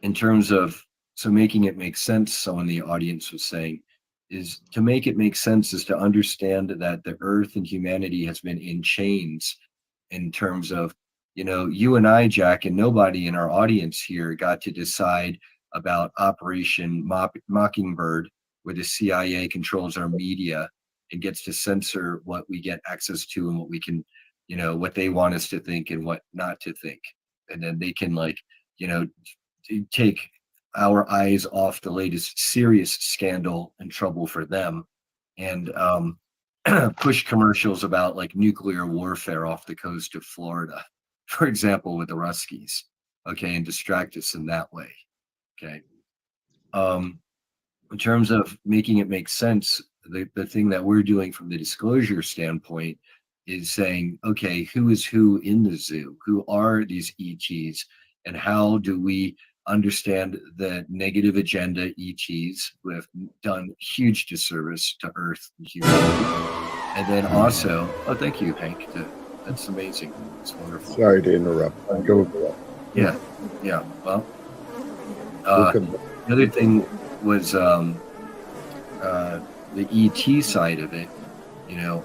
In terms of, so making it make sense, someone in the audience was saying, is to make it make sense is to understand that the earth and humanity has been in chains in terms of, you and I, Jack, and nobody in our audience here got to decide about Operation Mockingbird, where the CIA controls our media and gets to censor what we get access to and what we can, what they want us to think and what not to think. And then they can take our eyes off the latest serious scandal and trouble for them and push commercials about like nuclear warfare off the coast of Florida, for example, with the Ruskies, okay, and distract us in that way, okay. In terms of making it make sense, the thing that we're doing from the disclosure standpoint is saying, okay, who is who in the zoo? Who are these ETs? And how do we understand the negative agenda ETs who have done huge disservice to Earth and humanity? And then also, oh, thank you, Hank. That's amazing. It's wonderful. Sorry to interrupt. Go. Yeah. Well, the other thing was the ET side of it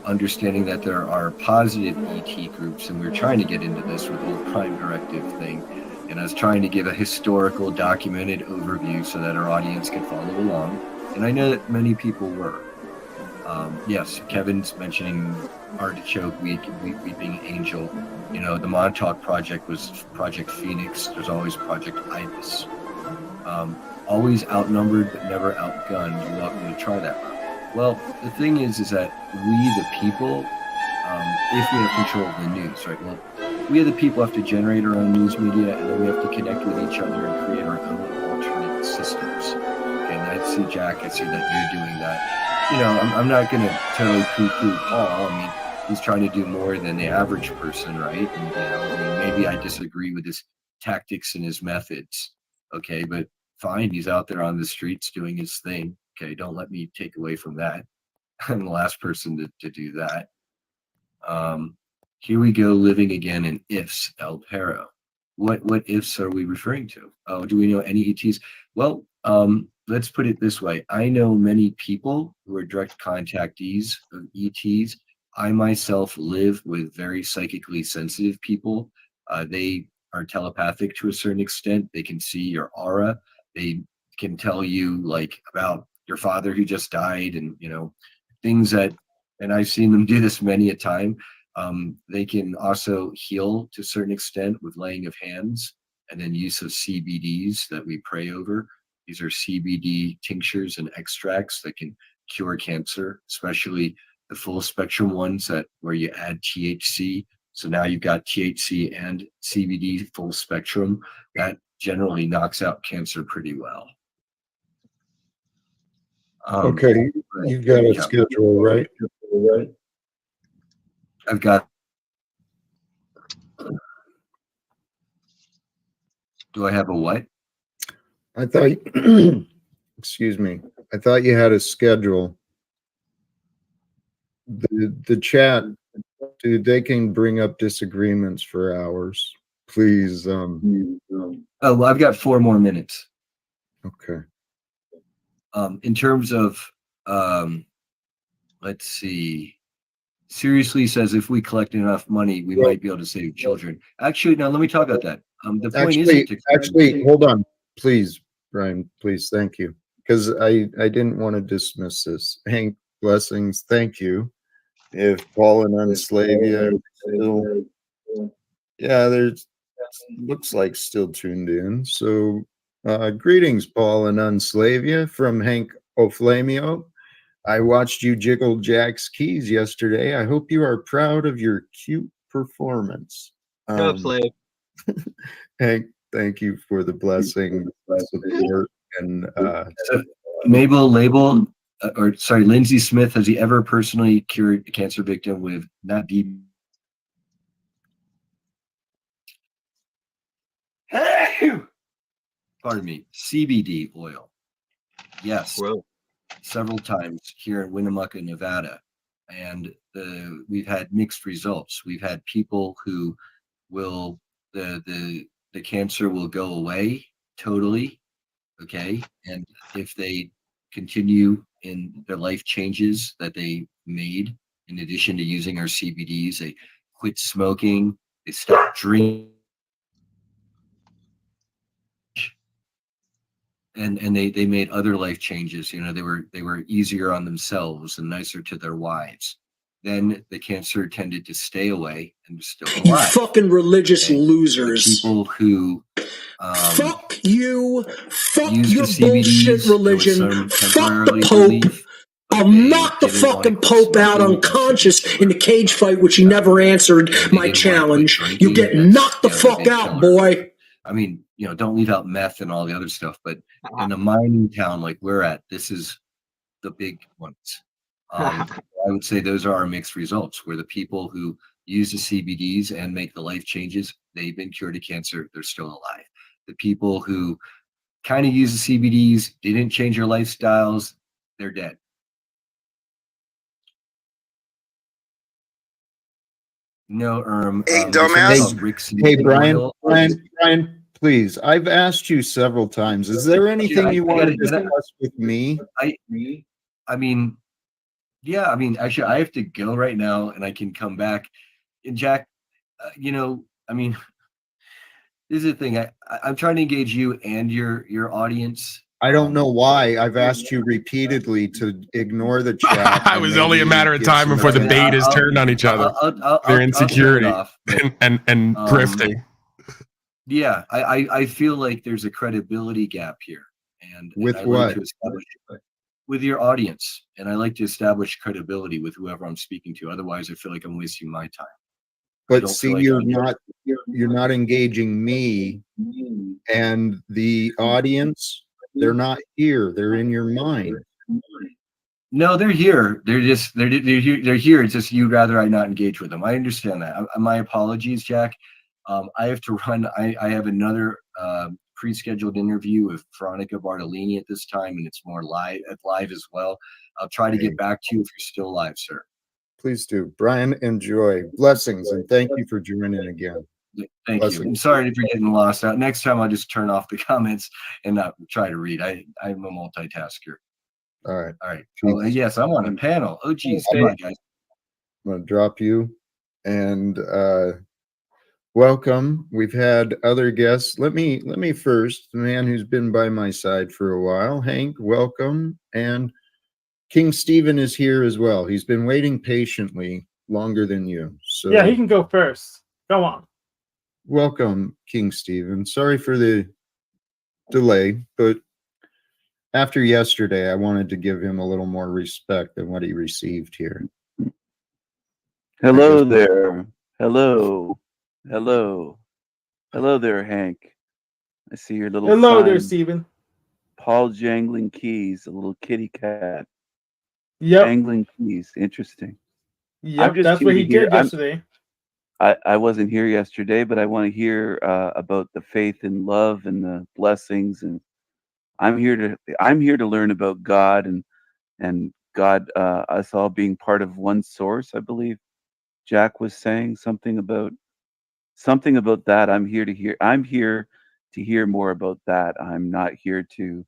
understanding that there are positive ET groups, and we're trying to get into this with the whole Prime Directive thing. And I was trying to give a historical, documented overview so that our audience could follow along. And I know that many people were. Yes, Kevin's mentioning Artichoke, Weeping Angel. The Montauk Project was Project Phoenix. There's always Project Ibis. Always outnumbered but never outgunned. You're welcome to try that route. Well, the thing is that we, the people, if we have control of the news, right? Well, we, the people, have to generate our own news media, and then we have to connect with each other and create our own alternate systems. And I see Jack, I see that you're doing that. I'm not going to totally poo-poo Paul. I mean, he's trying to do more than the average person, right? And, maybe I disagree with his tactics and his methods, okay? But fine, he's out there on the streets doing his thing. Okay, don't let me take away from that. I'm the last person to do that. Here we go, living again in ifs, El Perro. What ifs are we referring to? Oh, do we know any ETs? Well, let's put it this way. I know many people who are direct contactees of ETs. I myself live with very psychically sensitive people. They are telepathic to a certain extent. They can see your aura. They can tell you about your father who just died, and things that, and I've seen them do this many a time. They can also heal to a certain extent with laying of hands and then use of CBDs that we pray over. These are CBD tinctures and extracts that can cure cancer, especially the full spectrum ones where you add THC. So now you've got THC and CBD full spectrum. That generally knocks out cancer pretty well. Okay, you've got a schedule, right? I've got. Do I have a what? I thought, excuse me, I thought you had a schedule. The chat, dude, they can bring up disagreements for hours. Please. Oh, well, I've got 4 more minutes. Okay. In terms of, let's see. Seriously says if we collect enough money, we might be able to save children. Actually, now let me talk about that. The point actually, hold on, please, Brian, please, thank you, because I didn't want to dismiss this. Hank, blessings, thank you. If Paul and Unslavia still, yeah, there's looks like still tuned in. So, greetings, Paul and Unslavia from Hank Oflamio. I watched you jiggle Jack's keys yesterday. I hope you are proud of your cute performance. Slave. Hank, thank you for the blessing, support, and Mabel Label, Lindsay Smith, has he ever personally cured a cancer victim with not deep? Pardon me, CBD oil. Yes. Whoa. Several times here in Winnemucca, Nevada, and we've had mixed results. We've had people who will the cancer will go away totally, okay, and if they continue in their life changes that they made, in addition to using our CBDs, they quit smoking, they stop drinking. And they made other life changes. They were easier on themselves and nicer to their wives. Then the cancer tended to stay away and was still alive. You fucking religious losers. The people who fuck you, fuck your bullshit religion, fuck the Pope. I'll knock the fucking Pope out unconscious in the cage fight, which he never answered my challenge. You get knocked the fuck out, boy. I mean, don't leave out meth and all the other stuff, but in a mining town like we're at, this is the big ones. I would say those are our mixed results, where the people who use the CBDs and make the life changes, they've been cured of cancer, they're still alive. The people who kind of use the CBDs, they didn't change their lifestyles, they're dead. No, hey, dumbass. Hey, Brian, please. I've asked you several times. Is there anything you want to discuss with me? I mean, Yeah, I mean, actually, I have to go right now, and I can come back. And Jack, I mean, this is the thing. I'm trying to engage you and your audience. I don't know why. I've asked you repeatedly to ignore the chat. It was only a matter of time before the bait is turned on each other. Their insecurity and grifting. Yeah, I feel like there's a credibility gap here, and with I what? like to establish with your audience, and I like to establish credibility with whoever I'm speaking to. Otherwise, I feel like I'm wasting my time. But see, you're not engaging me and the audience. They're not here. They're in your mind. No, they're here. They're here. It's just you'd rather I not engage with them. I understand that. My apologies, Jack. I have to run. I have another pre-scheduled interview with Veronica Bartolini at this time, and it's more live as well. I'll try to get back to you if you're still alive, sir. Please do. Brian, enjoy. Blessings, and thank you for joining again. Thank you. I'm sorry for getting lost out. Next time I'll just turn off the comments and not try to read. I'm a multitasker. All right. All right. Oh, yes, I'm on a panel. Oh, geez. Come on, guys. I'm going to drop you. And welcome. We've had other guests. Let me first, the man who's been by my side for a while, Hank, welcome. And King Stephen is here as well. He's been waiting patiently longer than you. So yeah, he can go first. Go on. Welcome, King Stephen. Sorry for the delay, but after yesterday, I wanted to give him a little more respect than what he received here. Hello there. Hello. Hello. Hello there, Hank. I see your little Hello there, sign. Stephen. Paul Jangling Keys, a little kitty cat. Yep. Jangling Keys. Interesting. Yep, that's what he did yesterday. I wasn't here yesterday, but I want to hear about the faith and love and the blessings, and I'm here to learn about God and God, us all being part of one source. I believe Jack was saying something about that. I'm here to hear more about that. I'm not here to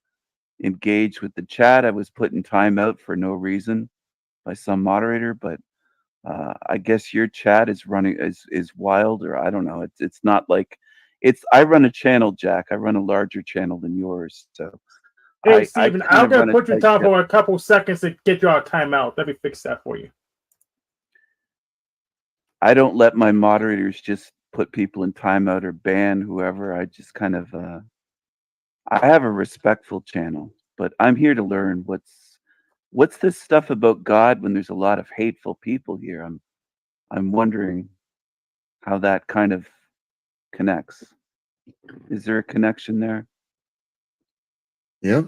engage with the chat. I was put in timeout for no reason by some moderator, but I guess your chat is running is wild, or I don't know. It's not like I run a channel, Jack. I run a larger channel than yours. So hey, Stephen, I'm gonna put you in time for a couple seconds to get you out of timeout. Let me fix that for you. I don't let my moderators just put people in timeout or ban whoever. I just kind of I have a respectful channel, but I'm here to learn what's this stuff about God when there's a lot of hateful people here. I'm wondering how that kind of connects. Is there a connection there? Yep.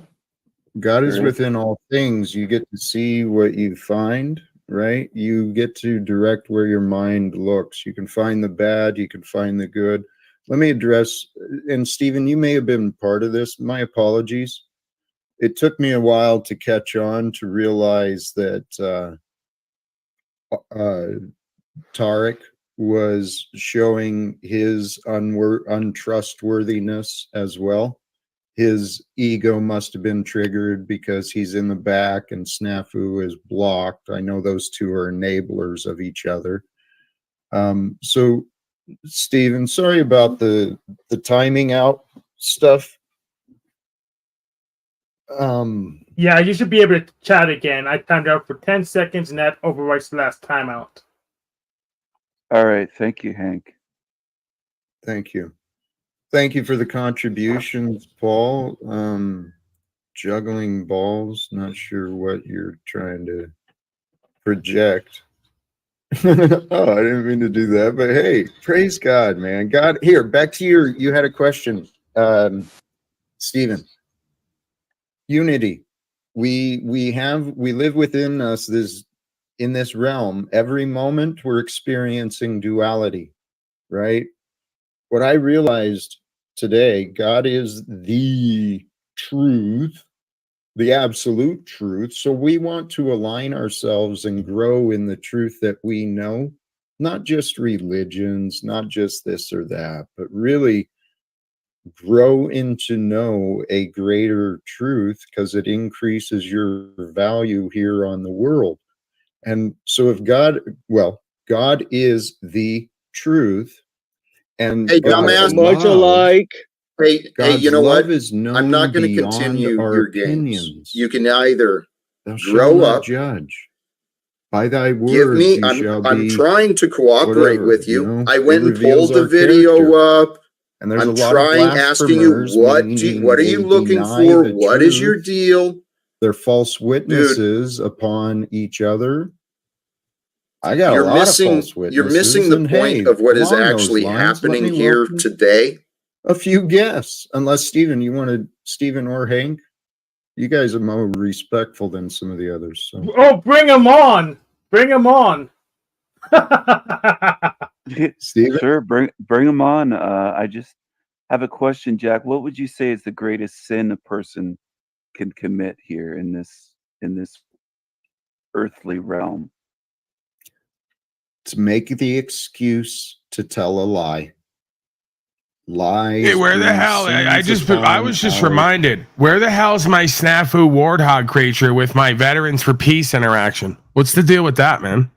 God is within all things. You get to see what you find, right? You get to direct where your mind looks. You can find the bad, you can find the good. Let me address, and Stephen, you may have been part of this. My apologies. It took me a while to catch on to realize that Tarek was showing his untrustworthiness as well. His ego must have been triggered because he's in the back and Snafu is blocked. I know those two are enablers of each other. So, Stephen, sorry about the timing out stuff. Yeah, you should be able to chat again. I timed out for 10 seconds and that overwrites the last timeout. All right. Thank you, Hank. Thank you. Thank you for the contributions, Paul. Juggling balls. Not sure what you're trying to project. Oh, I didn't mean to do that, but hey, praise God, man. God, here, back to you had a question, Stephen. Unity. We live within us in this realm. Every moment we're experiencing duality, right? What I realized today, God is the truth, the absolute truth. So we want to align ourselves and grow in the truth that we know, not just religions, not just this or that, but really grow into know a greater truth because it increases your value here on the world. And so if God is the truth, and hey, dumbass, much alike. Hey, you know what? I'm not going to continue your opinions. games. You can either Thou shalt grow not up, judge. By thy words, give me. you shall I'm be trying to cooperate whatever, with you. know? I It went and reveals pulled the our video character. up. And there's I'm a lot of trying, asking you blasphemers, what are you meaning looking they for? deny the What is your truth. deal? They're false witnesses upon each other. I got a You're lot missing. of false witnesses. You're missing the and point hey, of what is along those actually lines, let happening me here welcome today. a few guests. Unless Stephen, you wanted Stephen or Hank. You guys are more respectful than some of the others. So. Oh, bring him on! Bring him on! Steven? Sure, bring them on. I just have a question, Jack. What would you say is the greatest sin a person can commit here in this earthly realm? To make the excuse to tell a lie. Lies. Hey, where the hell? I was just reminded. Where the hell is my snafu warthog creature with my Veterans for Peace interaction? What's the deal with that, man?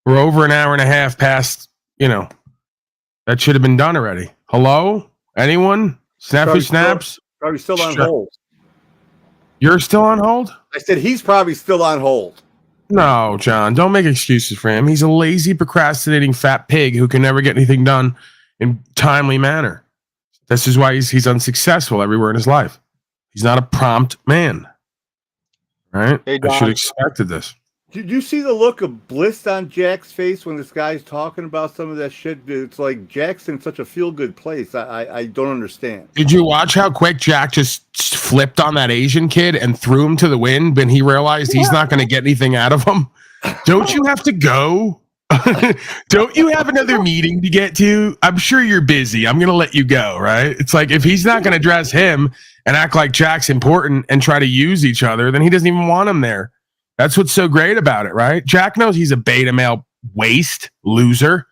We're over an hour and a half past. That should have been done already. Hello, anyone? Snafu snaps. Probably still on hold. You're still on hold? I said he's probably still on hold. No, John. Don't make excuses for him. He's a lazy, procrastinating fat pig who can never get anything done in timely manner. This is why he's unsuccessful everywhere in his life. He's not a prompt man. Right? Hey, I should Don. have expected this. Did you see the look of bliss on Jack's face when this guy's talking about some of that shit? It's like Jack's in such a feel-good place. I don't understand. Did you watch how quick Jack just flipped on that Asian kid and threw him to the wind when he realized he's not going to get anything out of him? Don't you have to go? Don't you have another meeting to get to? I'm sure you're busy. I'm going to let you go, right? It's like if he's not going to address him and act like Jack's important and try to use each other, then he doesn't even want him there. That's what's so great about it, right? Jack knows he's a beta male waste loser.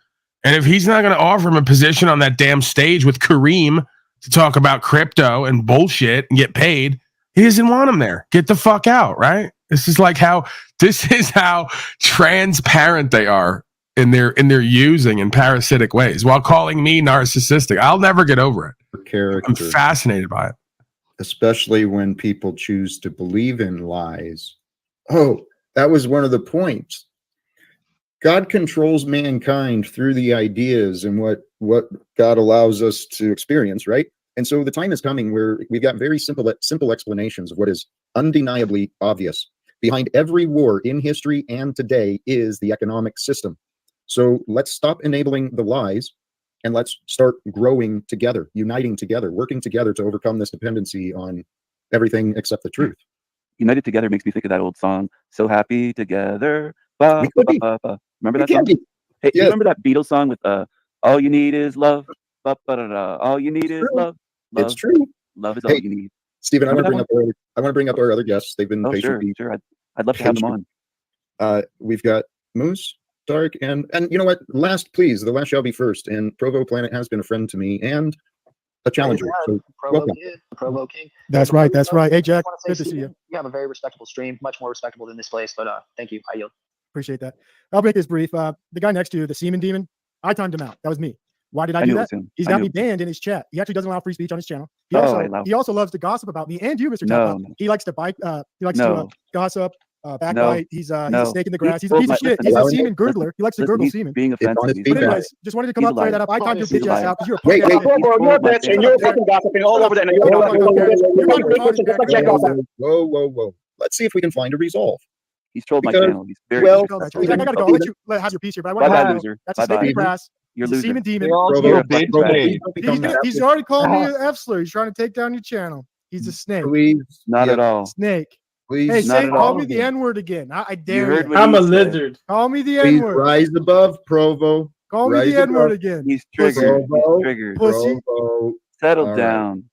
And if he's not going to offer him a position on that damn stage with Kareem to talk about crypto and bullshit and get paid, he doesn't want him there. Get the fuck out, right? This is how transparent they are in their using in parasitic ways while calling me narcissistic. I'll never get over it. Character. I'm fascinated by it. Especially when people choose to believe in lies. Oh, that was one of the points. God controls mankind through the ideas and what God allows us to experience, right? And so the time is coming where we've got very simple explanations of what is undeniably obvious. Behind every war in history and today is the economic system. So let's stop enabling the lies and let's start growing together, uniting together, working together to overcome this dependency on everything except the truth. United Together makes me think of that old song, So Happy Together. Ba, ba, ba, ba. Remember that song? Hey, you remember that Beatles song with All You Need Is Love? Ba, ba, da, da. All you need is love. It's true. Love is all you need. Stephen, I want to bring up our other guests. They've been patiently. Sure. I'd love to have them on. We've got Moose, Dark, and you know what? The last shall be first. And Provo Planet has been a friend to me and a challenger. So Provo King. That's right. Hey, Jack, good to see you. You have a very respectable stream, much more respectable than this place, but thank you. I yield. Appreciate that. I'll make this brief. The guy next to you, the Semen Demon, I timed him out. That was me. Why did I do that? He's got me banned in his chat. He actually doesn't allow free speech on his channel. He also loves to gossip about me and you, Mr. Tapa. He likes to to gossip, backbite. He's a snake in the grass. He's a piece of shit. He's a semen gurgler. He likes to gurgle semen. Being offensive. But anyways, just wanted to come up, clear that up. I timed your bitch ass out because you're a Wait, you're a bitch and you're fucking gossiping all over that. Whoa. Let's see if we can find a resolve. He's trolled my channel. He's very I gotta go. I'll let you have your piece here, but I want to loser. That's a snake in the grass. You're He's a loser. semen demon. He's already called me an F-slur. He's trying to take down your channel. He's a snake. Please. Not at all. Snake. Please. Hey, say, call me the N-word again. I dare you. I'm a lizard. Call me the Please N-word. rise above, Provo. Call me the N-word again. He's triggered. Provo. He's triggered. Pussy. Settle down.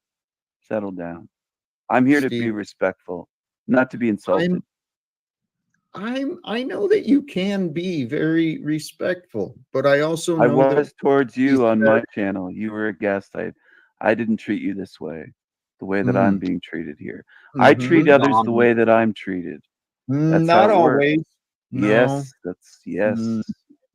Settle down. I'm here to be respectful, not to be insulted. I know that you can be very respectful, but I also know I was towards you on my channel. You were a guest. I didn't treat you this way, the way that I'm being treated here. I treat others the way that I'm treated. Not always. No. Yes, that's yes.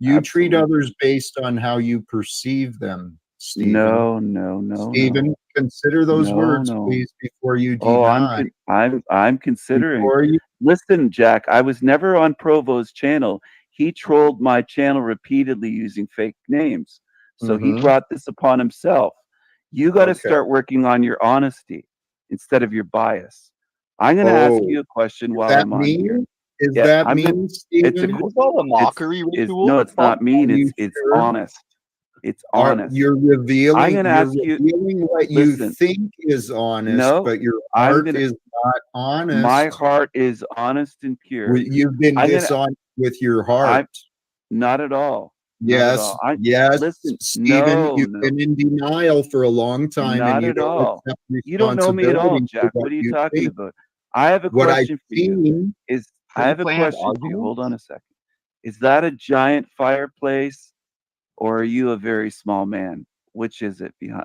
You treat Absolutely. others based on how you perceive them, Stephen. No. Stephen, consider those No, words, no. please, before you Oh, deny. I'm considering. Before you, Listen, Jack, I was never on Provo's channel. He trolled my channel repeatedly using fake names. So he brought this upon himself. You got to start working on your honesty instead of your bias. I'm going to ask you a question while I'm on here. Is that mean, Stephen? Is that a mockery ritual? No, it's not mean. Are you It's sure? honest. It's honest. You're revealing, I'm gonna ask you. revealing what you think is honest, but your heart is not honest. My heart is honest and pure. You've been dishonest with your heart. Not at all. Yes, yes. Listen, Stephen, you've been in denial for a long time. Not and you at don't all. accept You don't know me at all, responsibility for Jack. What are you talking think. about? I have a What I've question for you. I have a question for you. Hold on a second. Is that a giant fireplace, or are you a very small man? Which is it behind?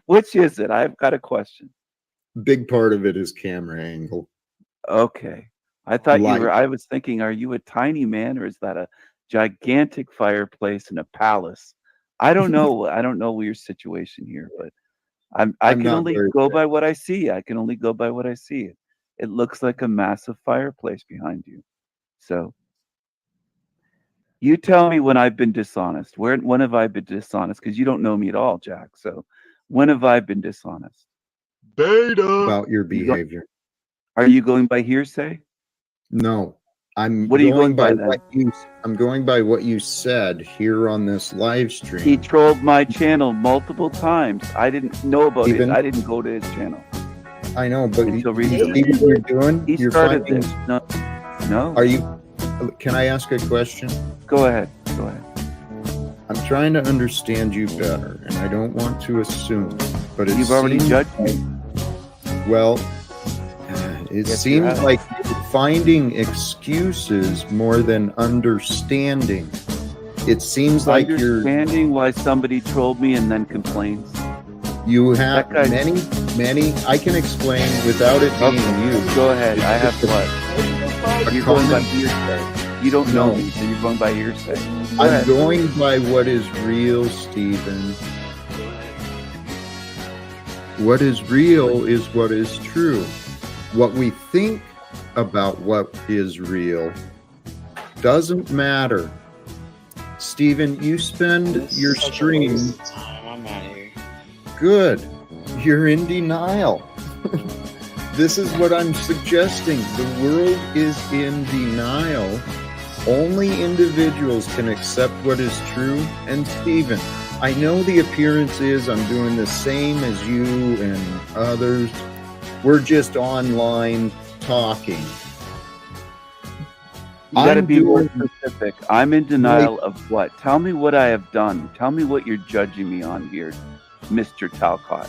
Which is it? I've got a question. Big part of it is camera angle. Okay. I thought Light. you were. I was thinking, are you a tiny man, or is that a gigantic fireplace in a palace? I don't know. I don't know your situation here, but I can not only very go big. by what I see. I can only go by what I see. It looks like a massive fireplace behind you. So you tell me when I've been dishonest. When have I been dishonest? Because you don't know me at all, Jack. So when have I been dishonest? About your behavior. Are you going by hearsay? No, I'm. What are you going by then? I'm going by what you said here on this live stream. He trolled my channel multiple times. I didn't know about it. Even- I didn't go to his channel. I know, but Until you see recently. what you're doing. He You're started finding. this. No. Are you? Can I ask a question? Go ahead. Go ahead. I'm trying to understand you better, and I don't want to assume, but it You've already seems- judged me. Well, it Yes, you seems have. like you're finding excuses more than understanding. It seems like you're. Understanding why somebody trolled me and then complains. You have That guy- many. I can explain without it being you. Go ahead. I have what? You're going by hearsay. You don't know No. me, so you're going by hearsay. Go I'm ahead. going by what is real, Stephen. What is real is what is true. What we think about what is real doesn't matter. Stephen, you spend your stream. I'm out of here. Good. You're in denial. This is what I'm suggesting. The world is in denial. Only individuals can accept what is true. And Stephen, I know the appearance is I'm doing the same as you and others. We're just online talking. You got to I'm be more doing- specific. I'm in denial of what? Tell me what I have done. Tell me what you're judging me on here, Mr. Talcott.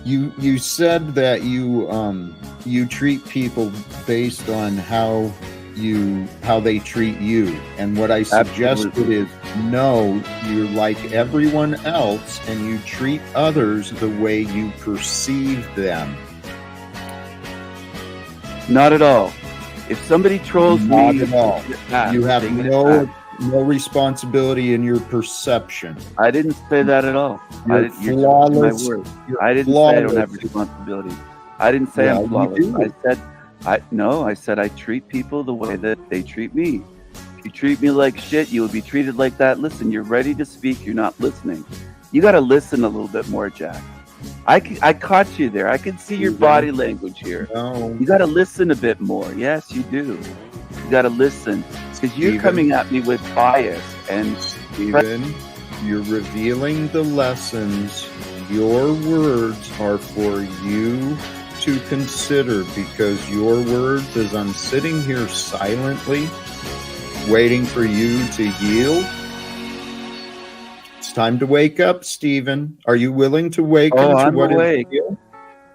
You said that you treat people based on how they treat you, and what I suggested Absolutely. is no, you're like everyone else and you treat others the way you perceive them. Not at all. If somebody trolls Not me, at all. You have they get it no back. responsibility in your perception. I didn't say that at all. You're You're flawless. my word. You're I didn't say I don't have flawless. responsibility. I didn't say Well, I'm you flawless. do. I said I treat people the way that they treat me. If you treat me like shit, you will be treated like that. Listen, you're ready to speak, you're not listening. You got to listen a little bit more, Jack. I caught you there. I can see your body language here. No. You got to listen a bit more. Yes, you do. You got to listen because you're Steven. coming at me with bias and Stephen, you're revealing the lessons. Your words are for you to consider, because your words, as I'm sitting here silently waiting for you to yield, it's time to wake up, Stephen. Are you willing to wake Oh, into I'm what is awake. real?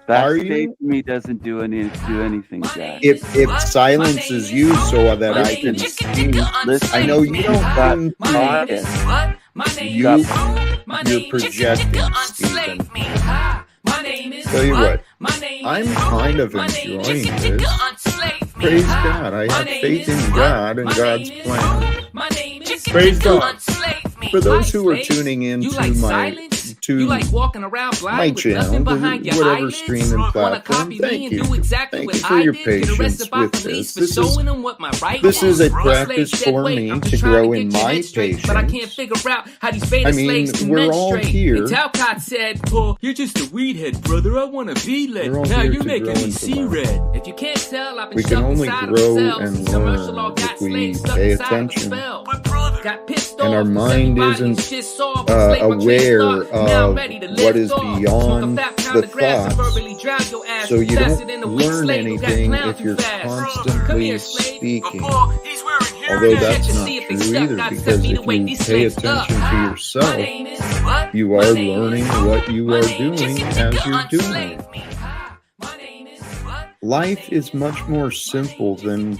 That Are state you? for me doesn't do anything, Jack. It silences you so that I can see. Listen, I know you don't got mean bias. you're projecting, Stephen. Tell you what, I'm kind of enjoying this. Praise God. I have faith in God and God's plan. Praise God. For those who are tuning in to my channel, whatever stream and platform, thank you. Thank you for your patience with this. This is a practice for me to grow in my patience. I mean, we're all here. Talcott said, "You're just a weed head, brother. I want to be lit. Now you're making me see red. If you can't tell, I've been we can only grow and learn if we pay attention. And our mind isn't aware of what is beyond the thoughts. So you don't learn anything if you're constantly speaking. Although that's not true either, because if you pay attention to yourself, you are learning what you are doing as you're doing it. Life is much more simple than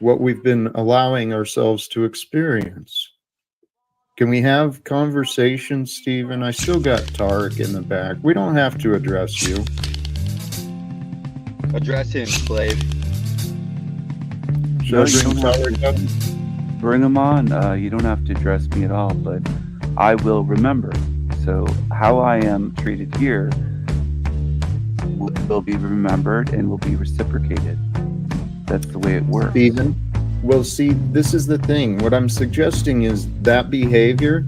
what we've been allowing ourselves to experience. Can we have conversations, Stephen? I still got Tarek in the back. We don't have to address you. Address him, Slave. No, bring him on. You don't have to address me at all, but I will remember. So how I am treated here will be remembered and will be reciprocated. That's the way it works. Stephen, well, see, this is the thing. What I'm suggesting is that behavior,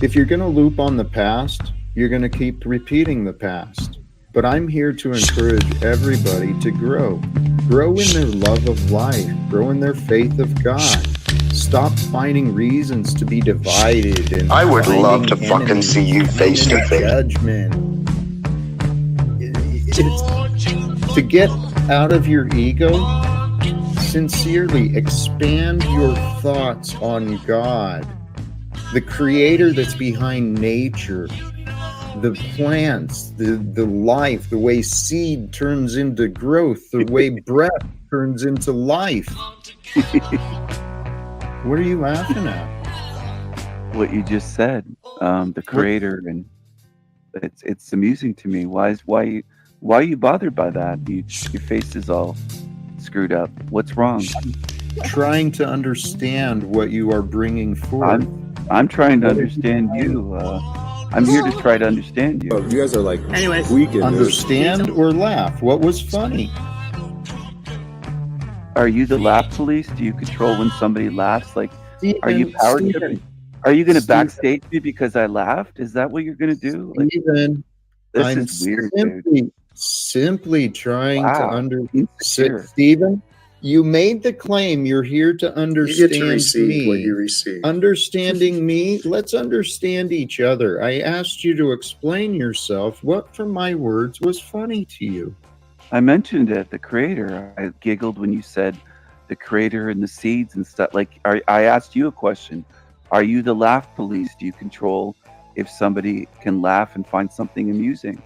if you're going to loop on the past, you're going to keep repeating the past. But I'm here to encourage everybody to grow. Grow in their love of life. Grow in their faith of God. Stop finding reasons to be divided. And I would love to fucking see you face to face. Judgment. It's to get out of your ego. Sincerely expand your thoughts on God, the creator that's behind nature, the plants, the life, the way seed turns into growth, the way breath turns into life. What are you laughing at? What you just said, the creator, and it's amusing to me. Why are you bothered by that? Your face is all screwed up. What's wrong? Trying to understand what you are bringing forth. I'm trying to understand you. I'm here to try to understand you. You guys are like, anyways, understand or laugh? What was funny? Are you the laugh police? Do you control when somebody laughs? Like, are you power tripping? Are you going to backstage me because I laughed? Is that what you're going to do? Like, Stephen, this I'm is weird, dude. simply trying to understand. Stephen, you made the claim you're here to understand you get to receive me. what you receive. Understanding me, let's understand each other. I asked you to explain yourself. What from my words was funny to you? I mentioned it, the creator. I giggled when you said the creator and the seeds and stuff. Like, I asked you a question. Are you the laugh police? Do you control if somebody can laugh and find something amusing?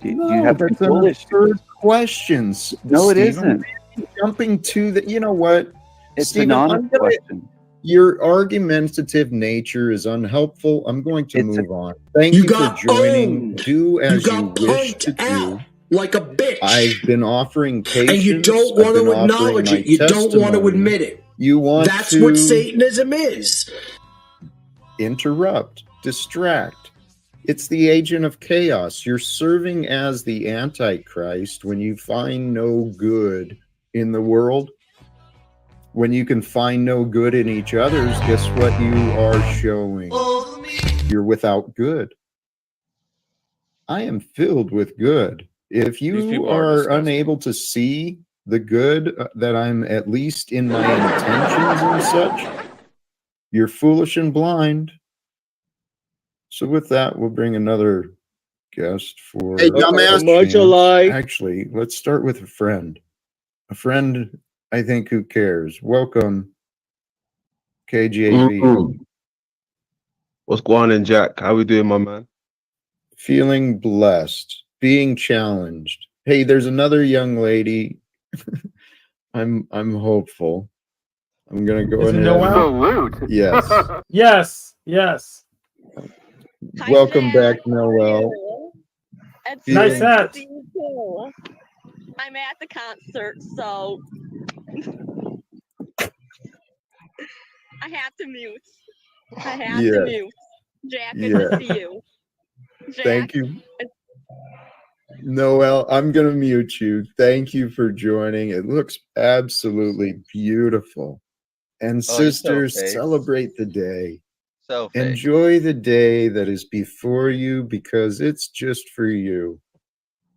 Do you have that's control an absurd questions. No, it Stephen. isn't. Jumping to the, you know what? It's Stephen, an honest question. Your argumentative nature is unhelpful. I'm going to move on. Thank you for joining. Do as you wish to do. Like a bitch. I've been offering patience. And you don't want to acknowledge it. You don't want to admit it. You want That's what Satanism is. Interrupt, distract. It's the agent of chaos. You're serving as the Antichrist when you find no good in the world. When you can find no good in each other's, guess what you are showing? You're without good. I am filled with good. If you are unable to see the good that I'm at least in my intentions and such, you're foolish and blind. So with that, we'll bring another guest for... Hey, dumbass. Actually, let's start with a friend. A friend, I think, who cares. Welcome, KJV. What's going on, Jack? How we doing, my man? Feeling blessed. Being challenged. Hey, there's another young lady. I'm hopeful. I'm gonna go in. Yes. Yes. Yes. Welcome back, Noel. Nice hat. I'm at the concert, so I have to mute. I have to mute. Jack, good to see you. Jack, thank you. Noel, I'm going to mute you. Thank you for joining. It looks absolutely beautiful. And sisters, celebrate the day. Enjoy the day that is before you because it's just for you.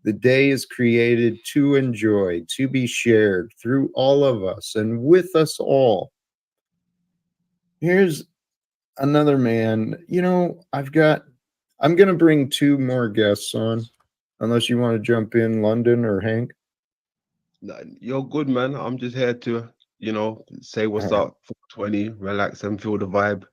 The day is created to enjoy, to be shared through all of us and with us all. Here's another man. You know, I'm going to bring 2 more guests on, unless you want to jump in, London or Hank. You're good, man. I'm just here to, say what's up, 420, relax and feel the vibe.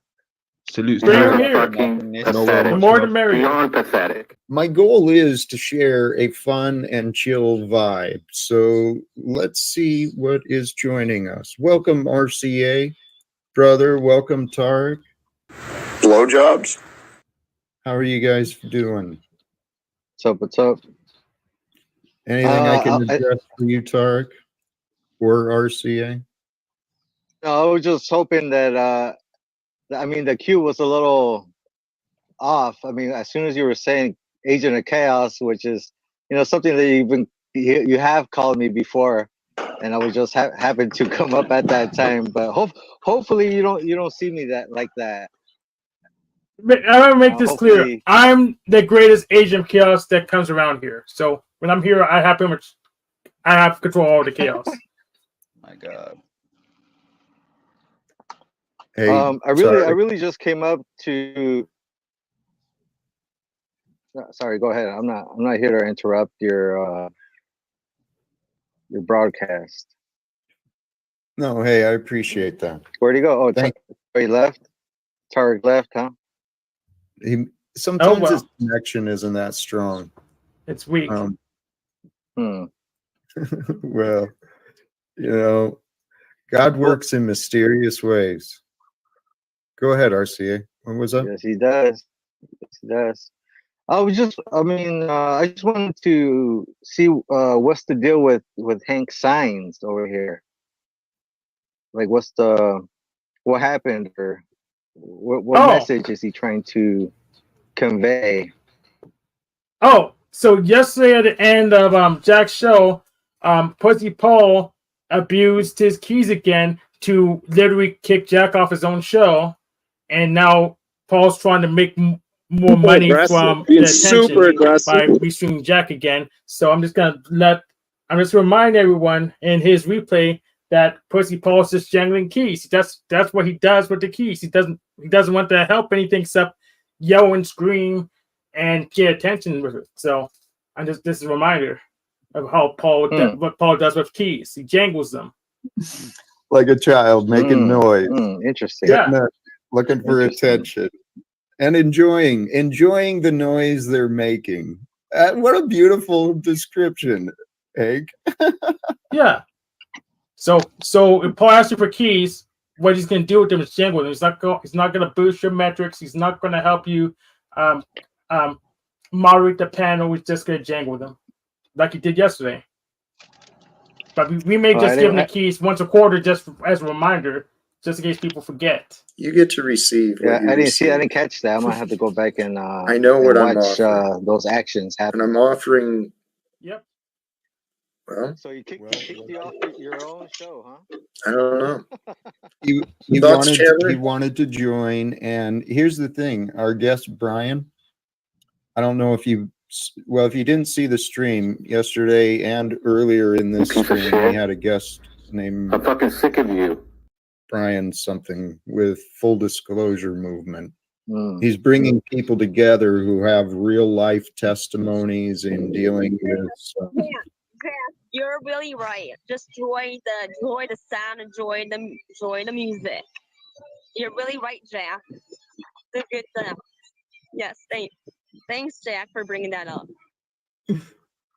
Salute. The more the merrier. Beyond pathetic. My goal is to share a fun and chill vibe. So let's see what is joining us. Welcome, RCA. Brother, welcome, Tarek. Blowjobs? How are you guys doing? What's up? Anything I can address for you, Tarek? Or RCA? No, I was just hoping that, the cue was a little off. I mean, as soon as you were saying Agent of Chaos, which is, something that you have called me before, and I was just happened to come up at that time. But hopefully you don't see me like that. I want to make this clear. I'm the greatest agent of chaos that comes around here. So when I'm here, I have control of all the chaos. My God. Hey, I really just came up to. Sorry, go ahead. I'm not here to interrupt your broadcast. No, hey, I appreciate that. Where'd he go? Oh, he left. Tarek left, huh? Sometimes his connection isn't that strong. It's weak. Well, God works in mysterious ways. Go ahead, RCA. What was that? Yes, he does. Yes, he does. I just wanted to see what's the deal with Hank Signs over here. Like, what happened, or what message is he trying to convey? Oh, so yesterday at the end of Jack's show, Pussy Paul abused his keys again to literally kick Jack off his own show, and now Paul's trying to make more money from the attention by restreaming Jack again. So I'm just remind everyone in his replay that Pussy Paul's just jangling keys. That's what he does with the keys. He doesn't want to help anything except yell and scream and get attention with it. So this is a reminder of how what Paul does with keys. He jangles them like a child making noise. Interesting. Looking for attention and enjoying the noise they're making. What a beautiful description, Hank. Yeah. So if Paul asks you for keys, what he's going to do with them is jangle them. He's not going to boost your metrics. He's not going to help you moderate the panel. He's just going to jangle them like he did yesterday. But we may just give him the keys once a quarter just as a reminder, just in case people forget. You get to receive. Yeah, I didn't catch that. I'm going to have to go back and I know what I'm watch offering. those actions happen. And I'm offering. Yep. Well, so you kicked you off your own show, huh? I don't know. he wanted to join, and here's the thing: our guest Brian. I don't know if you didn't see the stream yesterday and earlier in this stream, we had a guest named. I'm fucking sick of you, Brian something with Full Disclosure Movement. He's bringing people together who have real life testimonies in dealing with. You're really right. Just enjoy the sound, enjoy the music. You're really right, Jack. It's a good stuff. Yes, thanks, Jack, for bringing that up.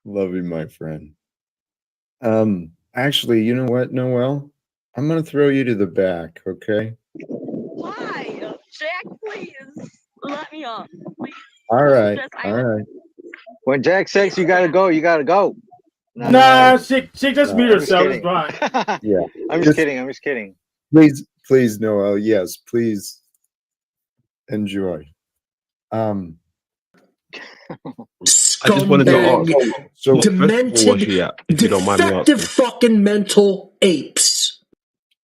Love you, my friend. Actually, you know what, Noel? I'm gonna throw you to the back, okay? Why, Jack? Please let me up. Please. All right. When Jack says you gotta go, you gotta go. Nah, she just muted herself. It's fine. Yeah. I'm just kidding. I'm just kidding. Please, Noel. Yes, please enjoy. I just wanted to ask. So, demented, was she at, if you don't mind me asking? fucking mental apes.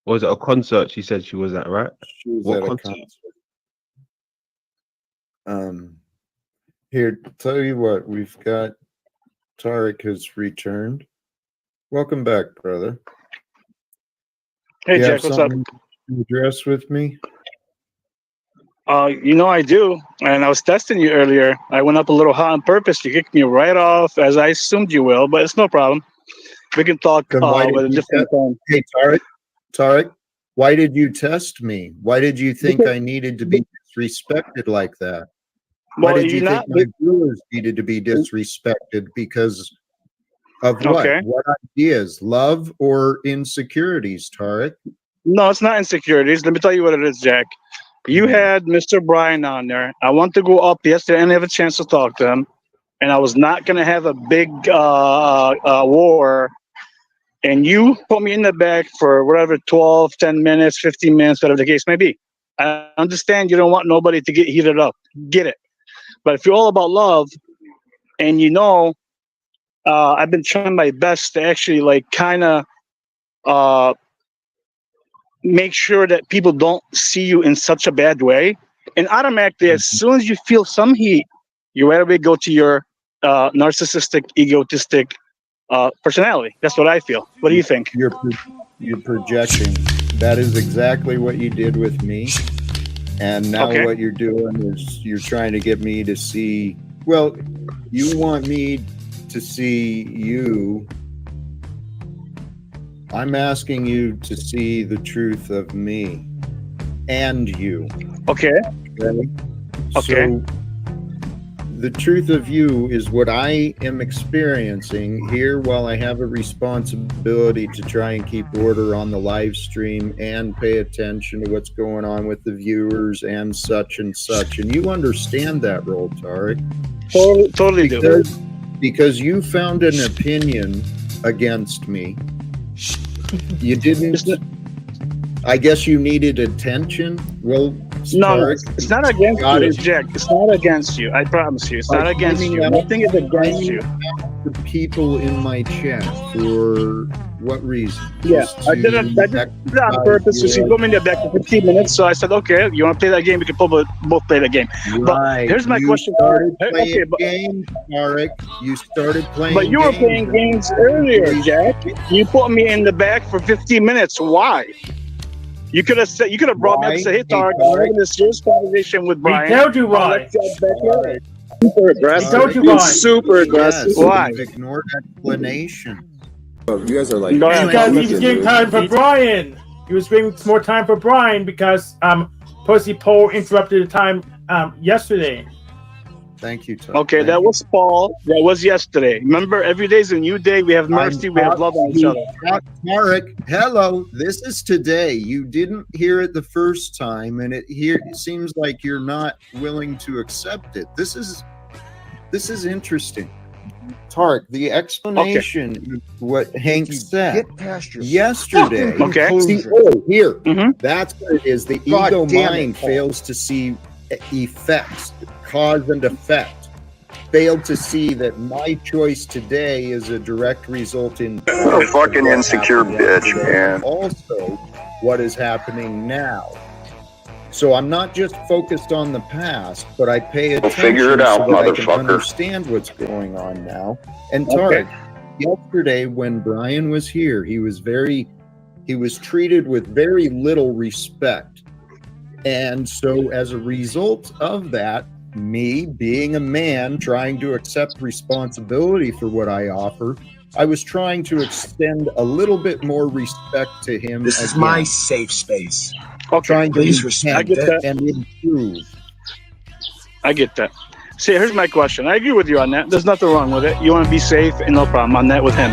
Was it a concert she said she was at, right? She was What at concert? a concert. Here, tell you what, we've got Tarek has returned. Welcome back, brother. Hey, You Jack, have what's up? something to address with me? You know I do, and I was testing you earlier. I went up a little hot on purpose. You kicked me right off, as I assumed you will, but it's no problem. We can talk Then why did with a you different tone. Hey, Tarek, why did you test me? Why did you think I needed to be disrespected like that? Why Well, did you you're think not- my viewers needed to be disrespected? Because of what? Okay. What ideas? Love or insecurities, Tarek? No, it's not insecurities. Let me tell you what it is, Jack. You had Mr. Brian on there. I want to go up yesterday. I didn't have a chance to talk to him, and I was not going to have a big war. And you put me in the back for whatever, 12, 10 minutes, 15 minutes, whatever the case may be. I understand you don't want nobody to get heated up. Get it. But if you're all about love, and you know, I've been trying my best to actually like kind of make sure that people don't see you in such a bad way. And automatically, as soon as you feel some heat, you right away go to your narcissistic, egotistic personality. That's what I feel. What do you think? You're projecting. That is exactly what you did with me. And now Okay. what you're doing is you're trying to get me to see, well, you want me to see you. I'm asking you to see the truth of me and you. Okay. Okay. Okay. So the truth of you is what I am experiencing here while I have a responsibility to try and keep order on the live stream and pay attention to what's going on with the viewers and such and such. And you understand that role, Tarek. Totally do. Because you found an opinion against me. You didn't. I guess you needed attention. Well, No, Tarek, it's not against God you, is- Jack. It's not against you. I promise you. It's not against you. Nothing is against you. The people in my chat for what reason? Yeah, Just I did it on purpose. So she put me in the back for 15 minutes. So I said, okay, you want to play that game? We can both play that game. Right. But here's my You question. started Hey, playing okay, but, games, Tarek. You started playing. but you were playing games earlier, Jack. You put me in the back for 15 minutes. Why? You could have said, you could have brought me up and said, hey, Tarek, I'm having this serious conversation with Brian. told you I'll why. let you back here. Super aggressive. told you You're why. super aggressive. Yes, Why? you've ignored explanation. You guys are like. Go ahead. Because he was giving time for Brian. He was giving more time for Brian because Pussy Pole interrupted the time yesterday. Thank you, Tarek. Okay, that was Paul. That was yesterday. Remember, every day is a new day. We have mercy. We have love on each other. Tarek, hello. This is today. You didn't hear it the first time, and it seems like you're not willing to accept it. This is interesting. Tarek, the explanation of what Hank said yesterday. Okay. See, here. That's what it is. The ego mind fails to see effects, cause and effect. Failed to see that my choice today is a direct result in What a fucking insecure bitch, man. Also, what is happening now. So I'm not just focused on the past, but I pay attention figure it out, so that I can motherfucker. understand what's going on now. And Tarek, yesterday when Brian was here, he was treated with very little respect. And so as a result of that, me being a man trying to accept responsibility for what I offer, I was trying to extend a little bit more respect to him. This is my safe space. Okay, Trying to please respect respect it. and improve. I get that. See, here's my question. I agree with you on that. There's nothing wrong with it. You want to be safe, and no problem on that with him.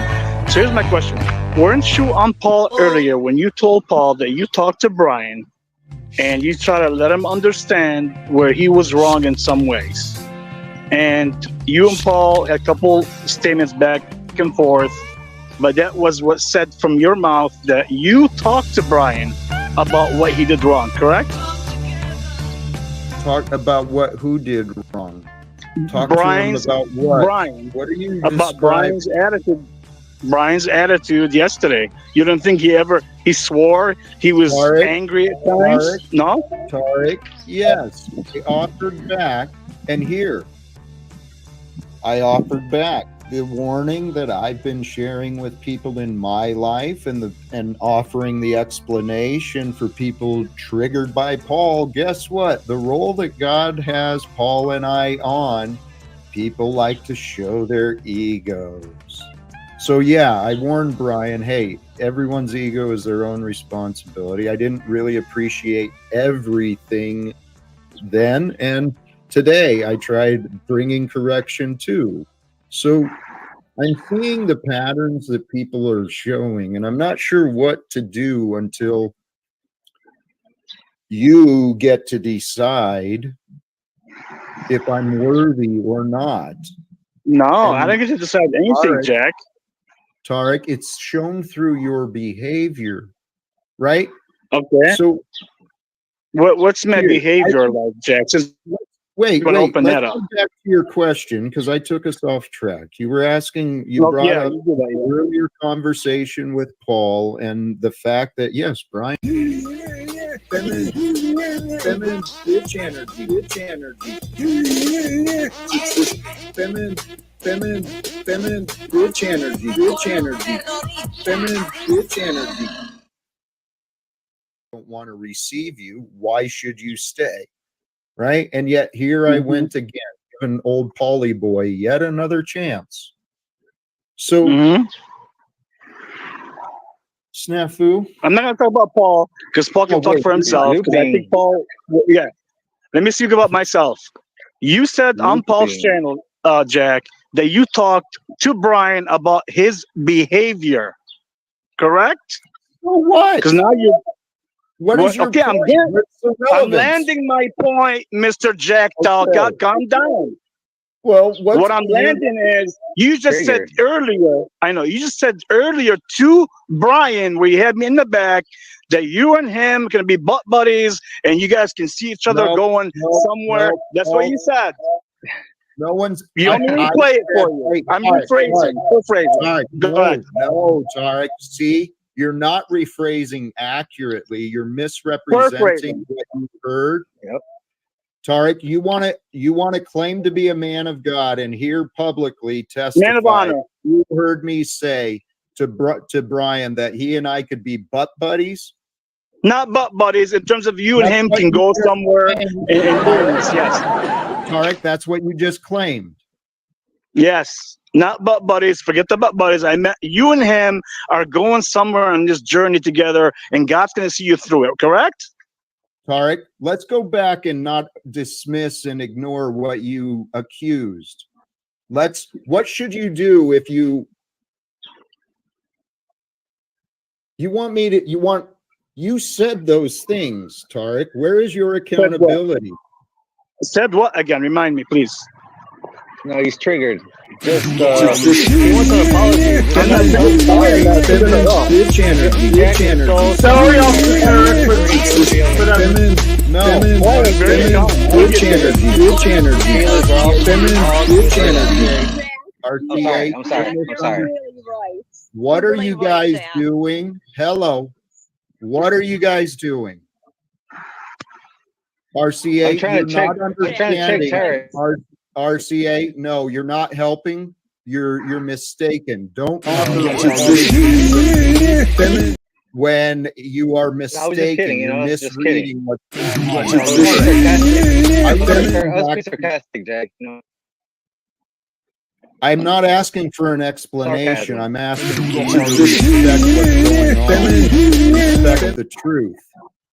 So here's my question. Weren't you on Paul earlier when you told Paul that you talked to Brian and you try to let him understand where he was wrong in some ways? And you and Paul had a couple statements back and forth, but that was what said from your mouth that you talked to Brian about what he did wrong, correct? Talk about what? Who did wrong? Talk Brian's, to him about what? Brian. What are you about Brian's attitude? Brian's attitude yesterday. You don't think he swore, he was angry at times? No? Tarek, yes. He offered back, and here, I offered back the warning that I've been sharing with people in my life and offering the explanation for people triggered by Paul. Guess what? The role that God has Paul and I on, people like to show their egos. So yeah, I warned Brian, hey, everyone's ego is their own responsibility. I didn't really appreciate everything then, and today I tried bringing correction too. So I'm seeing the patterns that people are showing, and I'm not sure what to do until you get to decide if I'm worthy or not. No, I don't get to decide anything, Jack. Tarek, it's shown through your behavior, right? Okay. So what's my behavior like, Jack? Wait, open let's that up. go back to your question, because I took us off track. You were asking, brought up the earlier conversation with Paul and the fact that, yes, Brian. Feminine, bitch energy, feminine, bitch energy. Don't want to receive you. Why should you stay? Right? And yet here I went again, giving old Paulie boy yet another chance. So snafu. I'm not gonna talk about Paul because Paul can talk for himself. Because I think Paul, let me speak about myself. You said on Paul's channel, Jack, that you talked to Brian about his behavior, correct? Well, what? Because now you. What is your okay, point? I'm landing my point, Mr. Jack Talcott. Calm down. Well, what I'm landing is you just said earlier. I know you just said earlier to Brian, where you had me in the back, that you and him can be butt buddies, and you guys can see each other going somewhere. That's what you said. No one's. You want me to replay it for you? I'm rephrasing. Go ahead. No, Tarek. See. You're not rephrasing accurately. You're misrepresenting what you heard. Yep. Tarek, you want to claim to be a man of God and here publicly testify. Man of honor. You heard me say to Brian that he and I could be butt buddies. Not butt buddies in terms of you and him can go somewhere and do this. Yes. Tarek, that's what you just claimed. Yes. Not butt buddies. Forget the butt buddies. I meant you and him are going somewhere on this journey together, and God's going to see you through it. Correct? Tarek, let's go back and not dismiss and ignore what you accused. What should you do if you said those things, Tarek? Where is your accountability? Said what again? Remind me, please. No, he's triggered. He wants an apology. I'm not sorry. Bitch energy. Sorry, Officer for that. Bitch energy. RTA. I'm sorry. What are you guys doing? Hello. What are you guys doing? RCA, I'm trying to check Tarek. RCA, no, you're not helping. You're mistaken. Don't when you are mistaken, you're misreading what. I was sarcastic, Jack. No. I'm not asking for an explanation. I'm asking you to respect what's going on. Respect the truth.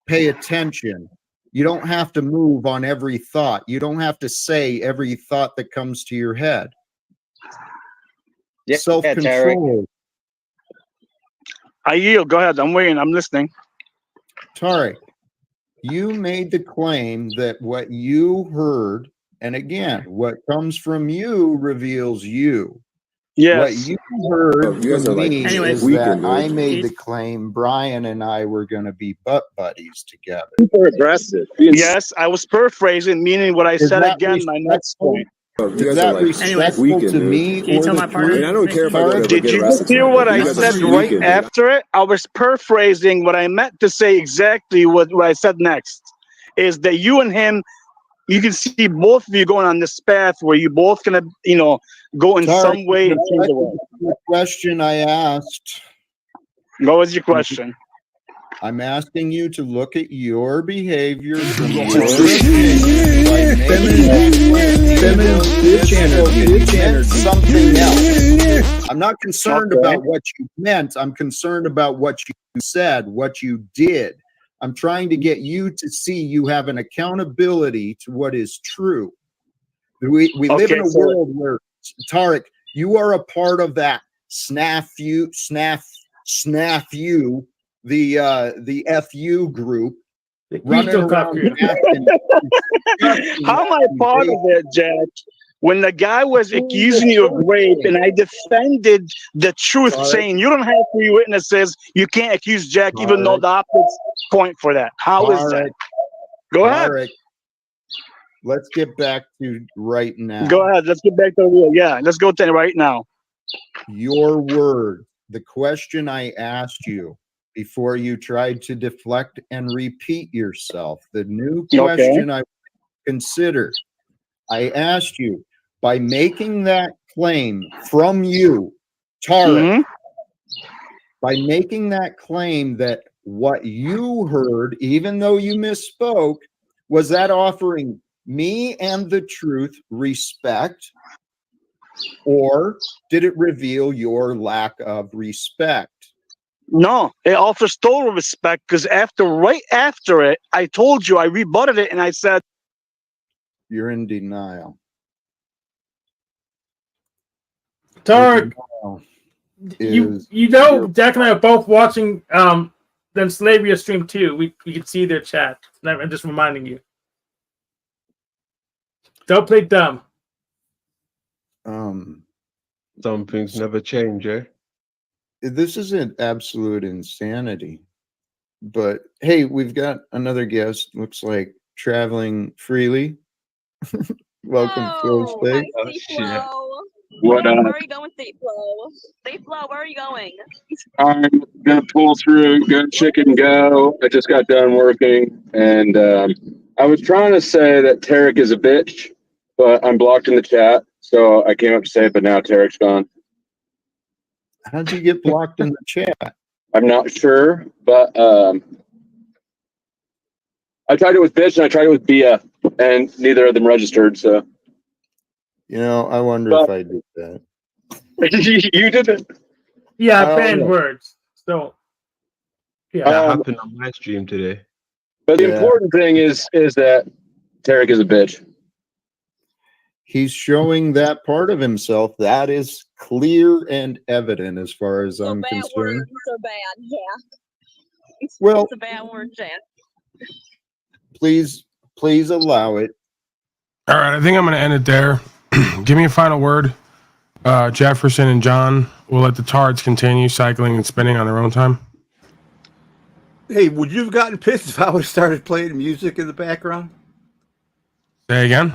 Pay attention. You don't have to move on every thought. You don't have to say every thought that comes to your head. Self-control. I yield. Go ahead. I'm waiting. I'm listening. Tarek, you made the claim that what you heard, and again, what comes from you reveals you. Yes. What you heard you guys from are like me is weekend, that I dude. made the claim Brian and I were going to be butt buddies together. Super aggressive. Yes, I was paraphrasing, meaning what I Is said that again. My next respectful? point. You Is guys are that like respectful weekend, to dude. me Can you or tell the my partner? I mean, I don't care if I go truth? to Did get you arrested hear tonight, what but I you guys are said pretty right weekend, dude. after it? I was paraphrasing what I meant to say exactly what I said next. Is that you and him, you can see both of you going on this path where you both gonna, go in Tarek, some way and change the world. the question I asked, What was your question? I'm asking you to look at your behavior from your opinion by making something else. I'm not concerned about what you meant. I'm concerned about what you said, what you did. I'm trying to get you to see you have an accountability to what is true. We live in a world where, Tarek, you are a part of that snafu, the FU group running around. How am I part of it, Jack? When the guy was accusing you of rape and I defended the truth, saying you don't have 3 witnesses, you can't accuse Jack, even though the opposite point for that. How is that? Go ahead. Let's get back to right now. Go ahead. Let's get back to the wheel. Yeah, let's go to right now. Your word, the question I asked you before you tried to deflect and repeat yourself, the new question I considered. I asked you, by making that claim from you, Tarek, by making that claim that what you heard, even though you misspoke, was that offering me and the truth respect, or did it reveal your lack of respect? No, it offers total respect because right after it, I told you, I rebutted it and I said, you're in denial. Tarek, Jack and I are both watching them Slavery stream too. We can see their chat. I'm just reminding you. Don't play dumb. Some things never change, eh? This isn't absolute insanity. But hey, we've got another guest, looks like traveling freely. Welcome, Flo. What where are you going, State Flo? State Flo, where are you going? I'm gonna pull through. Go chicken go. I just got done working, and I was trying to say that Tarek is a bitch, but I'm blocked in the chat, so I came up to say it. But now Tarek's gone. How'd you get blocked in the chat? I'm not sure, but I tried it with bitch and I tried it with BF, and neither of them registered. So, I wonder if I did that. You did it. Yeah, banned words. So, that happened on my stream today. But the important thing is that Tarek is a bitch. He's showing that part of himself. That is clear and evident as far as I'm concerned. So bad, yeah. Well, it's a bad word, Jack. Please allow it. All right, I think I'm going to end it there. Give me a final word. Jefferson and John, we'll let the tards continue cycling and spinning on their own time. Hey, would you have gotten pissed if I would have started playing music in the background? Say again?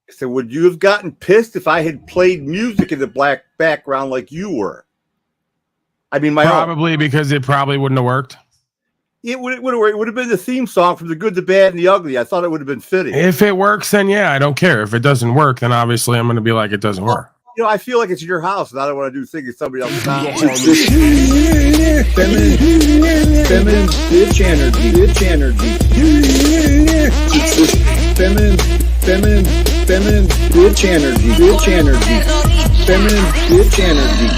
I said, would you have gotten pissed if I had played music in the background like you were? I mean, probably because it probably wouldn't have worked. It would have been the theme song from The Good, the Bad, and the Ugly. I thought it would have been fitting. If it works, then yeah, I don't care. If it doesn't work, then obviously I'm going to be like, it doesn't work. I feel like it's your house, and I don't want to do things somebody else's house. Feminine bitch energy. Bitch energy. It's this feminine bitch energy. Bitch energy. Feminine bitch energy.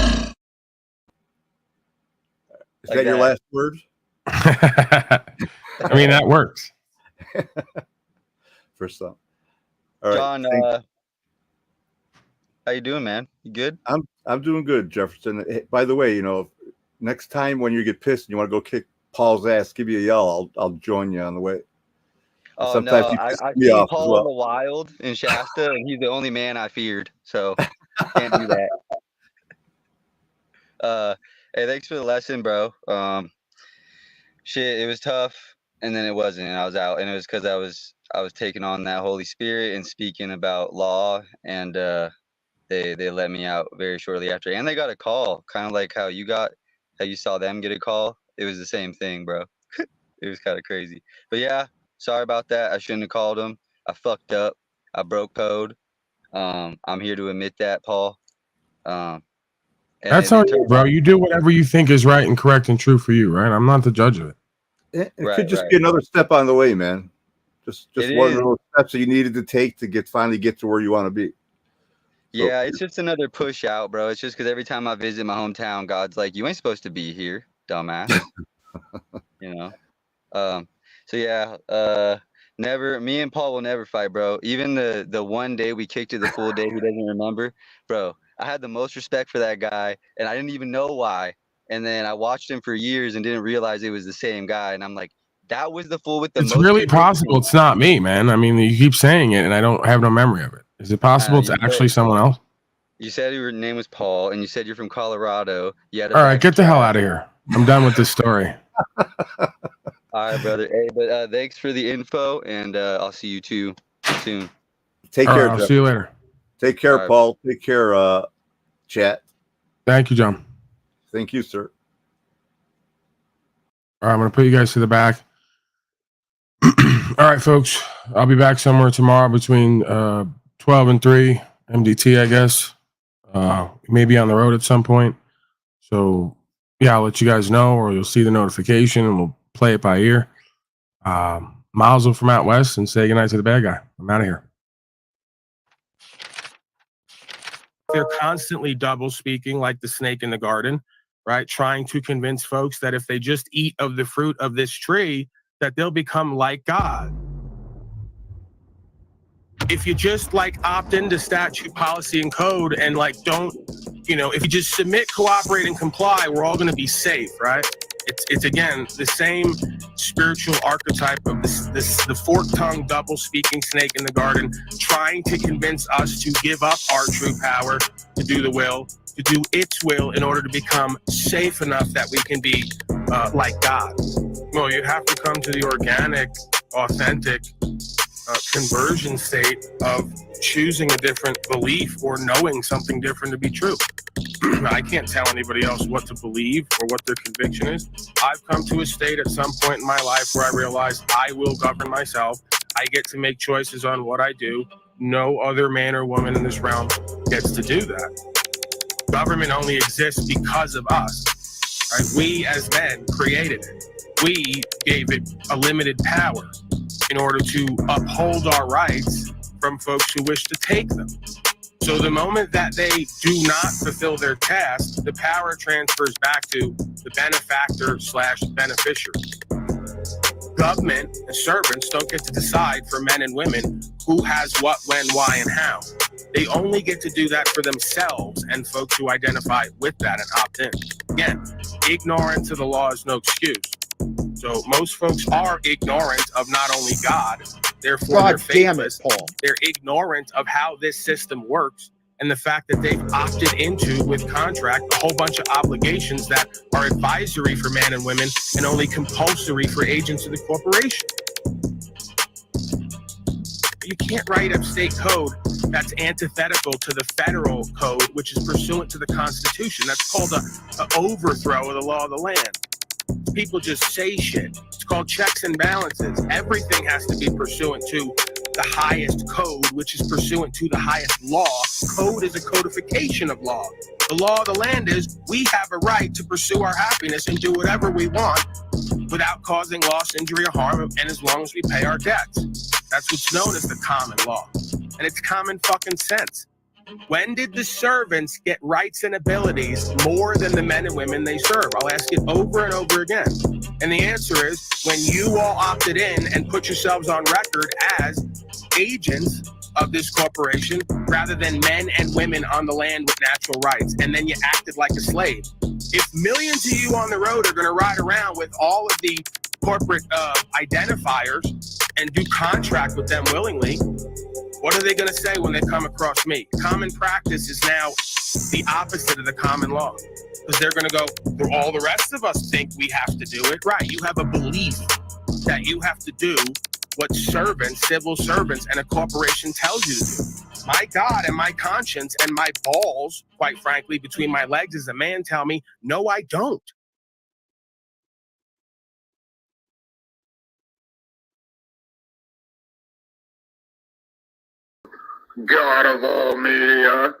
Is that your last word? I mean, that works. For some. All right. John, how you doing, man? You good? I'm doing good, Jefferson. Hey, by the way, next time when you get pissed and you want to go kick Paul's ass, give me a yell. I'll join you on the way. Oh, sometimes no, I've seen Paul in the wild in Shasta, and he's the only man I feared. So can't do that. Hey, thanks for the lesson, bro. Shit, it was tough, and then it wasn't, and I was out, and it was because I was taking on that Holy Spirit and speaking about law, and they let me out very shortly after, and they got a call, kind of like how you saw them get a call. It was the same thing, bro. It was kind of crazy, but yeah, sorry about that. I shouldn't have called them. I fucked up. I broke code. I'm here to admit that, Paul. That's on you, bro. You do whatever you think is right and correct and true for you, right? I'm not the judge of it. It could just be another step on the way, man. Just one of those steps that you needed to take to finally get to where you want to be. Yeah, it's just another push out, bro. It's just because every time I visit my hometown, God's like, you ain't supposed to be here, dumbass. You know? So yeah, me and Paul will never fight, bro. Even the one day we kicked it the full day, he doesn't remember, bro. I had the most respect for that guy, and I didn't even know why. And then I watched him for years and didn't realize it was the same guy. And I'm like, that was the fool with the most. It's really possible it's not me, man. I mean, you keep saying it, and I don't have no memory of it. Is it possible it's actually someone else? You said your name was Paul, and you said you're from Colorado. All right, get the hell out of here. I'm done with this story. All right, brother. Hey, but thanks for the info, and I'll see you too soon. Take care. I'll see you later. Take care, Paul. Take care, chat. Thank you, John. Thank you, sir. All right, I'm going to put you guys to the back. All right, folks. I'll be back somewhere tomorrow between 12 and 3 MDT, I guess. Maybe on the road at some point. So, yeah, I'll let you guys know, or you'll see the notification, and we'll play it by ear. Mazel from out west, and say goodnight to the bad guy. I'm out of here. They're constantly double speaking like the snake in the garden, right? Trying to convince folks that if they just eat of the fruit of this tree, that they'll become like God. If you just like opt into statute, policy, and code, and like don't, if you just submit, cooperate, and comply, we're all going to be safe, right? It's again the same spiritual archetype of the fork-tongued, double-speaking snake in the garden, trying to convince us to give up our true power, to do the will, to do its will, in order to become safe enough that we can be like God. Well, you have to come to the organic, authentic conversion state of choosing a different belief or knowing something different to be true. I can't tell anybody else what to believe or what their conviction is. I've come to a state at some point in my life where I realize I will govern myself. I get to make choices on what I do. No other man or woman in this realm gets to do that. Government only exists because of us. Right? We as men created it. We gave it a limited power in order to uphold our rights from folks who wish to take them. So the moment that they do not fulfill their task, the power transfers back to the benefactor/beneficiary. Government and servants don't get to decide for men and women who has what, when, why, and how. They only get to do that for themselves and folks who identify with that and opt in. Again, ignorance of the law is no excuse. So most folks are ignorant of not only God, therefore they're faithless. They're ignorant of how this system works and the fact that they've opted into, with contract, a whole bunch of obligations that are advisory for men and women and only compulsory for agents of the corporation. You can't write up state code that's antithetical to the federal code, which is pursuant to the Constitution. That's called an overthrow of the law of the land. People just say shit. It's called checks and balances. Everything has to be pursuant to the highest code, which is pursuant to the highest law. Code is a codification of law. The law of the land is we have a right to pursue our happiness and do whatever we want without causing loss, injury, or harm, and as long as we pay our debts. That's what's known as the common law. And it's common fucking sense. When did the servants get rights and abilities more than the men and women they serve? I'll ask it over and over again. And the answer is when you all opted in and put yourselves on record as agents of this corporation rather than men and women on the land with natural rights. And then you acted like a slave. If millions of you on the road are going to ride around with all of the corporate identifiers and do contract with them willingly, what are they going to say when they come across me? Common practice is now the opposite of the common law. Because they're going to go, all the rest of us think we have to do it. Right. You have a belief that you have to do what servants, civil servants, and a corporation tells you to do. My God and my conscience and my balls, quite frankly, between my legs as a man tell me, no, I don't. God of all media.